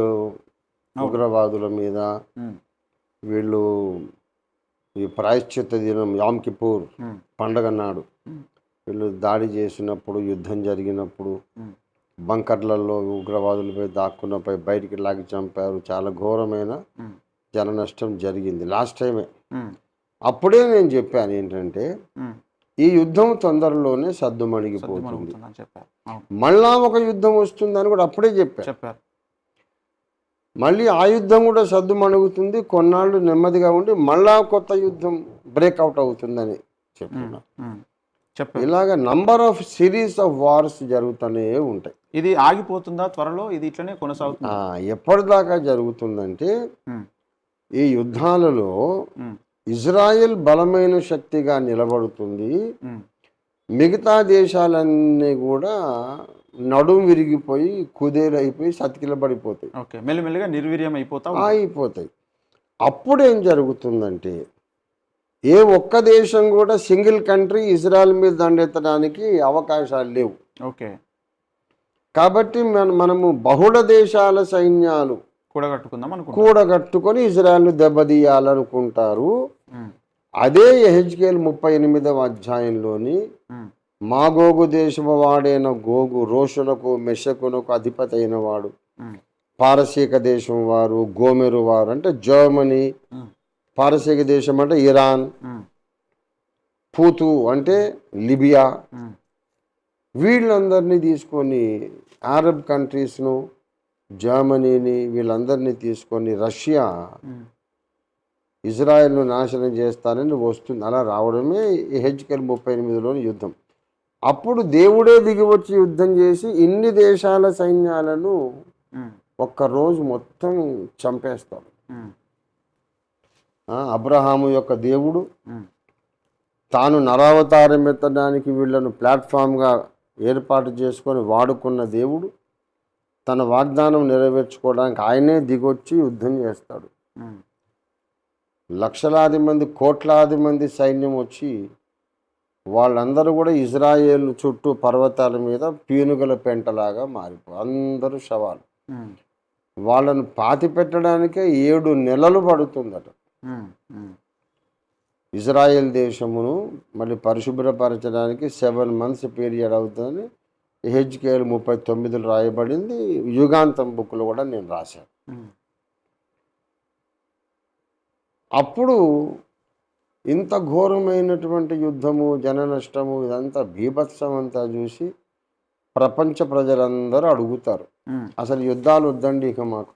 ఉగ్రవాదుల మీద వీళ్ళు ఈ ప్రాయశ్చిత్త దినం యామ్ కిపూర్ పండగ నాడు వీళ్ళు దాడి చేసినప్పుడు, యుద్ధం జరిగినప్పుడు బంకర్లలో ఉగ్రవాదులపై దాక్కున్నపై బయటికి లాగి చంపారు. చాలా ఘోరమైన జన నష్టం జరిగింది లాస్ట్ టైమే. అప్పుడే నేను చెప్పాను ఏంటంటే ఈ యుద్ధం తొందరలోనే సద్దుమణిగిపోతుంది, మళ్ళా ఒక యుద్ధం వస్తుందని కూడా అప్పుడే చెప్పారు. మళ్ళీ ఆ యుద్ధం కూడా సద్దుమణుగుతుంది, కొన్నాళ్ళు నెమ్మదిగా ఉండి మళ్ళా కొత్త యుద్ధం బ్రేక్అవుట్ అవుతుందని చెప్తున్నా. ఇలాగ number of series of wars జరుగుతూనే ఉంటాయి. ఇది ఆగిపోతుందా త్వరలో? ఇది ఇట్లనే కొనసాగుతుంది. ఎప్పటిదాకా జరుగుతుందంటే ఈ యుద్ధాలలో ఇజ్రాయెల్ బలమైన శక్తిగా నిలబడుతుంది, మిగతా దేశాలన్నీ కూడా నడుము విరిగిపోయి కుదేలైపోయి సతికిలబడిపోతాయి. ఓకే. మెల్లిమెల్లిగా నిర్వీర్యం అయిపోతాయి. అప్పుడు ఏం జరుగుతుందంటే ఏ ఒక్క దేశం కూడా సింగిల్ కంట్రీ ఇజ్రాయెల్ మీద దండెత్తడానికి అవకాశాలు లేవు. ఓకే. కాబట్టి మనము బహుళ దేశాల సైన్యాలు కూడగట్టుకొని ఇజ్రాయెల్ను దెబ్బతీయాలనుకుంటారు. అదే యెహెజ్కేలు 38వ అధ్యాయంలోని మాగోగు దేశము వాడైన గోగు రోషునకు మెషకునకు అధిపతి అయిన వాడు, పారసీక దేశం వారు, గోమెరు వారు అంటే జర్మనీ, పారసీక దేశం అంటే ఇరాన్, పూతు అంటే లిబియా, వీళ్ళందరినీ తీసుకొని అరబ్ కంట్రీస్ను, జర్మనీని, వీళ్ళందరినీ తీసుకొని రష్యా ఇజ్రాయెల్ను నాశనం చేస్తానని వస్తుంది. అలా రావడమే యెహెజ్కేలు 38లోని యుద్ధం. అప్పుడు దేవుడే దిగి వచ్చి యుద్ధం చేసి ఇన్ని దేశాల సైన్యాలను ఒక్కరోజు మొత్తం చంపేస్తాడు. అబ్రహాము యొక్క దేవుడు, తాను నరావతారం ఎత్తడానికి వీళ్ళను ప్లాట్ఫామ్గా ఏర్పాటు చేసుకొని వాడుకున్న దేవుడు తన వాగ్దానం నెరవేర్చుకోవడానికి ఆయనే దిగొచ్చి యుద్ధం చేస్తాడు. లక్షలాది మంది, కోట్లాది మంది సైన్యం వచ్చి వాళ్ళందరూ కూడా ఇజ్రాయేల్ చుట్టూ పర్వతాల మీద పీనుగల పెంటలాగా అందరూ శవాలు. వాళ్ళను పాతి పెట్టడానికే 7 నెలలు పడుతుందట. ఇజ్రాయెల్ దేశమును మళ్ళీ పరిశుభ్రపరచడానికి 7 months పీరియడ్ అవుతుందని ఎహెజ్కేలు 39 రాయబడింది. యుగాంతం బుక్లో కూడా నేను రాశాను. అప్పుడు ఇంత ఘోరమైనటువంటి యుద్ధము, జన నష్టము, ఇదంతా బీభత్సం అంతా చూసి ప్రపంచ ప్రజలందరూ అడుగుతారు, అసలు యుద్ధాలు వద్దండి ఇక మాకు.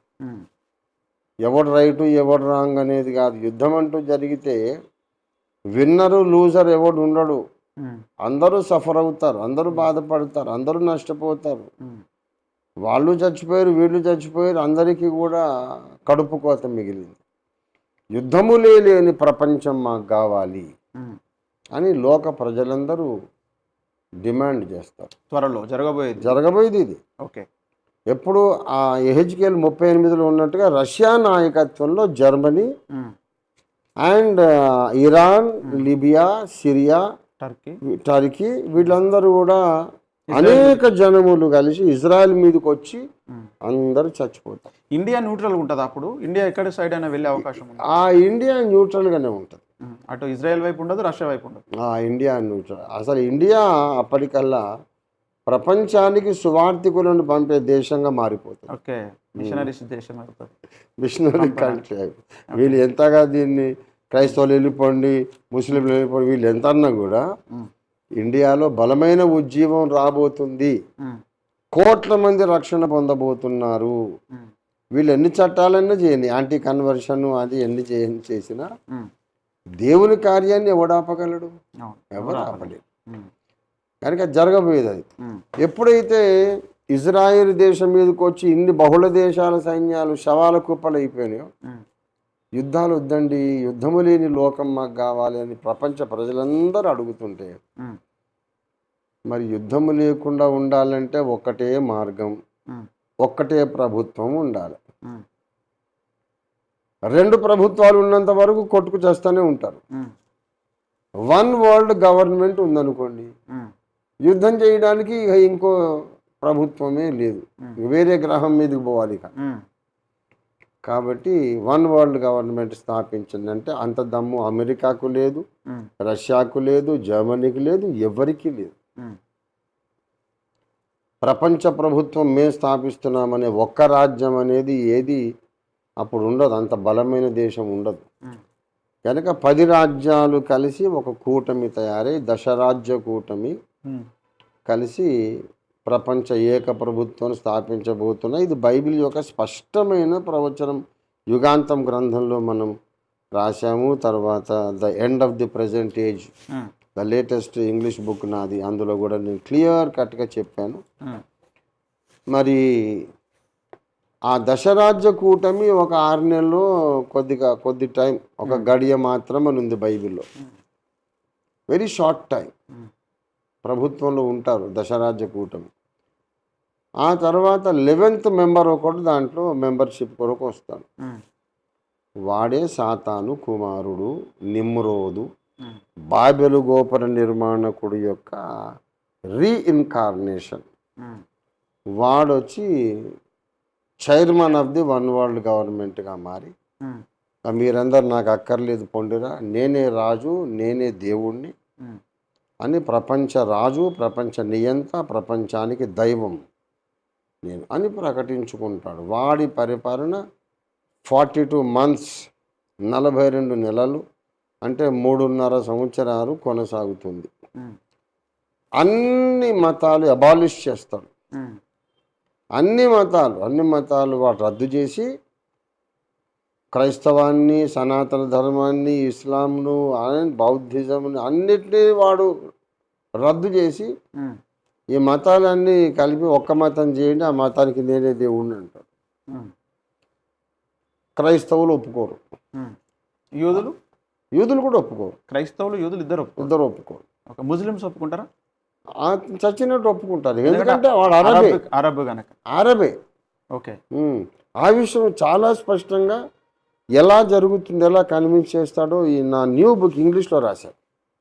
ఎవడు రైటు ఎవడు రాంగ్ అనేది కాదు. యుద్ధం అంటూ జరిగితే విన్నరు లూజర్ ఎవడు ఉండడు. అందరూ సఫర్ అవుతారు, అందరూ బాధపడతారు, అందరూ నష్టపోతారు. వాళ్ళు చచ్చిపోయారు, వీళ్ళు చచ్చిపోయారు, అందరికీ కూడా కడుపు కోత మిగిలింది. యుద్ధములే లేని ప్రపంచం మాకు కావాలి అని లోక ప్రజలందరూ డిమాండ్ చేస్తారు. త్వరలో జరగబోయేది ఇది. ఓకే. ఎప్పుడు ఆ ఎహెచ్కేల్ 38లో ఉన్నట్టుగా రష్యా నాయకత్వంలో Germany and Iran, Libya, Syria, Turkey వీళ్ళందరూ కూడా అనేక జనములు కలిసి ఇజ్రాయెల్ మీదకి వచ్చి అందరూ చచ్చిపోతారు. ఇండియా న్యూట్రల్ ఉంటుంది. అప్పుడు ఇండియా ఎక్కడ సైడ్ అయినా వెళ్ళే అవకాశం ఉంది. ఆ ఇండియా న్యూట్రల్గానే ఉంటుంది. అటు ఇజ్రాయెల్ వైపు ఉండదు, రష్యా వైపు ఉండదు. India neutral. అసలు ఇండియా అప్పటికల్లా ప్రపంచానికి సువార్థికులను పంపే దేశంగా మారిపోతుంది. ఓకే, మిషనరీస్ దేశం అవుతుంది, మిషనరీ కంట్రీ. వీళ్ళు ఎంతగా దీన్ని క్రైస్తవులు వెళ్ళిపోండి, ముస్లింలు వెళ్ళిపోండి, వీళ్ళు ఎంత అన్నా కూడా ఇండియాలో బలమైన ఉజ్జీవం రాబోతుంది. కోట్ల మంది రక్షణ పొందబోతున్నారు. వీళ్ళు ఎన్ని చట్టాలన్నా చేయండి, యాంటీ కన్వర్షన్ అది ఎన్ని చేసినా దేవుని కార్యాన్ని ఎవడు ఆపగలడు? ఎవరు ఆపలేరు. కనుక జరగబోయేది అది. ఎప్పుడైతే ఇజ్రాయెల్ దేశం మీదకి వచ్చి ఇన్ని బహుళ దేశాల సైన్యాలు శవాల కుప్పలు అయిపోయినాయో, యుద్ధాలు వద్దండి, యుద్ధము లేని లోకం మాకు కావాలి అని ప్రపంచ ప్రజలందరూ అడుగుతుంటే, మరి యుద్ధము లేకుండా ఉండాలంటే ఒక్కటే మార్గం, ఒక్కటే ప్రభుత్వం ఉండాలి. 2 ప్రభుత్వాలు ఉన్నంత వరకు కొట్టుకు చేస్తూనే ఉంటారు. 1 వరల్డ్ గవర్నమెంట్ ఉందనుకోండి, యుద్ధం చేయడానికి ఇంకో ప్రభుత్వమే లేదు, వేరే గ్రహం మీదకి పోవాలి. కాబట్టి 1 వరల్డ్ గవర్నమెంట్ స్థాపించిందంటే అంత దమ్ము అమెరికాకు లేదు, రష్యాకు లేదు, జర్మనీకి లేదు, ఎవరికి లేదు. ప్రపంచ ప్రభుత్వం మేము స్థాపిస్తున్నామనే ఒక్క రాజ్యం అనేది ఏది అప్పుడు ఉండదు, అంత బలమైన దేశం ఉండదు. కనుక 10 రాజ్యాలు కలిసి ఒక కూటమి తయారై దశరాజ్య కూటమి కలిసి ప్రపంచ ఏక ప్రభుత్వం స్థాపించబోతున్నాయి. ఇది బైబిల్ యొక్క స్పష్టమైన ప్రవచనం. యుగాంతం గ్రంథంలో మనం రాశాము. తర్వాత the end of the present age, the latest English book నాది, అందులో కూడా నేను క్లియర్ కట్గా చెప్పాను. మరి ఆ దశరాజ్య కూటమి ఒక 6 నెలల్లో కొద్ది టైం, ఒక గడియ మాత్రం అని ఉంది బైబిల్లో. వెరీ షార్ట్ టైం ప్రభుత్వంలో ఉంటారు దశరాజ్య కూటమి. ఆ తర్వాత 11th మెంబర్ ఒకటి దాంట్లో మెంబర్షిప్ కొరకు వస్తాడు. వాడే సాతాను కుమారుడు, నిమ్రోదు, బాబెలు గోపుర నిర్మాణకుడు యొక్క రీఇన్కార్నేషన్. వాడొచ్చి చైర్మన్ ఆఫ్ ది 1 వరల్డ్ గవర్నమెంట్గా మారి, మీరందరు నాకు అక్కర్లేదు పొండిరా, నేనే రాజు, నేనే దేవుణ్ణి అని ప్రపంచ రాజు, ప్రపంచ నియంత, ప్రపంచానికి దైవం నేను అని ప్రకటించుకుంటాడు. వాడి పరిపాలన 42 months, 42 నెలలు, అంటే 3.5 సంవత్సరాలు కొనసాగుతుంది. అన్ని మతాలు అబాలిష్ చేస్తాడు. అన్ని మతాలు వాడు రద్దు చేసి క్రైస్తవాన్ని, సనాతన ధర్మాన్ని, ఇస్లాంను, బౌద్ధిజంని అన్నిటినీ వాడు రద్దు చేసి ఈ మతాలన్నీ కలిపి ఒక్క మతం చేయండి, ఆ మతానికి నేనే దేవుణ్ణి అంటాడు. క్రైస్తవులు ఒప్పుకోరు. యూదులు కూడా ఒప్పుకోరు, క్రైస్తవులు యూదులు ఇద్దరు ఇద్దరు ఒప్పుకోరు. ఒక ముస్లిమ్స్ ఒప్పుకుంటారా? చచ్చినట్టు ఒప్పుకుంటారు, ఎందుకంటే వాడు అరబే. అరబ్ గనక. అరబే. ఓకే. ఆ విషయం చాలా స్పష్టంగా ఎలా జరుగుతుంది, ఎలా కన్విన్స్ చేస్తాడో ఈ నా న్యూ బుక్ ఇంగ్లీష్లో రాశాడు.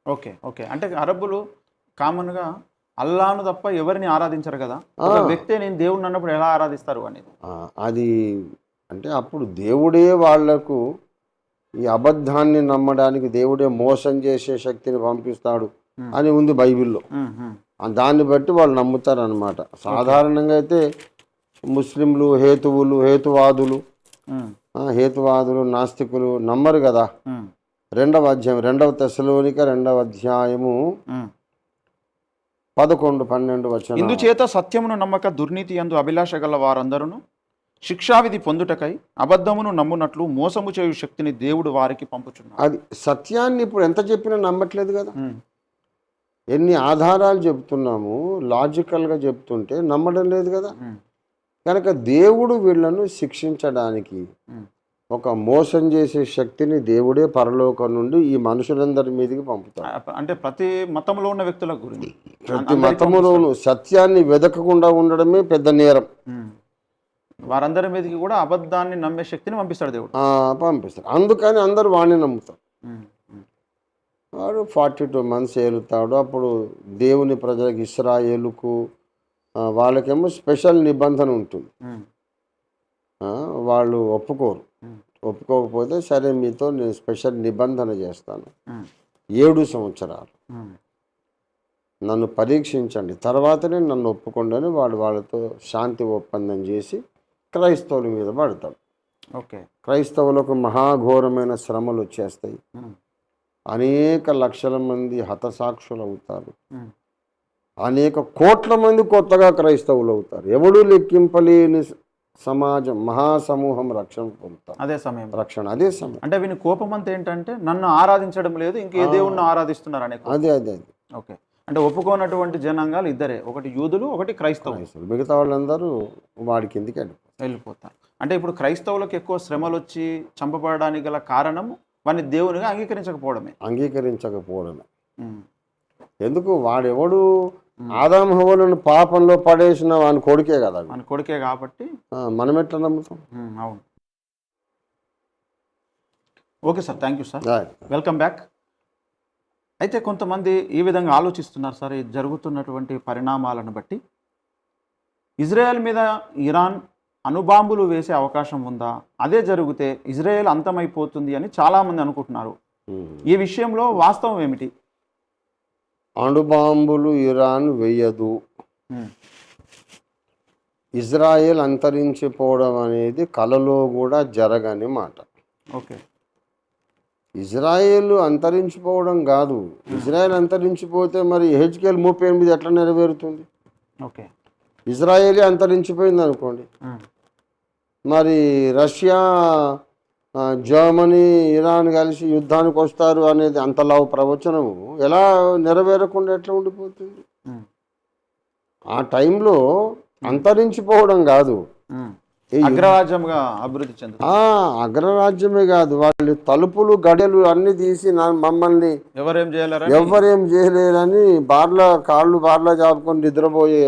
ఓకే. ఓకే. అంటే అరబ్బులు కామన్గా అల్లాను తప్ప ఎవరిని ఆరాధించరు కదా, ఒక వ్యక్తే నేను దేవుడిని అన్నప్పుడు ఎలా ఆరాధిస్తారు అనేది. అది అంటే అప్పుడు దేవుడే వాళ్లకు ఈ అబద్ధాన్ని నమ్మడానికి దేవుడే మోసం చేసే శక్తిని పంపిస్తాడు అని ఉంది బైబిల్లో. దాన్ని బట్టి వాళ్ళు నమ్ముతారనమాట. సాధారణంగా అయితే ముస్లింలు హేతువాదులు నాస్తికులు నమ్మరు కదా. 2వ అధ్యాయం 2వ తెస్సలోనిక 2వ అధ్యాయము 11-12 వచనం. ఇందుచేత సత్యమును నమ్మక దుర్నీతి యందు అభిలాష గల వారందరూ శిక్షావిధి పొందుటకై అబద్ధమును నమ్మునట్లు మోసము చేయు శక్తిని దేవుడు వారికి పంపుచున్నాడు. అది సత్యాన్ని ఇప్పుడు ఎంత చెప్పినా నమ్మట్లేదు కదా. ఎన్ని ఆధారాలు చెప్తున్నాము, లాజికల్గా చెప్తుంటే నమ్మడం లేదు కదా. కనుక దేవుడు వీళ్ళను శిక్షించడానికి ఒక మోసం చేసే శక్తిని దేవుడే పరలోకం నుండి ఈ మనుషులందరి మీదకి పంపుతాడు. అంటే ప్రతి మతంలో ఉన్న వ్యక్తుల గురించి, ప్రతి మతములోను సత్యాన్ని వెదకకుండా ఉండడమే పెద్ద నేరం. వారందరి మీదకి కూడా అబద్ధాన్ని నమ్మే శక్తిని పంపిస్తాడు దేవుడు. పంపిస్తాడు. అందుకని అందరూ వాడిని నమ్ముతారు. వాడు 42 months ఏలుతాడు. అప్పుడు దేవుని ప్రజలకు ఇశ్రాయేలుకు వాళ్ళకేమో స్పెషల్ నిబంధన ఉంటుంది. వాళ్ళు ఒప్పుకోకపోతే సరే మీతో నేను స్పెషల్ నిబంధన చేస్తాను, 7 సంవత్సరాలు నన్ను పరీక్షించండి, తర్వాతనే నన్ను ఒప్పుకోండి అని వాళ్ళతో శాంతి ఒప్పందం చేసి క్రైస్తవుల మీద పడతాడు. ఓకే. క్రైస్తవులకు మహాఘోరమైన శ్రమలు వచ్చేస్తాయి, అనేక లక్షల మంది హతసాక్షులు అవుతారు, అనేక కోట్ల మంది కొత్తగా క్రైస్తవులు అవుతారు, ఎవడూ లెక్కింపలేని సమాజం మహాసమూహం రక్షణ పొందుతారు. అదే సమయం అంటే వీని కోపం అంతా ఏంటంటే నన్ను ఆరాధించడం లేదు, ఇంకే దేవుణ్ణి ఆరాధిస్తున్నారు అనే. అదే. ఓకే. అంటే ఒప్పుకోనటువంటి జనాంగాలు ఇద్దరే, ఒకటి యూదులు, ఒకటి క్రైస్తవులు. మిగతా వాళ్ళందరూ వాడి కిందికి వెళ్ళిపోతారు. అంటే ఇప్పుడు క్రైస్తవులకు ఎక్కువ శ్రమలు వచ్చి చంపబడడానికి గల కారణం వాడిని దేవునిగా అంగీకరించకపోవడమే. ఎందుకు వాడెవడు ఆదాము హవ్వలను పాపంలో పడేసిన వాని కొడుకే కదా, వాని కొడుకే కాబట్టి మనం ఎట్లా నమ్ముతాం. అవును. Okay sir, thank you sir, welcome back. అయితే కొంతమంది ఈ విధంగా ఆలోచిస్తున్నారు సార్, ఈ జరుగుతున్నటువంటి పరిణామాలను బట్టి ఇజ్రాయెల్ మీద ఇరాన్ అణుబాంబులు వేసే అవకాశం ఉందా, అదే జరిగితే ఇజ్రాయెల్ అంతమైపోతుంది అని చాలామంది అనుకుంటున్నారు. ఈ విషయంలో వాస్తవం ఏమిటి? అణుబాంబులు ఇరాన్ వేయదు, ఇజ్రాయెల్ అంతరించిపోవడం అనేది కలలో కూడా జరగని మాట. ఓకే. ఇజ్రాయెల్ అంతరించిపోవడం కాదు, ఇజ్రాయెల్ అంతరించిపోతే మరి హెచ్కేఎల్ 38 ఎట్లా నెరవేరుతుంది? ఓకే. ఇజ్రాయేలే అంతరించిపోయింది అనుకోండి, మరి రష్యా, జర్మనీ, ఇరాన్ కలిసి యుద్ధానికి వస్తారు అనేది అంతలావు ప్రవచనము ఎలా నెరవేరకుండా ఎట్లా ఉండిపోతుంది? ఆ టైంలో అంతరించిపోవడం కాదు, అగ్రరాజ్యంగా అభివృద్ధి చెంది అగ్రరాజ్యమే కాదు, వాళ్ళు తలుపులు గడెలు అన్ని తీసి మమ్మల్ని ఎవరేం చేయలేరని కాళ్ళు బార్లా చాపుకొని నిద్రపోయే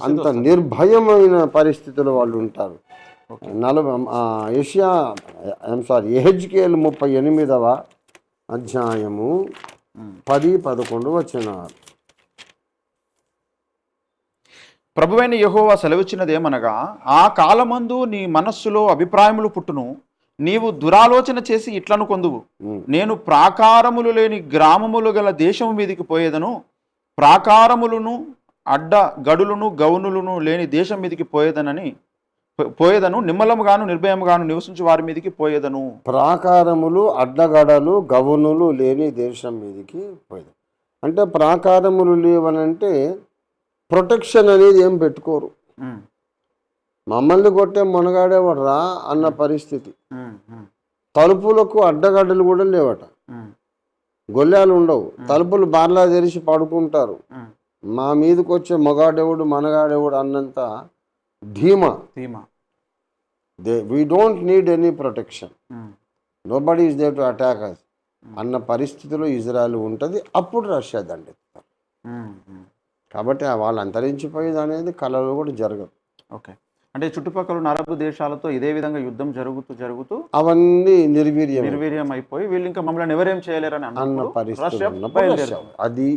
అంత నిర్భయమైన పరిస్థితుల్లో వాళ్ళు ఉంటారు. యెహెజ్కేలు 38వ అధ్యాయము 10-11 వచనాలు. ప్రభువైన యెహోవా సెలవిచ్చినదేమనగా, ఆ కాలమందు నీ మనస్సులో అభిప్రాయములు పుట్టును, నీవు దురాలోచన చేసి ఇట్లను కొందువు, నేను ప్రాకారములు లేని గ్రామములు గల దేశము మీదికి పోయేదను, ప్రాకారములను అడ్డ గడులను గౌనులను లేని దేశం మీదికి పోయేదను, నిమ్మలముగాను నిర్భయముగాను నివసించి వారి మీదికి పోయేదను. ప్రాకారములు, అడ్డగడలు, గౌనులు లేని దేశం మీదికి పోయేది అంటే, ప్రాకారములు లేవనంటే ప్రొటెక్షన్ అనేది ఏం పెట్టుకోరు. మమ్మల్ని కొట్టే మునగాడేవాడు రా అన్న పరిస్థితి. తలుపులకు అడ్డగడ్డలు కూడా లేవట, గొల్లాలు ఉండవు, తలుపులు బార్లా తెరిచి పడుకుంటారు. మా మీదకి వచ్చే మగాడెవడు మనగాడెవడు అన్నంత ధీమా. We don't need any protection. Nobody is there to attack us. అన్న పరిస్థితిలో ఇజ్రాయెల్ ఉంటుంది. అప్పుడు రష్యా దండెత్తుతారు. కాబట్టి వాళ్ళు అంతరించిపోయేది అనేది కళలో కూడా జరగదు. ఓకే. అంటే చుట్టుపక్కల ఉన్న అరబ్ దేశాలతో ఇదే విధంగా యుద్ధం జరుగుతూ అవన్నీ నిర్వీర్యం అయిపోయి వీళ్ళు ఇంకా మమ్మల్ని ఎవరేం చేయలేరని అన్న పరిస్థితి రష్యా ఉన్నప్పుడు రష్యా అది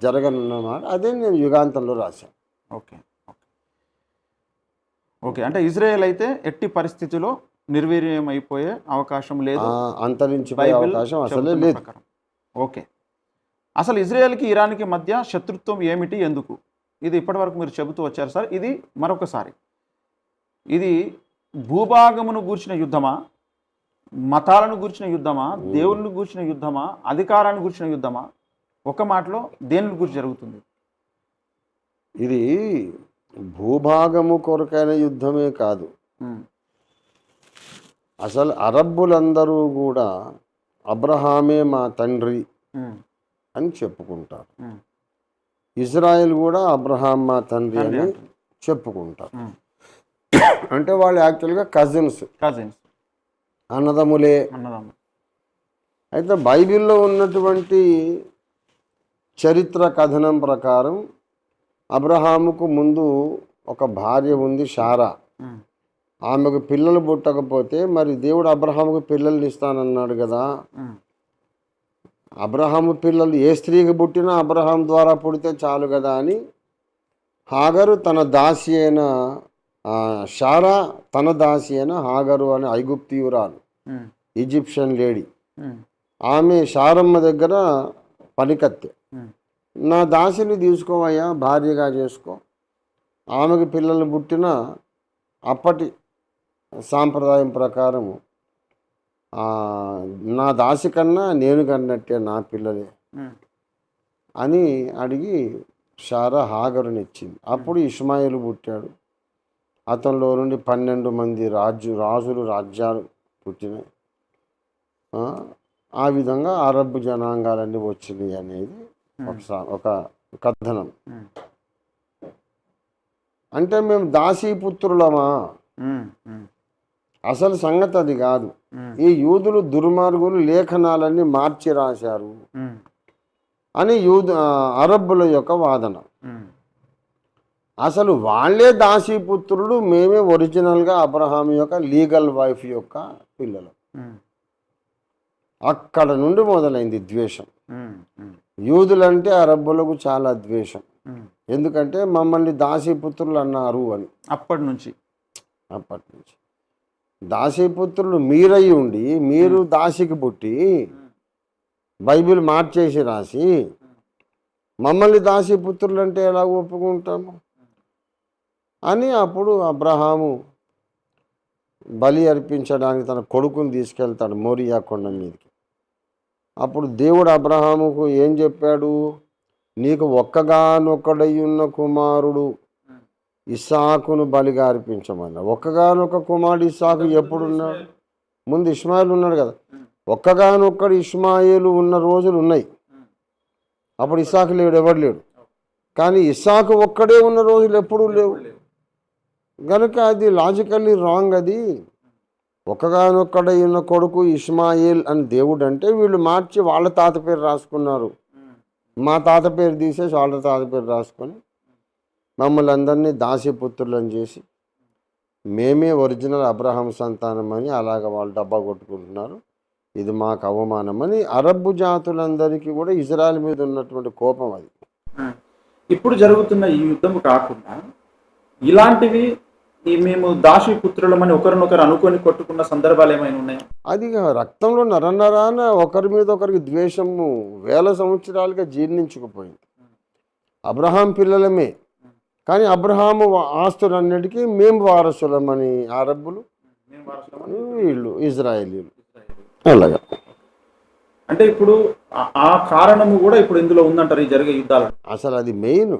జరగనున్నమాట. అదే నేను యుగాంతంలో రాశాను. Okay okay okay. అంటే ఇజ్రాయెల్ అయితే ఎట్టి పరిస్థితిలో నిర్వీర్యం అయిపోయే అవకాశం లేదు, అంతరించిపోయే అవకాశం అసలే లేదు. ఓకే. అసలు ఇజ్రాయెల్కి ఇరాన్కి మధ్య శత్రుత్వం ఏమిటి, ఎందుకు? ఇది ఇప్పటివరకు మీరు చెబుతూ వచ్చారు సార్. ఇది మరొకసారి, ఇది భూభాగమును గూర్చిన యుద్ధమా, మతాలను గూర్చిన యుద్ధమా, దేవుళ్ళను గూర్చిన యుద్ధమా, అధికారాన్ని గూర్చిన యుద్ధమా? ఒక మాటలో దేని గురించి జరుగుతుంది? ఇది భూభాగము కొరకైన యుద్ధమే కాదు. అసలు అరబ్బులందరూ కూడా అబ్రహామే మా తండ్రి అని చెప్పుకుంటారు. ఇజ్రాయెల్ కూడా అబ్రహాం మా తండ్రి అని చెప్పుకుంటారు. అంటే వాళ్ళు యాక్చువల్గా కజిన్స్, అన్నదమ్ములే. అయితే బైబిల్లో ఉన్నటువంటి చరిత్ర కథనం ప్రకారం అబ్రహాముకు ముందు ఒక భార్య ఉంది, శారా. ఆమెకు పిల్లలు పుట్టకపోతే మరి దేవుడు అబ్రహాముకు పిల్లల్ని ఇస్తానన్నాడు కదా. అబ్రహాము పిల్లలు ఏ స్త్రీకి పుట్టినా అబ్రహాం ద్వారా పుడితే చాలు కదా అని హాగరు తన దాసి అయిన శారా తన దాసి అయిన హాగరు అనే ఐగుప్తీయురాలు, ఈజిప్షియన్ లేడీ, ఆమె శారమ్మ దగ్గర పనికత్తె, నా దాసిని తీసుకోవయ్యా, భార్యగా చేసుకో, ఆమెకు పిల్లలు పుట్టిన అప్పటి సాంప్రదాయం ప్రకారము నా దాసి కన్నా నేను కన్నట్టే నా పిల్లలే అని అడిగి శారా హాగరుని ఇచ్చింది. అప్పుడు ఇష్మాయిలు పుట్టాడు. అతనిలో నుండి 12 మంది రాజులు రాజ్యాలు పుట్టినాయి. ఆ విధంగా అరబ్ జనాంగాలన్నీ వచ్చినాయి అనేది ఒక కథనం. అంటే మేము దాసీపుత్రులమా? అసలు సంగతి అది కాదు. ఈ యూదులు దుర్మార్గులు లేఖనాలన్నీ మార్చి రాశారు అని అరబ్బుల యొక్క వాదన. అసలు వాళ్ళే దాసీపుత్రులు, మేమే ఒరిజినల్గా అబ్రహాం యొక్క లీగల్ వైఫ్ యొక్క పిల్లలు. అక్కడ నుండి మొదలైంది ద్వేషం. యూదులంటే అరబ్బులకు చాలా ద్వేషం. ఎందుకంటే మమ్మల్ని దాసీపుత్రులు అన్నారు అని. అప్పటి నుంచి దాసీపుత్రులు మీరై ఉండి మీరు దాసికి పుట్టి బైబిల్ మార్చేసి రాసి మమ్మల్ని దాసీపుత్రులు అంటే ఎలా ఒప్పుకుంటాము అని అప్పుడు అబ్రహాము బలి అర్పించడానికి తన కొడుకుని తీసుకెళ్తాడు మోరియా కొండ మీదకి. అప్పుడు దేవుడు అబ్రహాముకు ఏం చెప్పాడు? నీకు ఒక్కగానొక్కడై ఉన్న కుమారుడు ఇస్సాకును బలిగా అర్పించమన్నా. ఒక్కగానొక్క కుమారుడు ఇస్సాకు ఎప్పుడున్నాడు? ముందు ఇష్మాయిల్ ఉన్నాడు కదా. ఒక్కగానొక్కడు ఇష్మాయిలు ఉన్న రోజులు ఉన్నాయి. అప్పుడు ఇస్సాకు లేడు, ఎవడు లేడు. కానీ ఇస్సాకు ఒక్కడే ఉన్న రోజులు ఎప్పుడూ లేవు. కనుక అది లాజికల్లీ రాంగ్. అది ఒక్కగానొక్కడై ఉన్న కొడుకు ఇష్మాయిల్ అని దేవుడు అంటే వీళ్ళు మార్చి వాళ్ళ తాత పేరు రాసుకున్నారు. మా తాత పేరు తీసేసి వాళ్ళ తాత పేరు రాసుకొని మమ్మల్ని అందరినీ దాసీపుత్రులను చేసి మేమే ఒరిజినల్ అబ్రహాం సంతానం అని అలాగ వాళ్ళు డబ్బా కొట్టుకుంటున్నారు. ఇది మాకు అవమానం అని అరబ్బు జాతులందరికీ కూడా ఇజ్రాయెల్ మీద ఉన్నటువంటి కోపం అది. ఇప్పుడు జరుగుతున్న ఈ యుద్ధం కాకుండా ఇలాంటివి మేము దాసీపుత్రులమని ఒకరినొకరు అనుకొని కొట్టుకున్న సందర్భాలు ఏమైనా ఉన్నాయా? అది రక్తంలో నరనరాన ఒకరి మీద ఒకరికి ద్వేషము వేల సంవత్సరాలుగా జీర్ణించుకుపోయింది. అబ్రహాం పిల్లలమే, కానీ అబ్రహాము ఆస్తులన్నిటికీ మేము వారసులమని అరబ్బులు, వీళ్ళు ఇజ్రాయేలీలు అలాగా. అంటే ఇప్పుడు ఆ కారణము కూడా ఇప్పుడు ఇందులో ఉందంటారు ఈ జరిగే యుద్ధాలు. అసలు అది మెయిన్.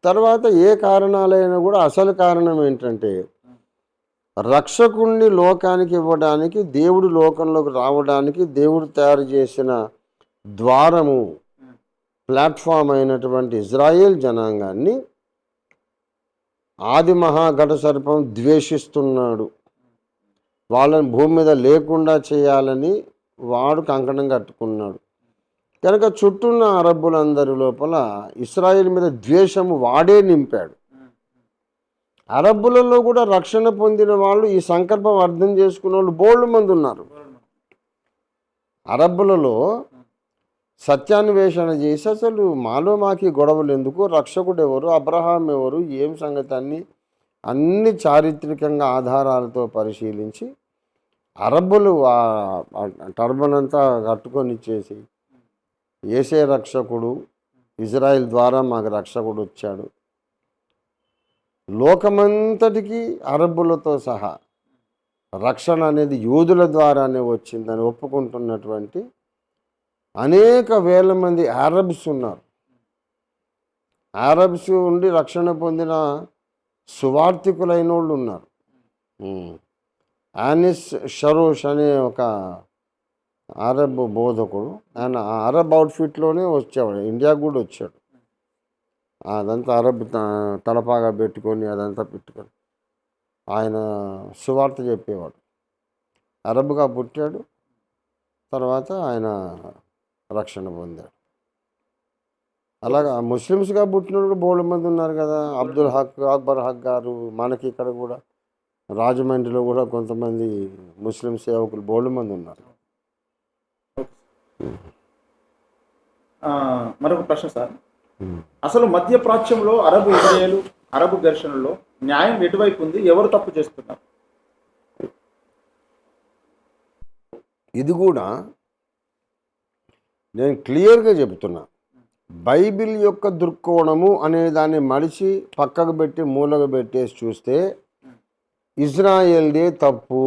తర్వాత ఏ కారణాలైనా కూడా అసలు కారణం ఏంటంటే రక్షకుణ్ణి లోకానికి ఇవ్వడానికి, దేవుడు లోకంలోకి రావడానికి దేవుడు తయారు చేసిన ద్వారము, ప్లాట్ఫామ్ అయినటువంటి ఇజ్రాయేల్ జనాంగాన్ని ఆది మహాఘట సర్పం ద్వేషిస్తున్నాడు. వాళ్ళని భూమి మీద లేకుండా చేయాలని వాడు కంకణం కట్టుకున్నాడు. కనుక చుట్టూన్న అరబ్బులందరి లోపల ఇస్రాయేల్ మీద ద్వేషము వాడే నింపాడు. అరబ్బులలో కూడా రక్షణ పొందిన వాళ్ళు, ఈ సంకల్పం అర్థం చేసుకున్న వాళ్ళు బోల్డ్ మంది ఉన్నారు. అరబ్బులలో సత్యాన్వేషణ చేసి అసలు మాలో మాకి గొడవలు ఎందుకు, రక్షకుడు ఎవరు, అబ్రహాం ఎవరు, ఏం సంగతి అన్ని చారిత్రకంగా ఆధారాలతో పరిశీలించి అరబ్బులు టర్బన్ అంతా కట్టుకొని ఇచ్చేసి యేసే రక్షకుడు, ఇజ్రాయిల్ ద్వారా మాకు రక్షకుడు వచ్చాడు, లోకమంతటికి అరబ్బులతో సహా రక్షణ అనేది యూదుల ద్వారానే వచ్చిందని ఒప్పుకుంటున్నటువంటి అనేక వేల మంది అరబ్స్ ఉన్నారు. అరబ్స్ ఉండి రక్షణ పొందిన సువార్థికులైన వాళ్ళు ఉన్నారు. ఆనిస్ షరోష్ అనే ఒక అరబ్ బోధకుడు, ఆయన అరబ్ అవుట్ఫిట్లోనే వచ్చేవాడు, ఇండియాకు కూడా వచ్చాడు. అదంతా అరబ్ తలపాగా పెట్టుకొని అదంతా పెట్టుకొని ఆయన సువార్త చెప్పేవాడు. అరబ్గా పుట్టాడు, తర్వాత ఆయన రక్షణ పొందాడు. అలాగా ముస్లిమ్స్గా పుట్టినప్పుడు బోల్డ్ మంది ఉన్నారు కదా. అబ్దుల్ హక్, అక్బర్ హక్ గారు, మనకి ఇక్కడ కూడా రాజమండ్రిలో కూడా కొంతమంది ముస్లిం సేవకులు బోల్డ్ మంది ఉన్నారు. మరొక ప్రశ్న సార్, అసలు మధ్య ప్రాచ్యంలో అరబ్ ఇజ్రాయేలు అరబ్ ఘర్షణలో న్యాయం ఎటువైపు ఉంది, ఎవరు తప్పు చేస్తున్నారు? ఇది కూడా నేను క్లియర్గా చెబుతున్నా. బైబిల్ యొక్క దృక్కోణము అనే దాన్ని మడిచి పక్కకు పెట్టి మూలకు పెట్టేసి చూస్తే ఇజ్రాయెల్దే తప్పు.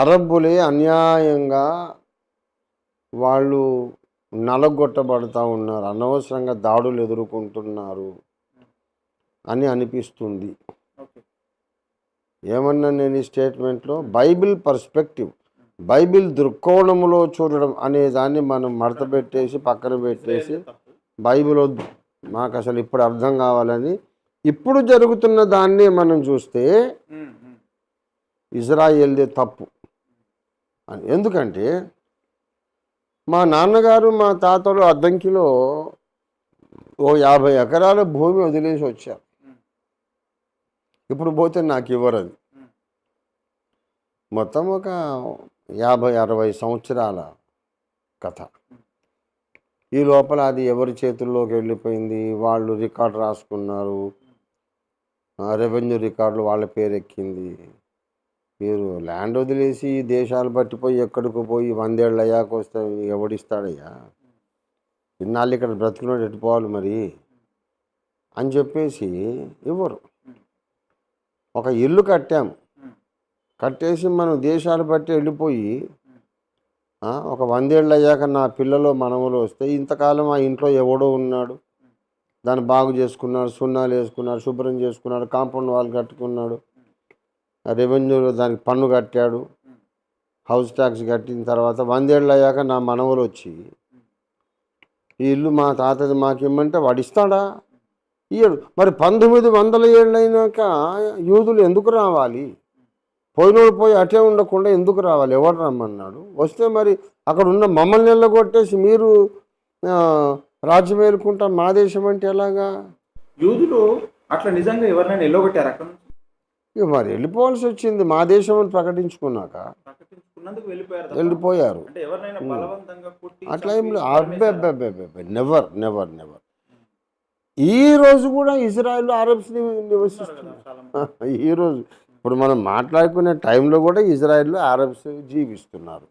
అరబ్బులే అన్యాయంగా వాళ్ళు నలగొట్టబడతా ఉన్నారు, అనవసరంగా దాడులు ఎదుర్కొంటున్నారు అని అనిపిస్తుంది. ఏమన్నా నేను ఈ స్టేట్మెంట్లో బైబిల్ పర్స్పెక్టివ్, బైబిల్ దృక్కోణంలో చూడడం అనే దాన్ని మనం మడత పెట్టేసి పక్కన పెట్టేసి బైబిల్ వద్దు మాకు అసలు ఇప్పుడు అర్థం కావాలని ఇప్పుడు జరుగుతున్న దాన్ని మనం చూస్తే ఇజ్రాయేల్దే తప్పు. ఎందుకంటే మా నాన్నగారు మా తాతలు అద్దంకిలో ఓ 50 ఎకరాల భూమి వదిలేసి వచ్చారు. ఇప్పుడు పోతే నాకు ఇవ్వరు. అది మొత్తం ఒక 50-60 సంవత్సరాల కథ. ఈ లోపల అది ఎవరి చేతుల్లోకి వెళ్ళిపోయింది, వాళ్ళు రికార్డు రాసుకున్నారు, రెవెన్యూ రికార్డులు వాళ్ళ పేరు ఎక్కింది. మీరు ల్యాండ్ వదిలేసి దేశాలు పట్టిపోయి ఎక్కడికి పోయి 100 ఏళ్ళు అయ్యాక వస్తే ఎవడిస్తాడయ్యా, ఇన్నాళ్ళు ఇక్కడ బ్రతికినోడు ఎట్టుకోవాలి మరి అని చెప్పేసి ఇవ్వరు. ఒక ఇల్లు కట్టాము, కట్టేసి మనం దేశాలు బట్టి వెళ్ళిపోయి ఒక 100 ఏళ్ళు అయ్యాక నా పిల్లలు మనవలు వస్తే ఇంతకాలం ఆ ఇంట్లో ఎవడో ఉన్నాడు, దాన్ని బాగు చేసుకున్నాడు, సున్నాలు వేసుకున్నాడు, శుభ్రం చేసుకున్నాడు, కాంపౌండ్ వాల్ కట్టుకున్నాడు, రెవెన్యూలో దానికి పన్ను కట్టాడు, హౌస్ ట్యాక్స్ కట్టిన తర్వాత 100 ఏళ్ళు అయ్యాక నా మనవలు వచ్చి ఈ ఇల్లు మా తాతది మాకు ఇమ్మంటే వాడు ఇస్తాడా? ఇయ్యడు. మరి 1900 ఏళ్ళు అయినాక యూదులు ఎందుకు రావాలి? పోయినోడు పోయి అటే ఉండకుండా ఎందుకు రావాలి? ఎవడు రమ్మన్నాడు? వస్తే మరి అక్కడ ఉన్న మమ్మల్ని వెళ్ళగొట్టేసి మీరు రాజ్యం ఏలుకుంటా మా దేశం అంటే ఎలాగా? యూదులు అట్లా నిజంగా ఎవరినైనా ఎల్లగొట్టారు అక్కడ నుంచి? ఇక మరి వెళ్ళిపోవాల్సి వచ్చింది. మా దేశం అని ప్రకటించుకున్నాక వెళ్ళిపోయారు. అట్లా ఏం నెవర్ నెవర్ నెవర్. ఈ రోజు కూడా ఇజ్రాయెల్ అరబ్స్ నివసిస్తున్నారు. ఈరోజు ఇప్పుడు మనం మాట్లాడుకునే టైంలో కూడా ఇజ్రాయెల్లో అరబ్స్ జీవిస్తున్నారు.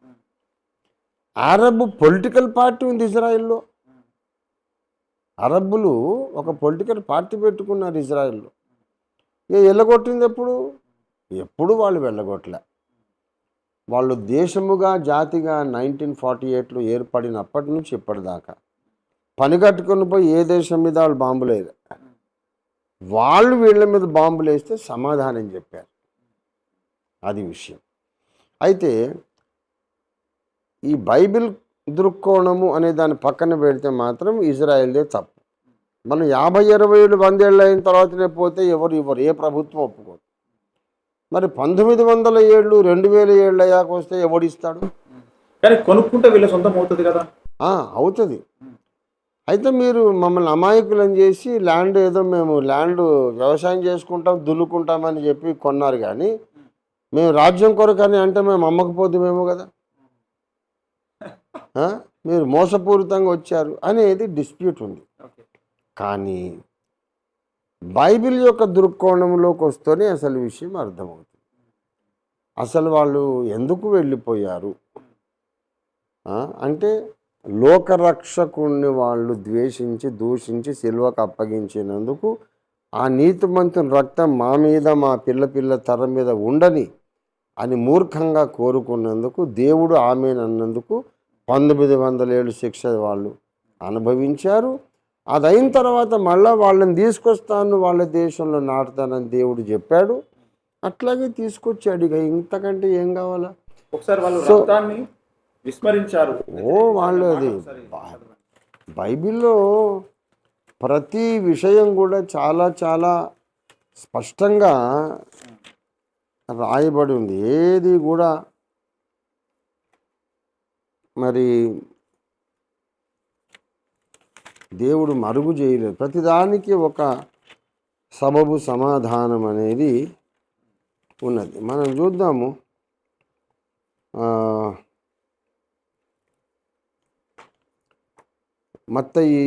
అరబ్ పొలిటికల్ పార్టీ ఉంది ఇజ్రాయెల్లో. అరబ్బులు ఒక పొలిటికల్ పార్టీ పెట్టుకున్నారు ఇజ్రాయెల్లో. ఇక వెళ్ళగొట్టింది ఎప్పుడు వాళ్ళు వెళ్ళగొట్టలే. వాళ్ళు దేశముగా జాతిగా 1948లో ఏర్పడినప్పటి నుంచి ఇప్పటిదాకా పని కట్టుకొని పోయి ఏ దేశం మీద వాళ్ళు బాంబులు వేయలే. వాళ్ళు వీళ్ళ మీద బాంబులు వేస్తే సమాధానం చెప్పారు. అది విషయం. అయితే ఈ బైబిల్ దృక్కోణము అనే దాన్ని పక్కన పెడితే మాత్రం ఇజ్రాయెల్దే తప్పు. మనం 50-60 ఏళ్ళు 100 ఏళ్ళు అయిన తర్వాతనే పోతే ఎవరు ఏ ప్రభుత్వం ఒప్పుకోదు. మరి 1900 ఏళ్ళు 2000 ఏళ్ళు అయ్యాక వస్తే ఎవడిస్తాడు? కానీ కొనుక్కుంటే వీళ్ళ సొంతం అవుతుంది కదా. అవుతుంది. అయితే మీరు మమ్మల్ని అమాయకులను చేసి ల్యాండ్ ఏదో మేము ల్యాండ్ వ్యవసాయం చేసుకుంటాం దున్నుకుంటామని చెప్పి కొన్నారు, కానీ మేము రాజ్యం కొరకని అంటే మేము అమ్మకపోతేమేమో కదా. మీరు మోసపూరితంగా వచ్చారు అనేది డిస్ప్యూట్ ఉంది. కానీ బైబిల్ యొక్క దృక్కోణంలోకి వస్తేనే అసలు విషయం అర్థమవుతుంది. అసలు వాళ్ళు ఎందుకు వెళ్ళిపోయారు అంటే లోకరక్షకుణ్ణి వాళ్ళు ద్వేషించి దూషించి సిలువకు అప్పగించినందుకు ఆ నీతిమంతుని రక్తం మా మీద మా పిల్ల తరం మీద ఉండని అని మూర్ఖంగా కోరుకున్నందుకు దేవుడు ఆమెనన్నందుకు 1900 ఏళ్ళు శిక్ష వాళ్ళు అనుభవించారు. అది అయిన తర్వాత మళ్ళీ వాళ్ళని తీసుకొస్తాను వాళ్ళ దేశంలో నాటుతానని దేవుడు చెప్పాడు. అట్లాగే తీసుకొచ్చాడు. ఇక ఇంతకంటే ఏం కావాలా? ఒకసారి వాళ్ళు రక్తాన్ని విస్మరించారు. వాళ్ళు అది బైబిల్లో ప్రతి విషయం కూడా చాలా చాలా స్పష్టంగా రాయబడి ఉంది. ఏది కూడా మరి దేవుడు మరుగు చేయలేదు. ప్రతిదానికి ఒక సబబు సమాధానం అనేది ఉన్నది. మనం చూద్దాము. మత్తయి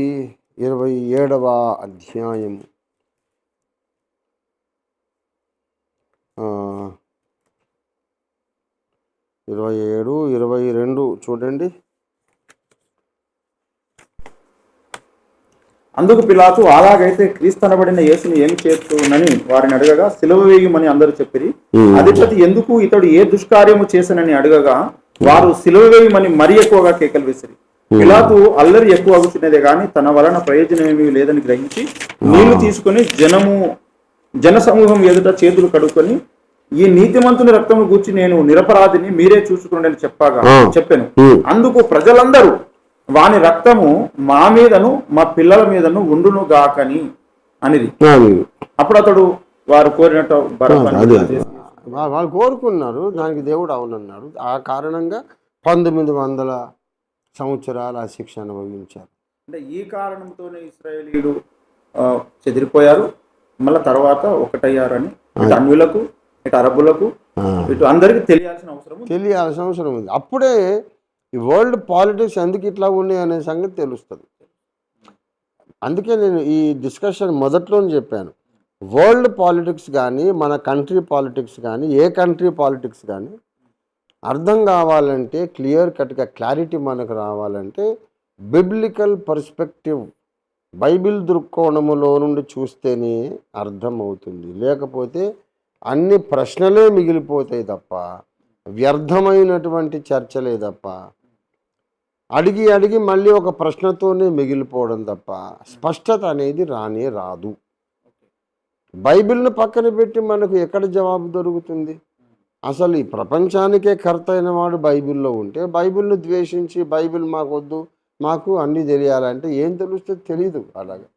27వ అధ్యాయం 27, 22 చూడండి. అందుకు పిలాతు, అలాగైతే క్రీస్తనబడిన యేసుని ఏమి చేస్తునని వారిని అడగగా, సిలువ వేయమని అందరూ చెప్పిరి. అధిపతి ఎందుకు ఇతడు ఏ దుష్కార్యము చేసనని అడగగా, వారు సిలువ వేయమని మరీ ఎక్కువగా కేకలు వేసిరి. పిలాతు అల్లరి ఎక్కువ అవుతున్నదే గాని తన వలన ప్రయోజనం ఏమీ లేదని గ్రహించి నీళ్లు తీసుకుని జన సమూహం ఎదుట చేతులు కడుక్కొని, ఈ నీతిమంతుని రక్తము గూర్చి నేను నిరపరాధిని, మీరే చూసుకుని చెప్పాను. అందుకు ప్రజలందరూ వాని రక్తము మా మీదను మా పిల్లల మీదను ఉండును గాకని అనేది. అప్పుడు అతడు వారు కోరినట్టు వాళ్ళు కోరుకున్నారు, దానికి దేవుడు అవునన్నాడు. ఆ కారణంగా 1900 సంవత్సరాలు ఆ శిక్ష అనుభవించారు. అంటే ఈ కారణంతోనే ఇశ్రాయేలీయులు చెదిరిపోయారు. మళ్ళీ తర్వాత ఒకటయ్యారని ఇటు అన్యులకు ఇటు అరబ్బులకు ఇటు అందరికి తెలియాల్సిన అవసరం ఉంది. అప్పుడే ఈ వరల్డ్ పాలిటిక్స్ ఎందుకు ఇట్లా ఉన్నాయి అనే సంగతి తెలుస్తుంది. అందుకే నేను ఈ డిస్కషన్ మొదట్లోనే చెప్పాను, వరల్డ్ పాలిటిక్స్ కానీ మన కంట్రీ పాలిటిక్స్ కానీ ఏ కంట్రీ పాలిటిక్స్ కానీ అర్థం కావాలంటే, క్లియర్ కట్గా క్లారిటీ మనకు రావాలంటే బిబ్లికల్ పర్స్పెక్టివ్, బైబిల్ దృక్కోణములో నుండి చూస్తేనే అర్థమవుతుంది. లేకపోతే అన్ని ప్రశ్నలే మిగిలిపోతాయి తప్ప, వ్యర్థమైనటువంటి చర్చలే తప్ప, అడిగి మళ్ళీ ఒక ప్రశ్నతోనే మిగిలిపోవడం తప్ప స్పష్టత అనేది రాదు. బైబిల్ను పక్కన పెట్టి మనకు ఎక్కడ జవాబు దొరుకుతుంది? అసలు ఈ ప్రపంచానికే కర్త అయిన వాడు బైబిల్లో ఉంటే, బైబిల్ను ద్వేషించి బైబిల్ మాకు వద్దు, మాకు అన్నీ తెలియాలంటే ఏం తెలుస్తుంది? తెలీదు. అలాగా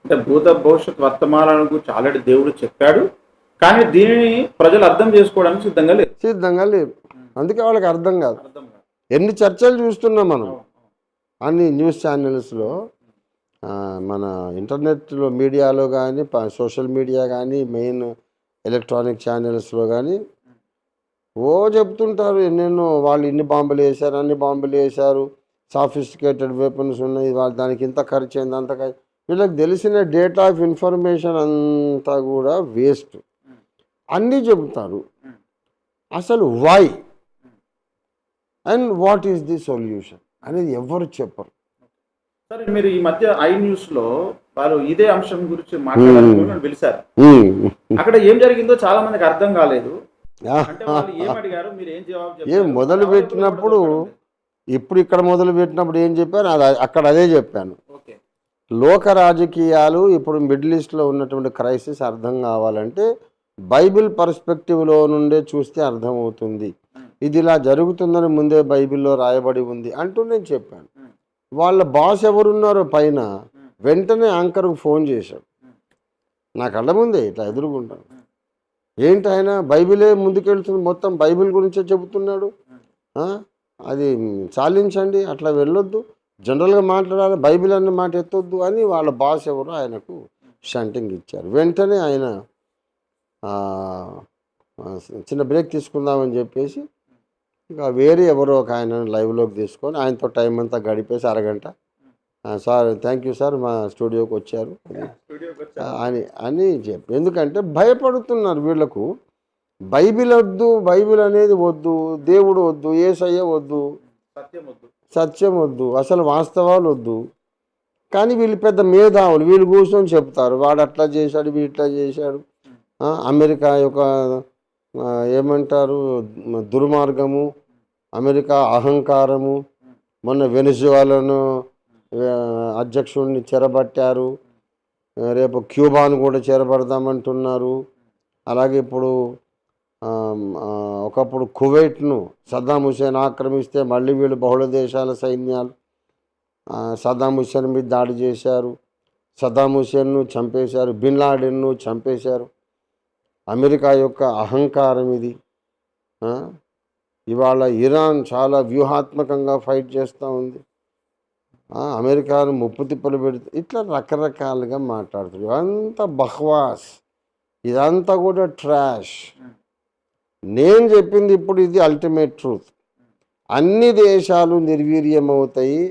అంటే భూత భవిష్యత్ వర్తమానాల గురించి ఆల్రెడీ దేవుడు చెప్పాడు, కానీ దీనిని ప్రజలు అర్థం చేసుకోవడానికి సిద్ధంగా లేరు. అందుకే వాళ్ళకి అర్థం కాదు. ఎన్ని చర్చలు చూస్తున్నాం మనం అన్ని న్యూస్ ఛానల్స్లో, మన ఇంటర్నెట్లో మీడియాలో కానీ, సోషల్ మీడియా కానీ, మెయిన్ ఎలక్ట్రానిక్ ఛానల్స్లో కానీ చెప్తుంటారు ఎన్నెన్నో. వాళ్ళు ఇన్ని బాంబులు వేశారు, అన్ని బాంబులు వేశారు, సాఫిస్టికేటెడ్ వెపన్స్ ఉన్నాయి, వాళ్ళు దానికి ఇంత ఖర్చు అయింది, అంత ఖర్చు. వీళ్ళకి తెలిసిన డేటా ఆఫ్ ఇన్ఫర్మేషన్ అంతా కూడా వేస్ట్. అన్నీ చెబుతారు. అసలు why and what is the solution అనేది ఎవరు చెప్పరు. సరే, మీరు ఈ మధ్య న్యూస్లో వాళ్ళు ఇదే అంశం గురించి మాట్లాడాలని పిలిచారు. అక్కడ ఏం జరిగిందో చాలా మందికి అర్థం కాలేదు. మొదలు పెట్టినప్పుడు ఇక్కడ మొదలు పెట్టినప్పుడు ఏం చెప్పాను, అక్కడ అదే చెప్పాను. లోక రాజకీయాలు ఇప్పుడు మిడిల్ ఈస్ట్లో ఉన్నటువంటి క్రైసిస్ అర్థం కావాలంటే బైబిల్ పర్స్పెక్టివ్లో నుండే చూస్తే అర్థమవుతుంది. ఇది ఇలా జరుగుతుందని ముందే బైబిల్లో రాయబడి ఉంది అంటూ నేను చెప్పాను. వాళ్ళ బాస్ ఎవరున్నారో పైన వెంటనే యాంకర్కు ఫోన్ చేశాడు. నా కళ్ళ ముందే ఇట్లా ఎదురుకుంటాను. ఏంటి ఆయన బైబిలే ముందుకెళ్తుంది, మొత్తం బైబిల్ గురించే చెబుతున్నాడు. ఆ? అది చాలించండి, అట్లా వెళ్ళొద్దు, జనరల్గా మాట్లాడాలి, బైబిల్ అన్న మాట ఎత్తొద్దు అని వాళ్ళ బాస్ ఎవరు ఆయనకు షంటింగ్ ఇచ్చారు. వెంటనే ఆయన ఆ, ఆ, చిన్న బ్రేక్ తీసుకుందామని చెప్పేసి ఇంకా వేరే ఎవరో ఒక ఆయన లైవ్లోకి తీసుకొని ఆయనతో టైం అంతా గడిపేసి అరగంట, సార్ థ్యాంక్ యూ సార్ మా స్టూడియోకి వచ్చారు అని చెప్పి, ఎందుకంటే భయపడుతున్నారు వీళ్ళకు. బైబిల్ వద్దు, బైబిల్ అనేది వద్దు, దేవుడు వద్దు, యేసయ్య వద్దు, సత్యం వద్దు, అసలు వాస్తవాలు వద్దు. కానీ వీళ్ళు పెద్ద మేధావులు, వీళ్ళు కూర్చొని చెప్తారు వాడు అట్లా చేశాడు, వీడు ఇట్లా చేశాడు. అమెరికా యొక్క ఏమంటారు దుర్మార్గము, అమెరికా అహంకారము, మొన్న వెనిజువాలను అధ్యక్షుడిని చెరబట్టారు, రేపు క్యూబాను కూడా చెరబడదామంటున్నారు. అలాగే ఇప్పుడు ఒకప్పుడు కువైట్ను సద్దాం హుసేన్ ఆక్రమిస్తే మళ్ళీ వీళ్ళు బహుళ దేశాల సైన్యాలు సద్దాం హుసేన్ మీద దాడి చేశారు, సద్దాం హుసేన్ను చంపేశారు, బిన్ లాడెన్ను చంపేశారు. అమెరికా యొక్క అహంకారం ఇది. ఇవాళ ఇరాన్ చాలా వ్యూహాత్మకంగా ఫైట్ చేస్తూ ఉంది, అమెరికాను ముప్పు తిప్పలు పెడుతూ, ఇట్లా రకరకాలుగా మాట్లాడుతుంది. ఇదంతా బహ్వాస్, ఇదంతా కూడా ట్రాష్. నేను చెప్పింది ఇప్పుడు ఇది అల్టిమేట్ ట్రూత్. అన్ని దేశాలు నిర్వీర్యమవుతాయి,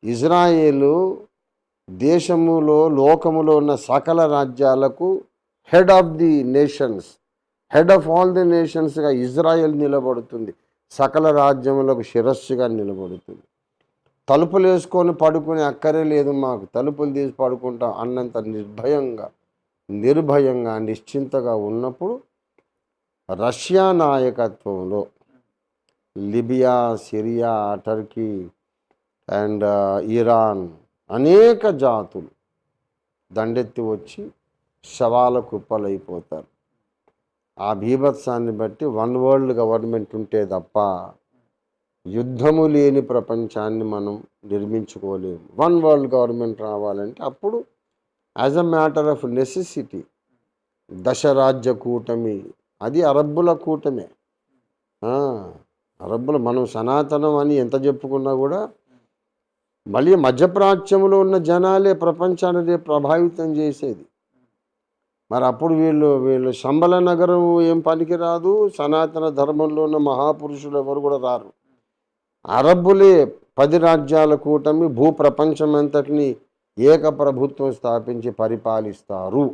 ఇజ్రాయేలు దేశములో లోకములో ఉన్న సకల రాజ్యాలకు head of the nations, head of all the నేషన్స్గా ఇజ్రాయెల్ నిలబడుతుంది, సకల రాజ్యములకు శిరస్సుగా నిలబడుతుంది. తలుపులు వేసుకొని పడుకునే అక్కరే లేదు మాకు, తలుపులు తీసి పడుకుంటాం అన్నంత నిర్భయంగా నిశ్చింతగా ఉన్నప్పుడు రష్యా నాయకత్వంలో Libya, Syria, Turkey and Iran అనేక జాతులు దండెత్తి వచ్చి శవాల కుప్పలైపోతారు. ఆ బీభత్సాన్ని బట్టి వన్ వరల్డ్ గవర్నమెంట్ ఉంటే తప్ప యుద్ధము లేని ప్రపంచాన్ని మనం నిర్మించుకోలేము. వన్ వరల్డ్ గవర్నమెంట్ రావాలంటే అప్పుడు as a matter of necessity దశరాజ్య కూటమి, అది అరబ్బుల కూటమే. అరబ్బులు, మనం సనాతనం అని ఎంత చెప్పుకున్నా కూడా మళ్ళీ మధ్యప్రాచ్యంలో ఉన్న జనాలే ప్రపంచాన్ని ప్రభావితం చేసేది. మరి అప్పుడు వీళ్ళు శంబల నగరం ఏం పనికి రాదు, సనాతన ధర్మంలో ఉన్న మహాపురుషులు ఎవరు కూడా రారు. అరబ్బులే 10 రాజ్యాల కూటమి భూప్రపంచమంతటిని ఏకప్రభుత్వం స్థాపించి పరిపాలిస్తారు.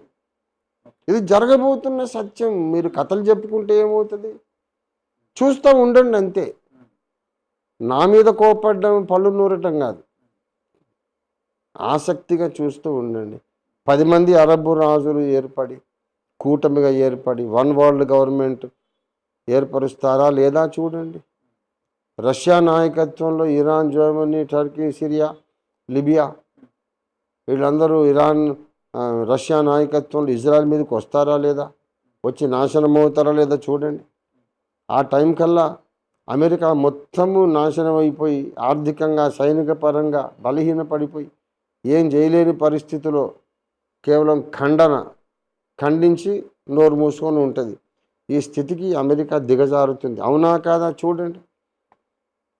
ఇది జరగబోతున్న సత్యం. మీరు కథలు చెప్పుకుంటే ఏమవుతుంది, చూస్తూ ఉండండి అంతే. నా మీద కోపడ్డం, పళ్ళు నూరటం కాదు, ఆసక్తిగా చూస్తూ ఉండండి. 10 మంది అరబ్బు రాజులు ఏర్పడి కూటమిగా ఏర్పడి వన్ వరల్డ్ గవర్నమెంట్ ఏర్పరుస్తారా లేదా చూడండి. రష్యా నాయకత్వంలో Iran, Germany, Turkey, Syria, Libya వీళ్ళందరూ రష్యా నాయకత్వంలో ఇజ్రాయెల్ మీదకి వస్తారా లేదా, వచ్చి నాశనం అవుతారా లేదా చూడండి. ఆ టైం కల్లా అమెరికా మొత్తము నాశనం అయిపోయి ఆర్థికంగా సైనిక పరంగా బలహీనపడిపోయి ఏం చేయలేని పరిస్థితిలో కేవలం ఖండించి నోరు మూసుకొని ఉంటుంది. ఈ స్థితికి అమెరికా దిగజారుతుంది. అవునా కాదా చూడండి.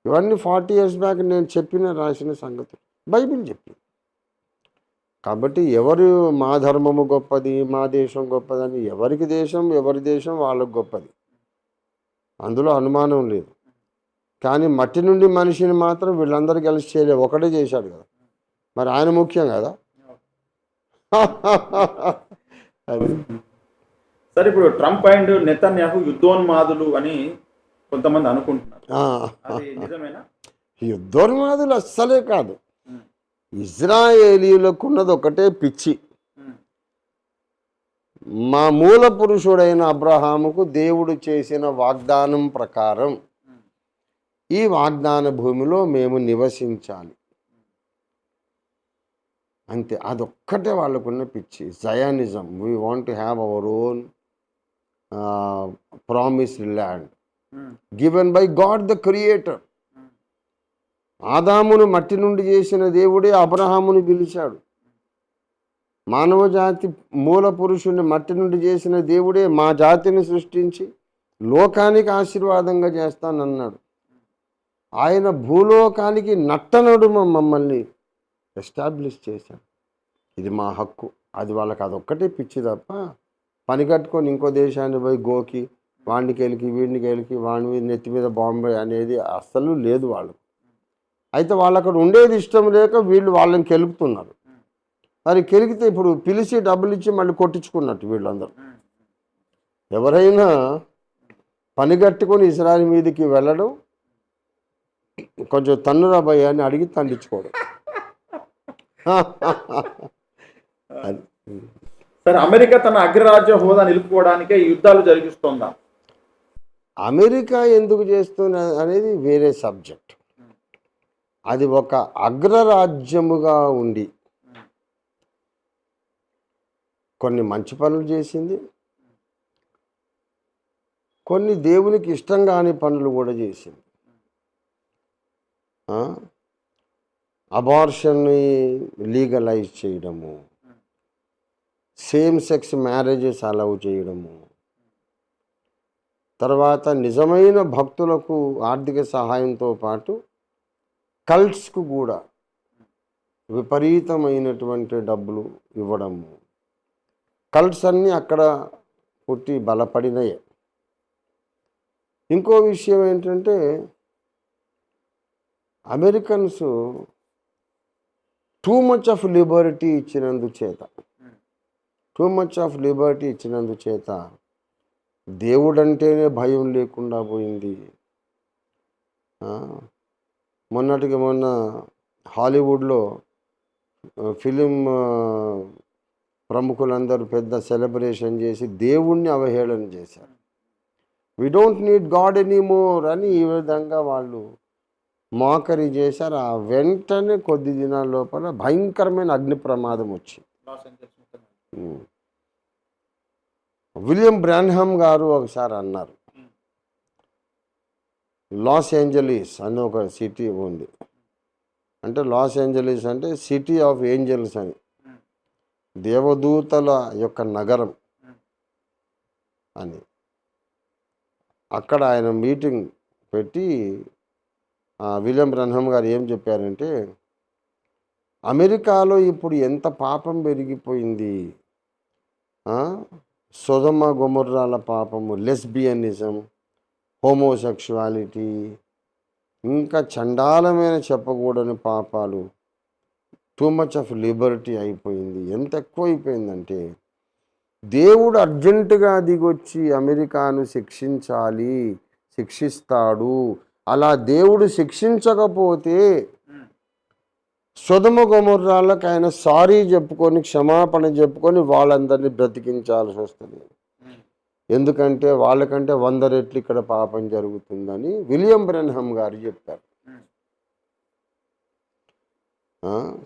ఇవన్నీ 40 years బ్యాక్ నేను రాసిన సంగతులు, బైబిల్ చెప్పింది. కాబట్టి ఎవరు మా ధర్మము గొప్పది, మా దేశం గొప్పదని, ఎవరి దేశం వాళ్ళకు గొప్పది, అందులో అనుమానం లేదు. కానీ మట్టి నుండి మనిషిని మాత్రం వీళ్ళందరూ కలిసి చేయలేదు, ఒకటే చేశాడు కదా, మరి ఆయన ముఖ్యం కదా. సరే, ఇప్పుడు ట్రంప్ అండ్ నెతన్యాహు యుద్ధోన్మాదులు అని కొంతమంది అనుకుంటున్నారు, అది నిజమేనా? యుద్ధోన్మాదులు అస్సలే కాదు. ఇజ్రాయేలీలకు ఉన్నది ఒకటే పిచ్చి. మా మూల పురుషుడైన అబ్రహాముకు దేవుడు చేసిన వాగ్దానం ప్రకారం ఈ వాగ్దాన భూమిలో మేము నివసించాలి, అంతే. అదొక్కటే వాళ్ళకున్న పిచ్చి, Zionism. We want to have our own promised land given by God the creator. ఆదామును మట్టి నుండి చేసిన దేవుడే అబ్రహామును పిలిచాడు. మానవ జాతి మూల పురుషుని మట్టి నుండి చేసిన దేవుడే మా జాతిని సృష్టించి లోకానికి ఆశీర్వాదంగా చేస్తానన్నాడు. ఆయన భూలోకానికి నట్టనడు మమ్మల్ని ఎస్టాబ్లిష్ చేశాడు. ఇది మా హక్కు. అది వాళ్ళకి అదొక్కటే పిచ్చి తప్ప పని కట్టుకొని ఇంకో దేశాన్ని పోయి గోకి వాడిని కెలికి వీడిని కెలికి వాడి మీద నెత్తి మీద బాంబే అనేది అస్సలు లేదు వాళ్ళు. అయితే వాళ్ళు అక్కడ ఉండేది ఇష్టం లేక వీళ్ళు వాళ్ళని కెలుకుతున్నారు. మరి కెలికితే ఇప్పుడు పిలిచి డబ్బులు ఇచ్చి మళ్ళీ కొట్టించుకున్నట్టు వీళ్ళందరూ. ఎవరైనా పని కట్టుకొని ఇస్రాయల్ మీదకి వెళ్ళడం, కొంచెం తన్నురా భయ్యా అని అడిగి తండించుకోవడం. అది సరే, అమెరికా తన అగ్రరాజ్య హోదా నిలుపుకోవడానికే ఈ యుద్ధాలు జరిగిస్తోందా? అమెరికా ఎందుకు చేస్తుంది అనేది వేరే సబ్జెక్ట్. అది ఒక అగ్రరాజ్యముగా ఉండి కొన్ని మంచి పనులు చేసింది, కొన్ని దేవునికి ఇష్టం కాని పనులు కూడా చేసింది. అబార్షన్ని లీగలైజ్ చేయడము, సేమ్ సెక్స్ మ్యారేజెస్ అలౌ చేయడము, తర్వాత నిజమైన భక్తులకు ఆర్థిక సహాయంతో పాటు కల్ట్స్కు కూడా విపరీతమైనటువంటి డబ్బులు ఇవ్వడము. కల్ట్స్ అన్నీ అక్కడ పుట్టి బలపడినాయే. ఇంకో విషయం ఏంటంటే Americans too much of liberty ఇచ్చినందుచేత దేవుడంటేనే భయం లేకుండా పోయింది. మొన్నటికి మొన్న హాలీవుడ్లో ఫిలిం ప్రముఖులందరూ పెద్ద సెలబ్రేషన్ చేసి దేవుణ్ణి అవహేళన చేశారు. We don't need God anymore అని ఈ విధంగా వాళ్ళు మోకరి చేశారు. ఆ వెంటనే కొద్ది దినాల లోపల భయంకరమైన అగ్ని ప్రమాదం వచ్చింది. విలియం బ్రాన్హామ్ గారు ఒకసారి అన్నారు, లాస్ ఏంజలీస్ అని ఒక సిటీ ఉంది, అంటే లాస్ ఏంజలీస్ అంటే సిటీ ఆఫ్ ఏంజల్స్ అని, దేవదూతల యొక్క నగరం అని. అక్కడ ఆయన మీటింగ్ పెట్టి విలియం బ్రన్హమ్ గారు ఏం చెప్పారంటే, అమెరికాలో ఇప్పుడు ఎంత పాపం పెరిగిపోయింది, సొదొమ గొమొర్రాల పాపము, లెస్బియనిజం, హోమోసెక్షువాలిటీ, ఇంకా చండాలమైన చెప్పకూడని పాపాలు, టూ మచ్ ఆఫ్ లిబర్టీ అయిపోయింది. ఎంత ఎక్కువ అయిపోయిందంటే దేవుడు అర్జెంటుగా దిగొచ్చి అమెరికాను శిక్షిస్తాడు. అలా దేవుడు శిక్షించకపోతే సొదొమ గొమొర్రాలకు ఆయన సారీ చెప్పుకొని క్షమాపణ చెప్పుకొని వాళ్ళందరినీ బ్రతికించాల్సి వస్తుంది. ఎందుకంటే వాళ్ళకంటే 100 రెట్లు ఇక్కడ పాపం జరుగుతుందని విలియం బ్రెన్హమ్ గారు చెప్పారు.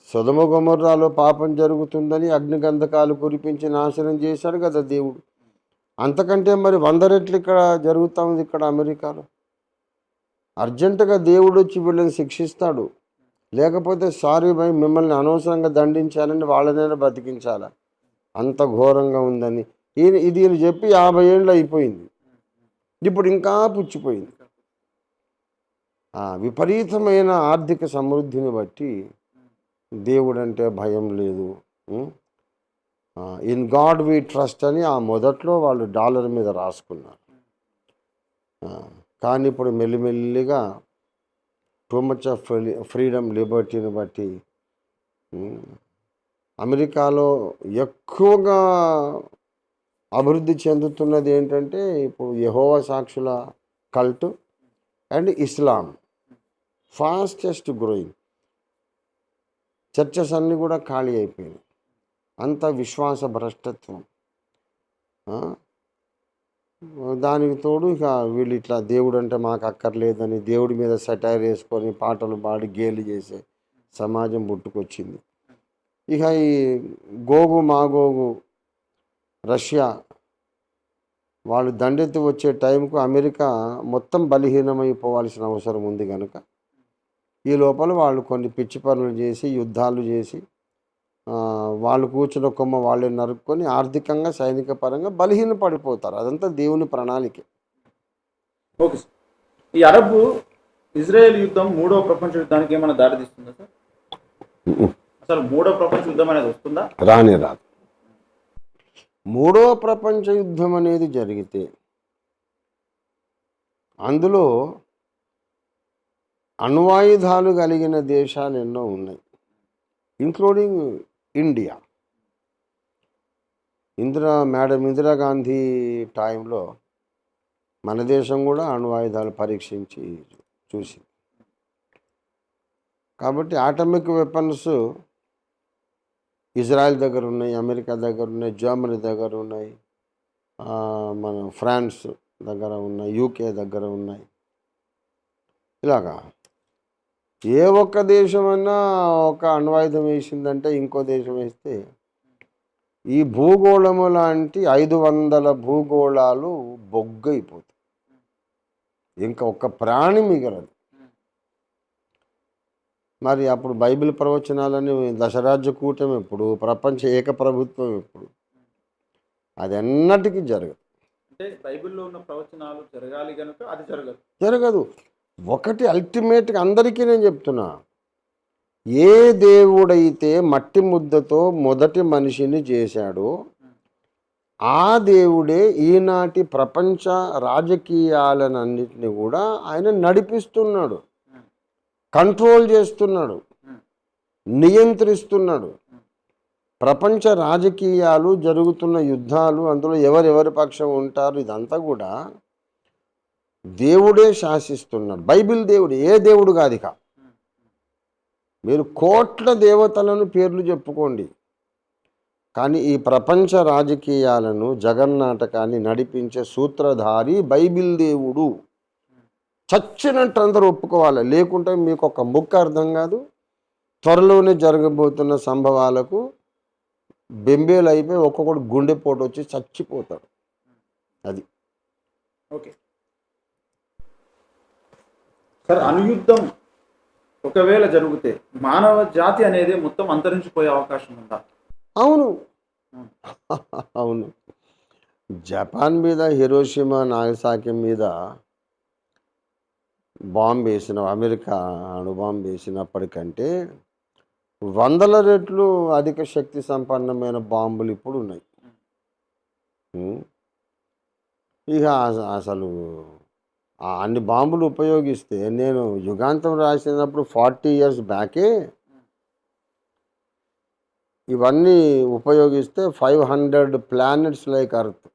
సొదొమ గొమొర్రాలో పాపం జరుగుతుందని అగ్నిగంధకాలు కురిపించి నాశనం చేశాడు కదా దేవుడు. అంతకంటే మరి 100 రెట్లు ఇక్కడ జరుగుతూ ఉంది ఇక్కడ అమెరికాలో. అర్జెంటుగా దేవుడు వచ్చి వీళ్ళని శిక్షిస్తాడు. లేకపోతే సారీ భయ్ మిమ్మల్ని అనవసరంగా దండించాలని వాళ్ళనైనా బతికించాలా, అంత ఘోరంగా ఉందని ఇది చెప్పి 50 ఏళ్ళు అయిపోయింది. ఇప్పుడు ఇంకా పుచ్చిపోయింది. విపరీతమైన ఆర్థిక సమృద్ధిని బట్టి దేవుడు అంటే భయం లేదు. ఇన్ గాడ్ వి ట్రస్ట్ అని మొదట్లో వాళ్ళు డాలర్ మీద రాసుకున్నారు. కానీ ఇప్పుడు మెల్లిమెల్లిగా టూ మచ్ ఆఫ్ ఫ్రీడమ్ లిబర్టీని బట్టి అమెరికాలో ఎక్కువగా అభివృద్ధి చెందుతున్నది ఏంటంటే ఇప్పుడు యెహోవా సాక్షుల కల్ట్ అండ్ ఇస్లాం ఫాస్టెస్ట్ గ్రోయింగ్. చర్చెస్ అన్నీ కూడా ఖాళీ అయిపోయినాయి. అంత విశ్వాస భ్రష్టత్వం. దానికి తోడు ఇక వీళ్ళు ఇట్లా దేవుడు అంటే మాకు అక్కర్లేదని దేవుడి మీద సెటైర్ వేసుకొని పాటలు పాడి గేలి చేసే సమాజం పుట్టుకొచ్చింది. ఇక ఈ గోగు మాగోగు రష్యా వాళ్ళు దండెత్తి వచ్చే టైంకు అమెరికా మొత్తం బలహీనమైపోవాల్సిన అవసరం ఉంది కనుక ఈ లోపల వాళ్ళు కొన్ని పిచ్చి పనులు చేసి యుద్ధాలు చేసి వాళ్ళు కూర్చున్న కొమ్మ వాళ్ళే నరుక్కొని ఆర్థికంగా సైనిక పరంగా బలహీన పడిపోతారు. అదంతా దేవుని ప్రణాళిక. Okay sir. ఈ అరబ్ ఇజ్రాయెల్ యుద్ధం మూడవ ప్రపంచ యుద్ధానికి ఏమైనా దారితీస్తుందా సార్? అసలు మూడవ ప్రపంచ యుద్ధం అనేది వస్తుందా? రానే రాదు. మూడవ ప్రపంచ యుద్ధం అనేది జరిగితే అందులో అణ్వాయుధాలు కలిగిన దేశాలు ఎన్నో ఉన్నాయి, ఇంక్లూడింగ్ ఇండియా. మేడం ఇందిరాగాంధీ టైంలో మన దేశం కూడా అణ్వాయుధాలు పరీక్షించి చూసింది. కాబట్టి ఆటమిక్ వెపన్స్ ఇజ్రాయెల్ దగ్గర ఉన్నాయి, అమెరికా దగ్గర ఉన్నాయి, జర్మనీ దగ్గర ఉన్నాయి, మన ఫ్రాన్స్ దగ్గర ఉన్నాయి, యూకే దగ్గర ఉన్నాయి. ఇలాగా ఏ ఒక్క దేశమైనా ఒక అణ్వాయుధం వేసిందంటే ఇంకో దేశం వేస్తే ఈ భూగోళము లాంటి 500 భూగోళాలు బొగ్గైపోతాయి. ఇంకా ఒక్క ప్రాణి మిగలదు. మరి అప్పుడు బైబిల్ ప్రవచనాలని దశరాజ్య కూటమి ఎప్పుడు, ప్రపంచ ఏకప్రభుత్వం ఎప్పుడు, అది ఎన్నటికీ జరగదు. అంటే బైబిల్లో ఉన్న ప్రవచనాలు జరగాలి కనుక అది జరగదు. ఒకటి అల్టిమేట్గా అందరికీ నేను చెప్తున్నా, ఏ దేవుడైతే మట్టి ముద్దతో మొదటి మనిషిని చేశాడో ఆ దేవుడే ఈనాటి ప్రపంచ రాజకీయాలన్నింటినీ కూడా ఆయన నడిపిస్తున్నాడు, కంట్రోల్ చేస్తున్నాడు, నియంత్రిస్తున్నాడు. ప్రపంచ రాజకీయాలు, జరుగుతున్న యుద్ధాలు, అందులో ఎవరెవరి పక్షం ఉంటారు, ఇదంతా కూడా దేవుడే శాసిస్తున్నాడు. బైబిల్ దేవుడు, ఏ దేవుడు కాదు. ఇక మీరు కోట్ల దేవతలను పేర్లు చెప్పుకోండి, కానీ ఈ ప్రపంచ రాజకీయాలను, జగన్నాటకాన్ని నడిపించే సూత్రధారి బైబిల్ దేవుడు. చచ్చినట్టు అందరూ ఒప్పుకోవాలి, లేకుంటే మీకు ఒక ముక్క అర్థం కాదు. త్వరలోనే జరగబోతున్న సంభవాలకు బెంబేలు అయిపోయి ఒక్కొక్కడు గుండెపోటు వచ్చి చచ్చిపోతాడు. అది ఓకే సార్. అనుయుద్ధం ఒకవేళ జరిగితే మానవ జాతి అనేది మొత్తం అంతరించిపోయే అవకాశం ఉందా? అవును. అవును. జపాన్ మీద, హిరోషిమా నాగసాకి మీద బాంబు వేసిన, అమెరికా అణుబాంబు వేసినప్పటికంటే 100 రెట్లు అధిక శక్తి సంపన్నమైన బాంబులు ఇప్పుడు ఉన్నాయి. ఇక అసలు అన్ని బాంబులు ఉపయోగిస్తే, నేను యుగాంతం రాసినప్పుడు 40 years బ్యాకే ఇవన్నీ ఉపయోగిస్తే 500 ప్లానెట్స్ లైక్ అర్త్,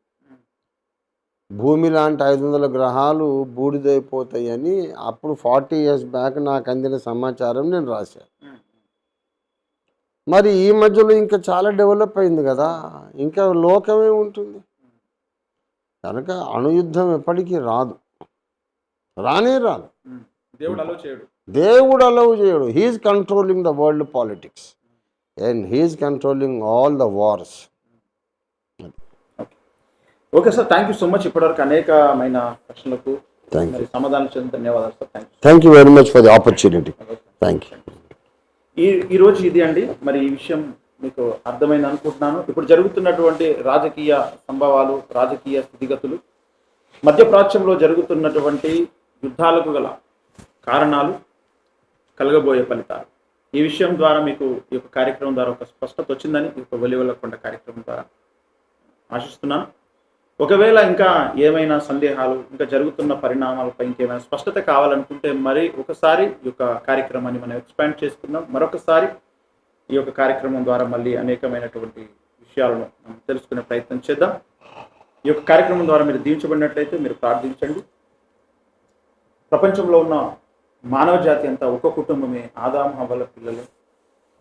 భూమి లాంటి 500 గ్రహాలు బూడిదైపోతాయని అప్పుడు 40 years బ్యాక్ నాకు అందిన సమాచారం నేను రాశాను. మరి ఈ మధ్యలో ఇంకా చాలా డెవలప్ అయింది కదా, ఇంకా లోకమే ఉంటుంది. కనుక అణుయుద్ధం ఎప్పటికీ రాదు, రానే రాదు. దేవుడు అలౌ చేయడు. He is controlling the world politics and he is controlling all the wars. Okay sir, thank you so much. ఇప్పటివరకు అనేకమైన ప్రశ్నలకు సమాధానం చేసిన ధన్యవాదాలు sir. Thank you very much for the opportunity. Thank you. ఈరోజు ఇది అండి. మరి ఈ విషయం మీకు అర్థమైంది అనుకుంటున్నాను. ఇప్పుడు జరుగుతున్నటువంటి రాజకీయ సంభవాలు, రాజకీయ స్థితిగతులు, మధ్యప్రాచ్యంలో జరుగుతున్నటువంటి యుద్ధాలకు గల కారణాలు, కలగబోయే ఫలితాలు, ఈ విషయం ద్వారా మీకు ఈ యొక్క కార్యక్రమం ద్వారా ఒక స్పష్టత వచ్చిందని ఈ యొక్క వెలివెల్లకొండ కార్యక్రమం ద్వారా ఆశిస్తున్నాను. ఒకవేళ ఇంకా ఏమైనా సందేహాలు, ఇంకా జరుగుతున్న పరిణామాలపై ఇంకేమైనా స్పష్టత కావాలనుకుంటే మరి ఒకసారి ఈ యొక్క కార్యక్రమాన్ని మనం ఎక్స్పాండ్ చేసుకుందాం. మరొకసారి ఈ యొక్క కార్యక్రమం ద్వారా మళ్ళీ అనేకమైనటువంటి విషయాలను మనం తెలుసుకునే ప్రయత్నం చేద్దాం. ఈ యొక్క కార్యక్రమం ద్వారా మీరు దీవించబడినట్లయితే మీరు ప్రార్థించండి. ప్రపంచంలో ఉన్న మానవ జాతి అంతా ఒక కుటుంబమే, ఆదాము హవ్వల పిల్లలే,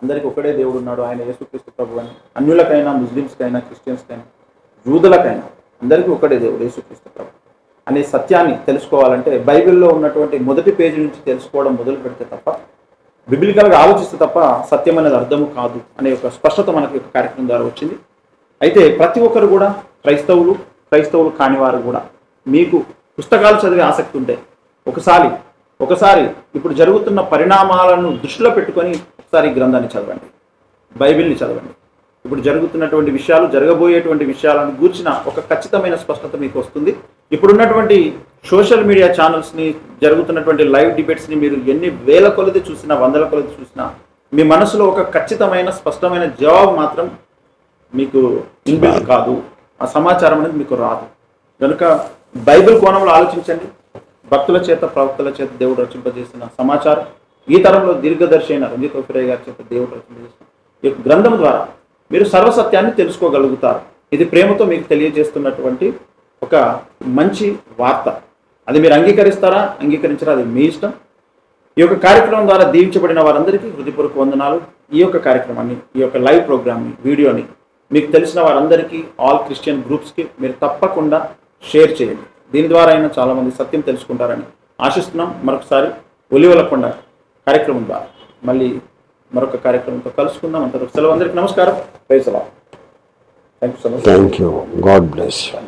అందరికీ ఒకడే దేవుడు ఉన్నాడు, ఆయన యేసుక్రీస్తు ప్రభు అని. అన్యులకైనా, ముస్లిమ్స్కైనా, క్రిస్టియన్స్కైనా, యూదులకైనా అందరికీ ఒకటే దేవుడు యేసుక్రీస్తు ప్రభు అనే సత్యాన్ని తెలుసుకోవాలంటే బైబిల్లో ఉన్నటువంటి మొదటి పేజీ నుంచి తెలుసుకోవడం మొదలు పెడితే తప్ప, బిబిలికల్గా ఆలోచిస్తే తప్ప సత్యం అనేది అర్థము కాదు అనే ఒక స్పష్టత మనకి ఒక కార్యక్రమం ద్వారా వచ్చింది. అయితే ప్రతి ఒక్కరు కూడా, క్రైస్తవులు కానివారు కూడా, మీకు పుస్తకాలు చదివే ఆసక్తి ఉంటే ఒకసారి ఇప్పుడు జరుగుతున్న పరిణామాలను దృష్టిలో పెట్టుకొని ఒకసారి గ్రంథాన్ని చదవండి. బైబిల్ని చదవండి. ఇప్పుడు జరుగుతున్నటువంటి విషయాలు, జరగబోయేటువంటి విషయాలను గూర్చిన ఒక ఖచ్చితమైన స్పష్టత మీకు వస్తుంది. ఇప్పుడున్నటువంటి సోషల్ మీడియా ఛానల్స్ని, జరుగుతున్నటువంటి లైవ్ డిబేట్స్ని మీరు ఎన్ని వేల కొలది చూసినా, వందల కొలది చూసినా, మీ మనసులో ఒక ఖచ్చితమైన స్పష్టమైన జవాబు మాత్రం మీకు ఇన్బిల్ట్ కాదు. ఆ సమాచారం అనేది మీకు రాదు. కనుక బైబిల్ కోణంలో ఆలోచించండి. భక్తుల చేత, ప్రవక్తల చేత దేవుడు రచింపజేసిన సమాచారం, ఈ తరంలో దీర్ఘదర్శి అయిన రంజిత్ ఓఫిరే గారి చేత దేవుడు రచింపజేసిన ఈ యొక్క గ్రంథం ద్వారా మీరు సర్వసత్యాన్ని తెలుసుకోగలుగుతారు. ఇది ప్రేమతో మీకు తెలియజేస్తున్నటువంటి ఒక మంచి వార్త. అది మీరు అంగీకరిస్తారా, అంగీకరించారా, అది మీ ఇష్టం. ఈ యొక్క కార్యక్రమం ద్వారా దీవించబడిన వారందరికీ హృదయపూర్వక వందనాలు. ఈ యొక్క కార్యక్రమాన్ని, ఈ యొక్క లైవ్ ప్రోగ్రామ్ని, వీడియోని మీకు తెలిసిన వారందరికీ, ఆల్ క్రిస్టియన్ గ్రూప్స్కి మీరు తప్పకుండా షేర్ చేయండి. దీని ద్వారా అయినా చాలామంది సత్యం తెలుసుకుంటారని ఆశిస్తున్నాం. మరొకసారి ఒలివలకొండ కార్యక్రమం ద్వారా మళ్ళీ మరొక కార్యక్రమంతో కలుసుకుందాం. అంతవరకు సెలవు. అందరికీ నమస్కారం. Praise the Lord. Thank you so much. Thank you. God bless you.